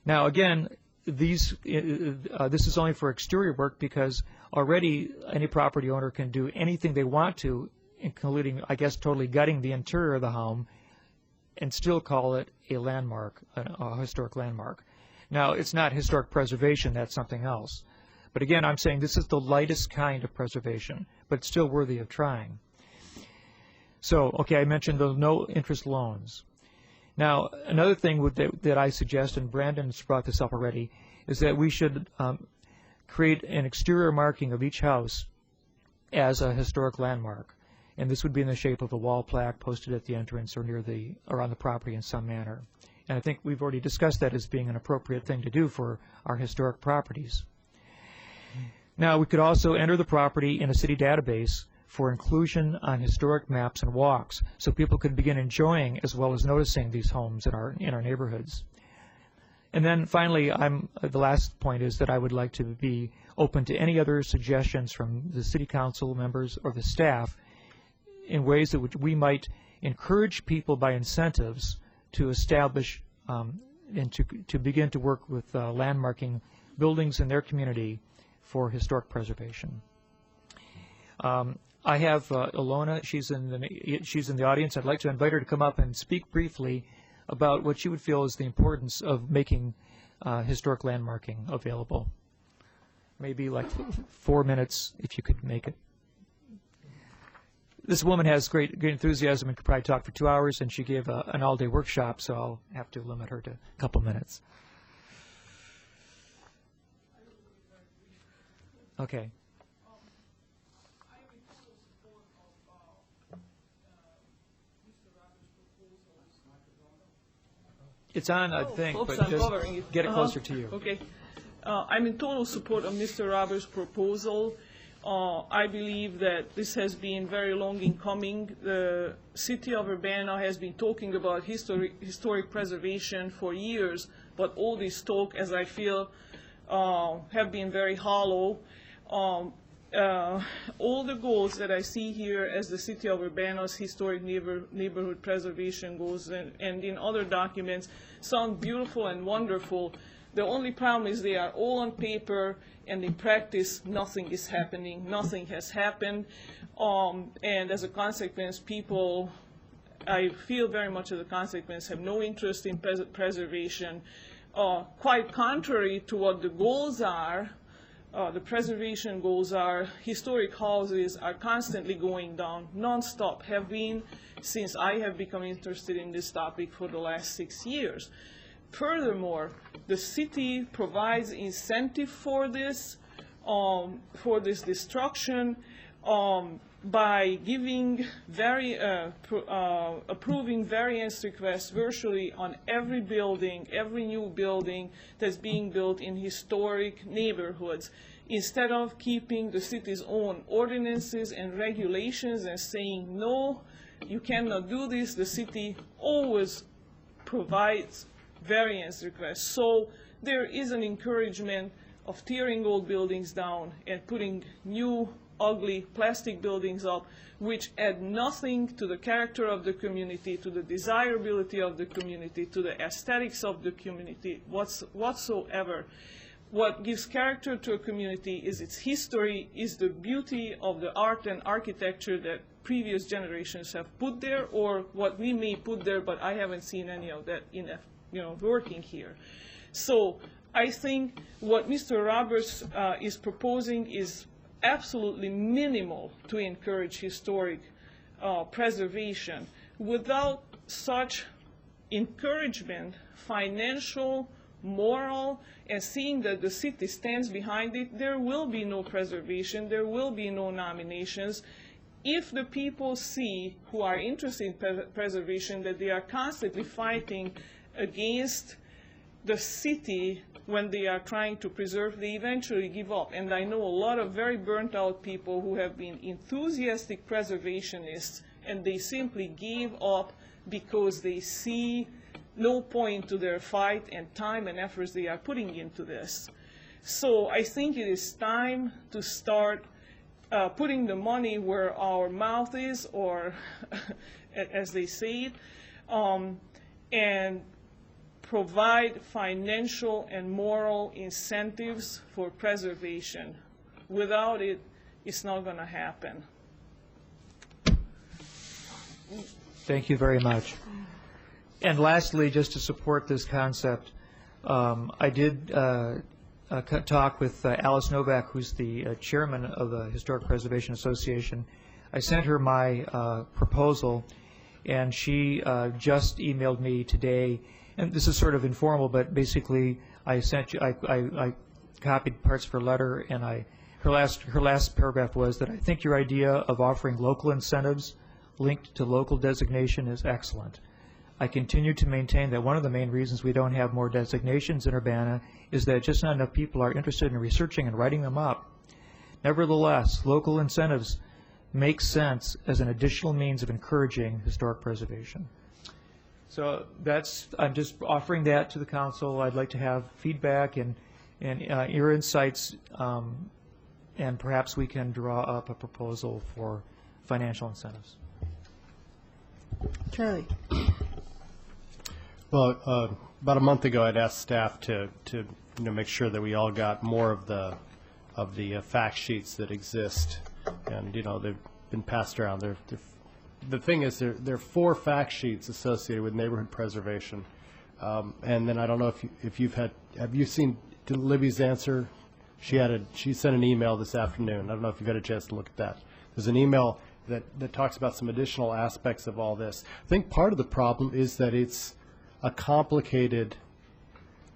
Now, again, this is only for exterior work because already any property owner can do anything they want to, including, I guess, totally gutting the interior of the home, and still call it a landmark, a historic landmark. Now, it's not historic preservation, that's something else. But again, I'm saying this is the lightest kind of preservation, but still worthy of trying. So, okay, I mentioned the no-interest loans. Now, another thing that I suggest, and Brandon's brought this up already, is that we should create an exterior marking of each house as a historic landmark. And this would be in the shape of a wall plaque posted at the entrance or on the property in some manner. And I think we've already discussed that as being an appropriate thing to do for our historic properties. Now, we could also enter the property in a city database for inclusion on historic maps and walks, so people could begin enjoying as well as noticing these homes in our neighborhoods. And then finally, the last point is that I would like to be open to any other suggestions from the city council members or the staff in ways that we might encourage people by incentives to establish and to begin to work with landmarking buildings in their community for historic preservation. I have Ilona. She's in the audience. I'd like to invite her to come up and speak briefly about what she would feel is the importance of making historic landmarking available. Maybe like 4 minutes, if you could make it. This woman has great enthusiasm and could probably talk for 2 hours, and she gave an all-day workshop, so I'll have to limit her to a couple minutes. Okay. It's on, I think, Folks, but I'm just covering it. get it closer to you. Okay. I'm in total support of Mr. Roberts' proposal. I believe that this has been very long in coming. The city of Urbana has been talking about historic preservation for years, but all this talk, as I feel, have been very hollow. All the goals that I see here as the city of Urbana's historic neighborhood preservation goals and in other documents sound beautiful and wonderful. The only problem is they are all on paper, and in practice, nothing is happening. Nothing has happened, and as a consequence, people, I feel very much as a consequence, have no interest in preservation. Quite contrary to what the goals are, the preservation goals are, historic houses are constantly going down, non-stop, have been since I have become interested in this topic for the last 6 years. Furthermore, the city provides incentive for this destruction by giving approving variance requests virtually on every building, every new building that's being built in historic neighborhoods. Instead of keeping the city's own ordinances and regulations and saying, no, you cannot do this, the city always provides variance requests. So there is an encouragement of tearing old buildings down and putting new ugly plastic buildings up, which add nothing to the character of the community, to the desirability of the community, to the aesthetics of the community whatsoever. What gives character to a community is its history, is the beauty of the art and architecture that previous generations have put there, or what we may put there, but I haven't seen any of that working here. So I think what Mr. Roberts is proposing is absolutely minimal to encourage historic preservation. Without such encouragement, financial, moral, and seeing that the city stands behind it, there will be no preservation, there will be no nominations. If the people see, who are interested in preservation, that they are constantly fighting against the city when they are trying to preserve, they eventually give up. And I know a lot of very burnt out people who have been enthusiastic preservationists, and they simply gave up because they see no point to their fight and time and efforts they are putting into this. So I think it is time to start putting the money where our mouth is, or as they say it, and provide financial and moral incentives for preservation. Without it, it's not going to happen. Thank you very much. And lastly, just to support this concept, I did talk with Alice Novak, who's the chairman of the Historic Preservation Association. I sent her my proposal, and she just emailed me today. And this is sort of informal, but basically, I copied parts of her letter, and her last paragraph was that I think your idea of offering local incentives linked to local designation is excellent. I continue to maintain that one of the main reasons we don't have more designations in Urbana is that just not enough people are interested in researching and writing them up. Nevertheless, local incentives make sense as an additional means of encouraging historic preservation. So I'm just offering that to the council. I'd like to have feedback and your insights, and perhaps we can draw up a proposal for financial incentives. Charlie. Well, about a month ago, I'd asked staff to make sure that we all got more of the fact sheets that exist, and they've been passed around. The thing is, there are 4 fact sheets associated with neighborhood preservation, and then I don't know if have you seen Libby's answer? She sent an email this afternoon. I don't know if you've had a chance to look at that. There's an email that talks about some additional aspects of all this. I think part of the problem is that it's a complicated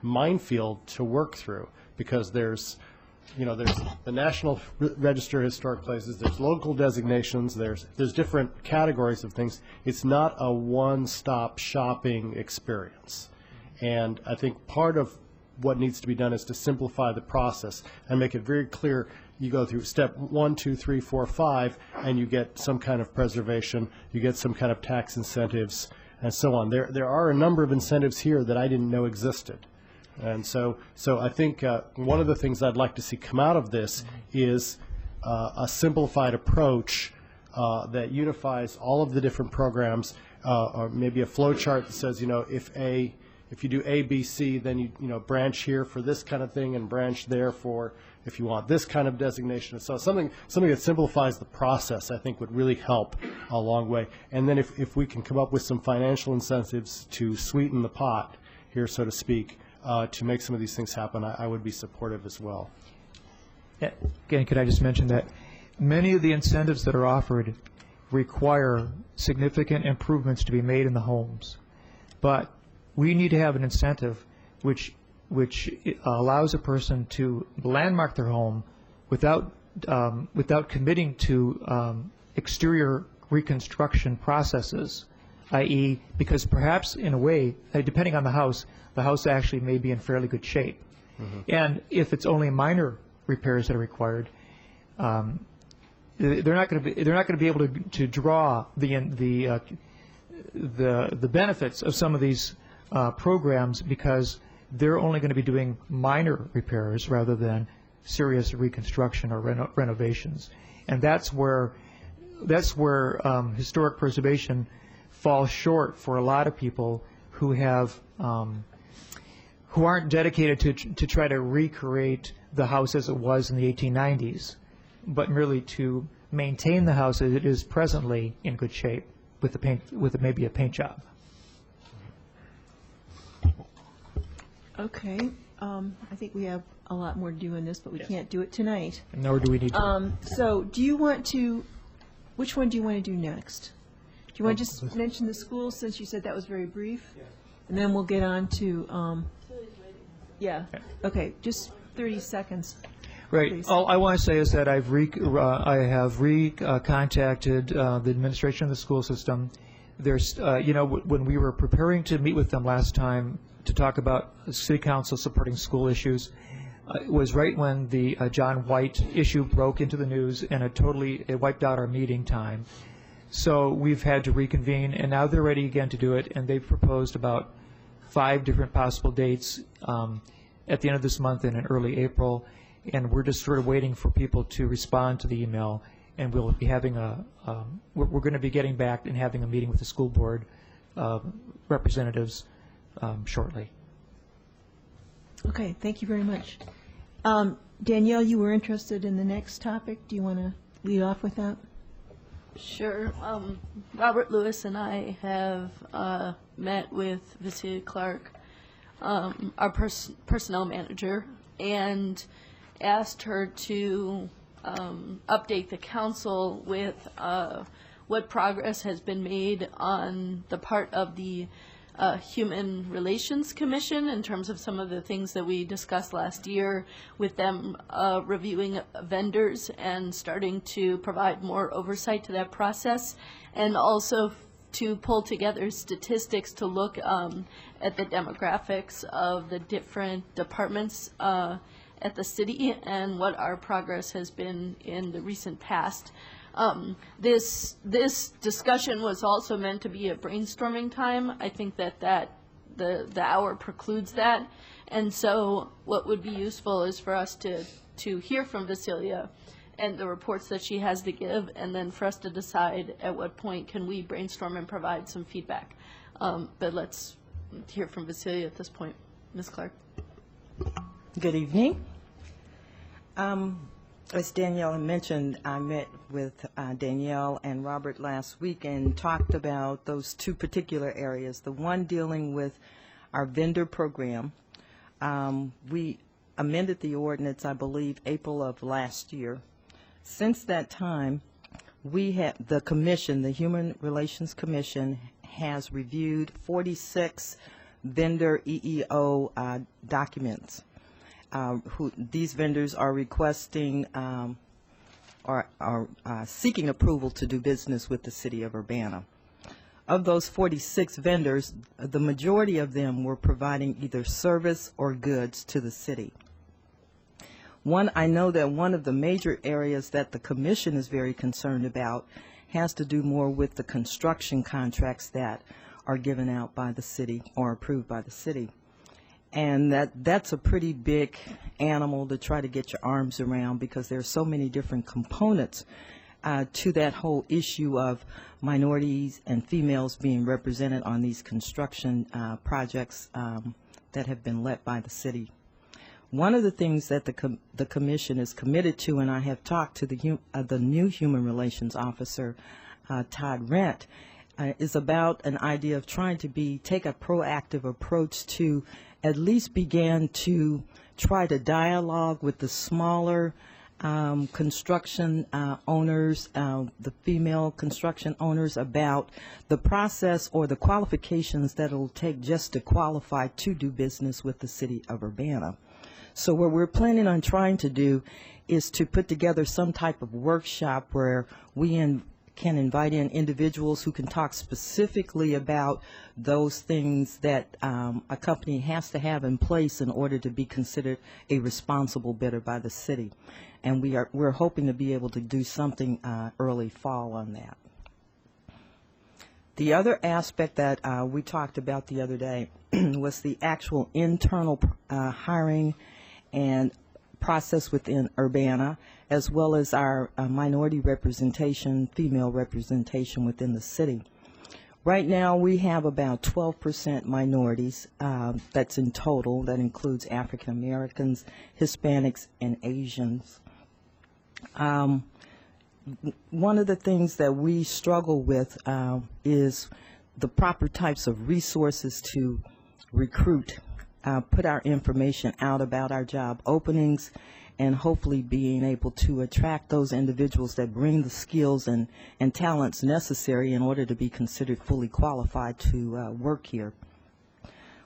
minefield to work through, because there's the National Register of Historic Places, there's local designations, there's different categories of things. It's not a one-stop shopping experience. And I think part of what needs to be done is to simplify the process and make it very clear. You go through step 1, 2, 3, 4, 5, and you get some kind of preservation, you get some kind of tax incentives, and so on. There are a number of incentives here that I didn't know existed. And so I think one of the things I'd like to see come out of this is a simplified approach that unifies all of the different programs, or maybe a flow chart that says, if you do A, B, C, then you branch here for this kind of thing and branch there for if you want this kind of designation. So something that simplifies the process, I think, would really help a long way. And then if we can come up with some financial incentives to sweeten the pot here, so to speak, to make some of these things happen, I would be supportive as well. Again, could I just mention that many of the incentives that are offered require significant improvements to be made in the homes. But we need to have an incentive which allows a person to landmark their home without committing to exterior reconstruction processes, i.e., because perhaps in a way, depending on the house actually may be in fairly good shape. Mm-hmm. And if it's only minor repairs that are required, they're not going to be able to draw the benefits of some of these programs, because they're only going to be doing minor repairs rather than serious reconstruction or renovations. And that's where historic preservation falls short for a lot of people who have who aren't dedicated to try to recreate the house as it was in the 1890s, but merely to maintain the house as it is presently in good shape with maybe a paint job. Okay. I think we have a lot more to do in this, but we can't do it tonight. Nor do we need to. So do you want to, which one do you want to do next? Do you want to just mention the schools, since you said that was very brief? And then we'll get on to, yeah, okay, just 30 seconds. Right. Please. All I want to say is that I have contacted the administration of the school system. There's, when we were preparing to meet with them last time to talk about city council supporting school issues, it was right when the John White issue broke into the news, and it wiped out our meeting time. So we've had to reconvene, and now they're ready again to do it, and they've proposed about 5 different possible dates at the end of this month and in early April, and we're just sort of waiting for people to respond to the email, and we'll be having we're going to be getting back and having a meeting with the school board representatives shortly. Okay, thank you very much. Danielle, you were interested in the next topic. Do you want to lead off with that? Sure. Robert Lewis and I have met with Vasilia Clark, our personnel manager, and asked her to update the council with what progress has been made on the part of the Human Relations Commission in terms of some of the things that we discussed last year, with them reviewing vendors and starting to provide more oversight to that process, and also to pull together statistics to look at the demographics of the different departments at the city and what our progress has been in the recent past. This discussion was also meant to be a brainstorming time. I think that the hour precludes that, and so what would be useful is for us to hear from Vasilia and the reports that she has to give, and then for us to decide at what point can we brainstorm and provide some feedback. But let's hear from Vasilia at this point. Ms. Clark. Good evening. As Danielle mentioned, I met with Danielle and Robert last week and talked about those 2 particular areas. The one dealing with our vendor program. We amended the ordinance, I believe, April of last year. Since that time, the commission, the Human Relations Commission, has reviewed 46 vendor EEO documents. These vendors are requesting or are seeking approval to do business with the city of Urbana. Of those 46 vendors, the majority of them were providing either service or goods to the city. I know that one of the major areas that the commission is very concerned about has to do more with the construction contracts that are given out by the city or approved by the city. And that's a pretty big animal to try to get your arms around, because there are so many different components to that whole issue of minorities and females being represented on these construction projects that have been led by the city. One of the things that the commission is committed to, and I have talked to the new Human Relations Officer, Todd Rent, is about an idea of trying to take a proactive approach to at least begin to try to dialogue with the smaller construction owners, the female construction owners, about the process or the qualifications that it will take just to qualify to do business with the city of Urbana. So what we're planning on trying to do is to put together some type of workshop where we can invite in individuals who can talk specifically about those things that a company has to have in place in order to be considered a responsible bidder by the city. And we're hoping to be able to do something early fall on that. The other aspect that we talked about the other day was the actual internal hiring and process within Urbana, as well as our minority representation, female representation within the city. Right now, we have about 12% minorities. That's in total. That includes African Americans, Hispanics, and Asians. One of the things that we struggle with is the proper types of resources to recruit, put our information out about our job openings, and hopefully being able to attract those individuals that bring the skills and talents necessary in order to be considered fully qualified to work here.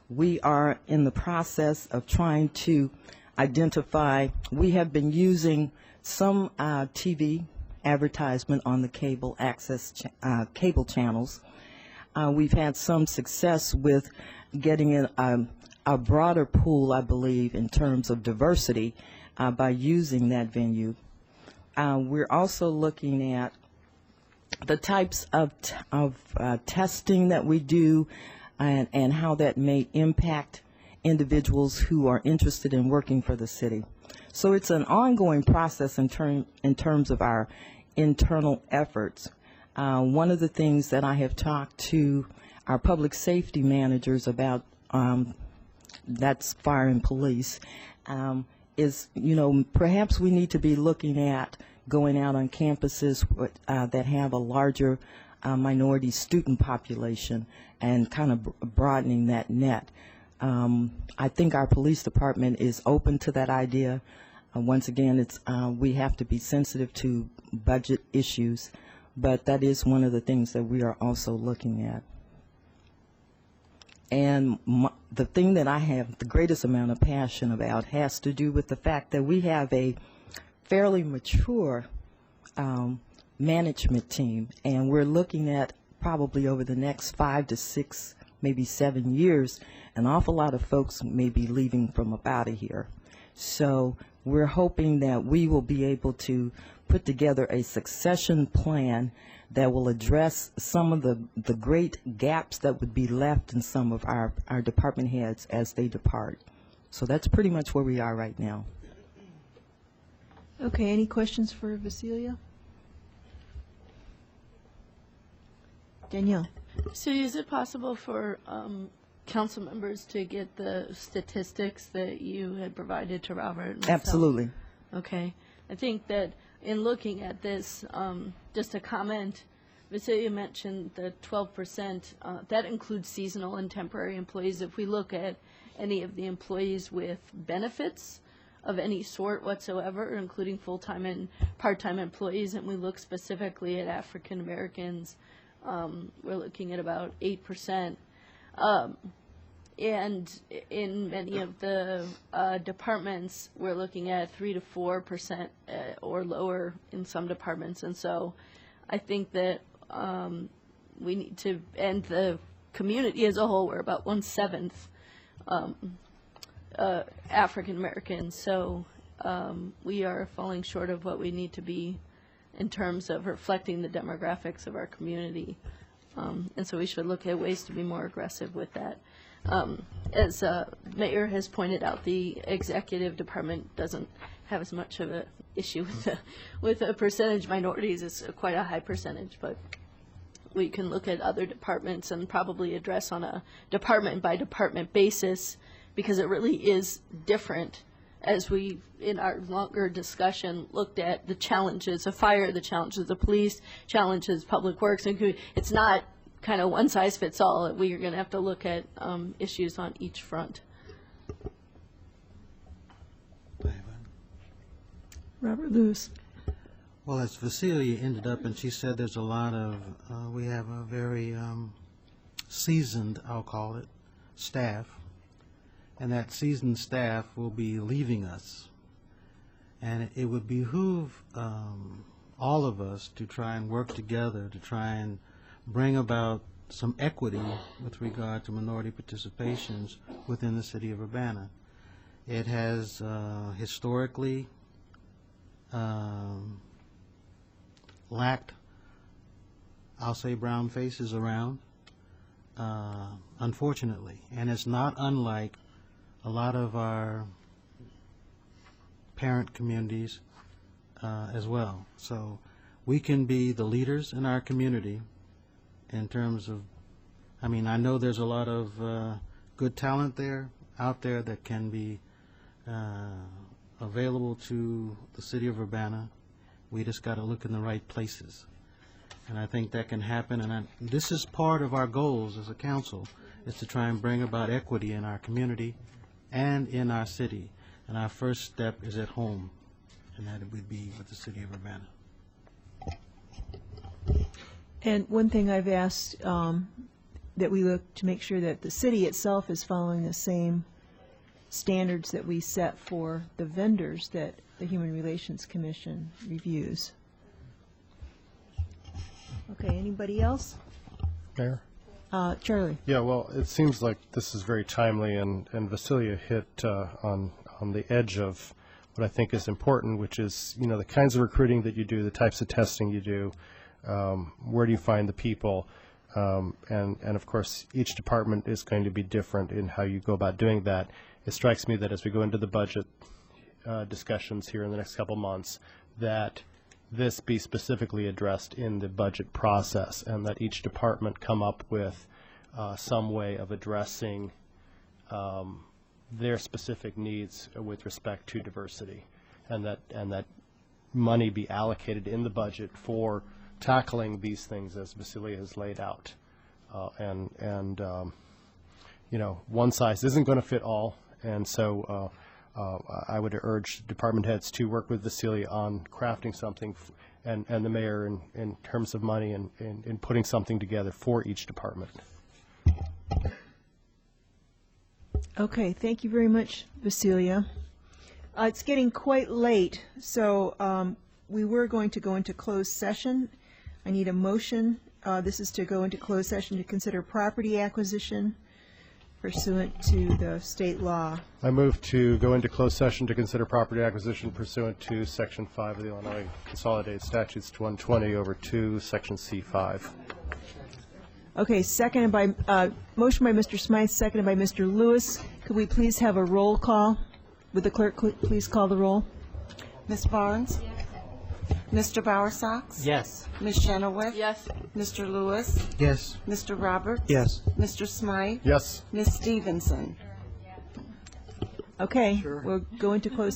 We are in the process of trying to identify, we have been using some TV advertisement on the cable access cable channels. We've had some success with getting in a broader pool, I believe, in terms of diversity by using that venue. We're also looking at the types of testing that we do and how that may impact individuals who are interested in working for the city. So it's an ongoing process in terms of our internal efforts. One of the things that I have talked to our public safety managers about, that's fire and police, is, perhaps we need to be looking at going out on campuses that have a larger minority student population and kind of broadening that net. I think our police department is open to that idea. Once again, it's we have to be sensitive to budget issues, but that is one of the things that we are also looking at. And the thing that I have the greatest amount of passion about has to do with the fact that we have a fairly mature management team, and we're looking at probably over the next 5 to 6, maybe 7 years, an awful lot of folks may be leaving from up out of here. So we're hoping that we will be able to put together a succession plan that will address some of the great gaps that would be left in some of our department heads as they depart. So that's pretty much where we are right now. Okay, any questions for Vasilia? Danielle. So is it possible for council members to get the statistics that you had provided to Robert and myself? Absolutely. Okay. I think that in looking at this, just a comment, Vasilia mentioned the 12%. That includes seasonal and temporary employees. If we look at any of the employees with benefits of any sort whatsoever, including full-time and part-time employees, and we look specifically at African Americans, we're looking at about 8%. And in many of the departments, we're looking at 3 to 4% or lower in some departments. And so I think that we need to, and the community as a whole, we're about 1/7 African American. So we are falling short of what we need to be in terms of reflecting the demographics of our community. And so we should look at ways to be more aggressive with that. As Mayor has pointed out, the executive department doesn't have as much of an issue with the percentage minorities. It's quite a high percentage, but we can look at other departments and probably address on a department-by-department basis, because it really is different. As we, in our longer discussion, looked at the challenges of fire, the challenges of police, challenges of public works, and it's not kind of one size fits all. We are going to have to look at issues on each front. Robert Lewis. Well, as Vasilia ended up, and she said there's a lot of, we have a very seasoned, I'll call it, staff, and that seasoned staff will be leaving us. And it would behoove all of us to try and work together to try and bring about some equity with regard to minority participations within the city of Urbana. It has historically lacked, I'll say, brown faces around, unfortunately. And it's not unlike a lot of our parent communities as well. So we can be the leaders in our community in terms of, I mean, I know there's a lot of good talent out there that can be available to the city of Urbana. We just got to look in the right places. And I think that can happen, and this is part of our goals as a council, is to try and bring about equity in our community and in our city. And our first step is at home, and that would be with the city of Urbana. And one thing I've asked, that we look to make sure that the city itself is following the same standards that we set for the vendors that the Human Relations Commission reviews. Okay, anybody else? Mayor? Charlie? Yeah, well, it seems like this is very timely, and Vasilia hit on the edge of what I think is important, which is, you know, the kinds of recruiting that you do, the types of testing you do, where do you find the people, and of course, each department is going to be different in how you go about doing that. It strikes me that as we go into the budget discussions here in the next couple months, that this be specifically addressed in the budget process, and that each department come up with some way of addressing their specific needs with respect to diversity, and that money be allocated in the budget for tackling these things as Vasilia has laid out. You know, one size isn't going to fit all, and so I would urge department heads to work with Vasilia on crafting something, and the mayor in terms of money and in putting something together for each department. Okay, thank you very much, Vasilia. It's getting quite late, so we were going to go into closed session. I need a motion. This is to go into closed session to consider property acquisition pursuant to the state law. I move to go into closed session to consider property acquisition pursuant to Section 5 of the Illinois Consolidated Statutes 120/2, Section C5. Okay, seconded by, motion by Mr. Smythe, seconded by Mr. Lewis. Could we please have a roll call? Would the clerk please call the roll? Ms. Barnes? Mr. Bowersox? Yes. Ms. Chenoweth? Yes. Mr. Lewis? Yes. Mr. Roberts? Yes. Mr. Smythe? Yes. Ms. Stevenson? Okay, we'll go into closed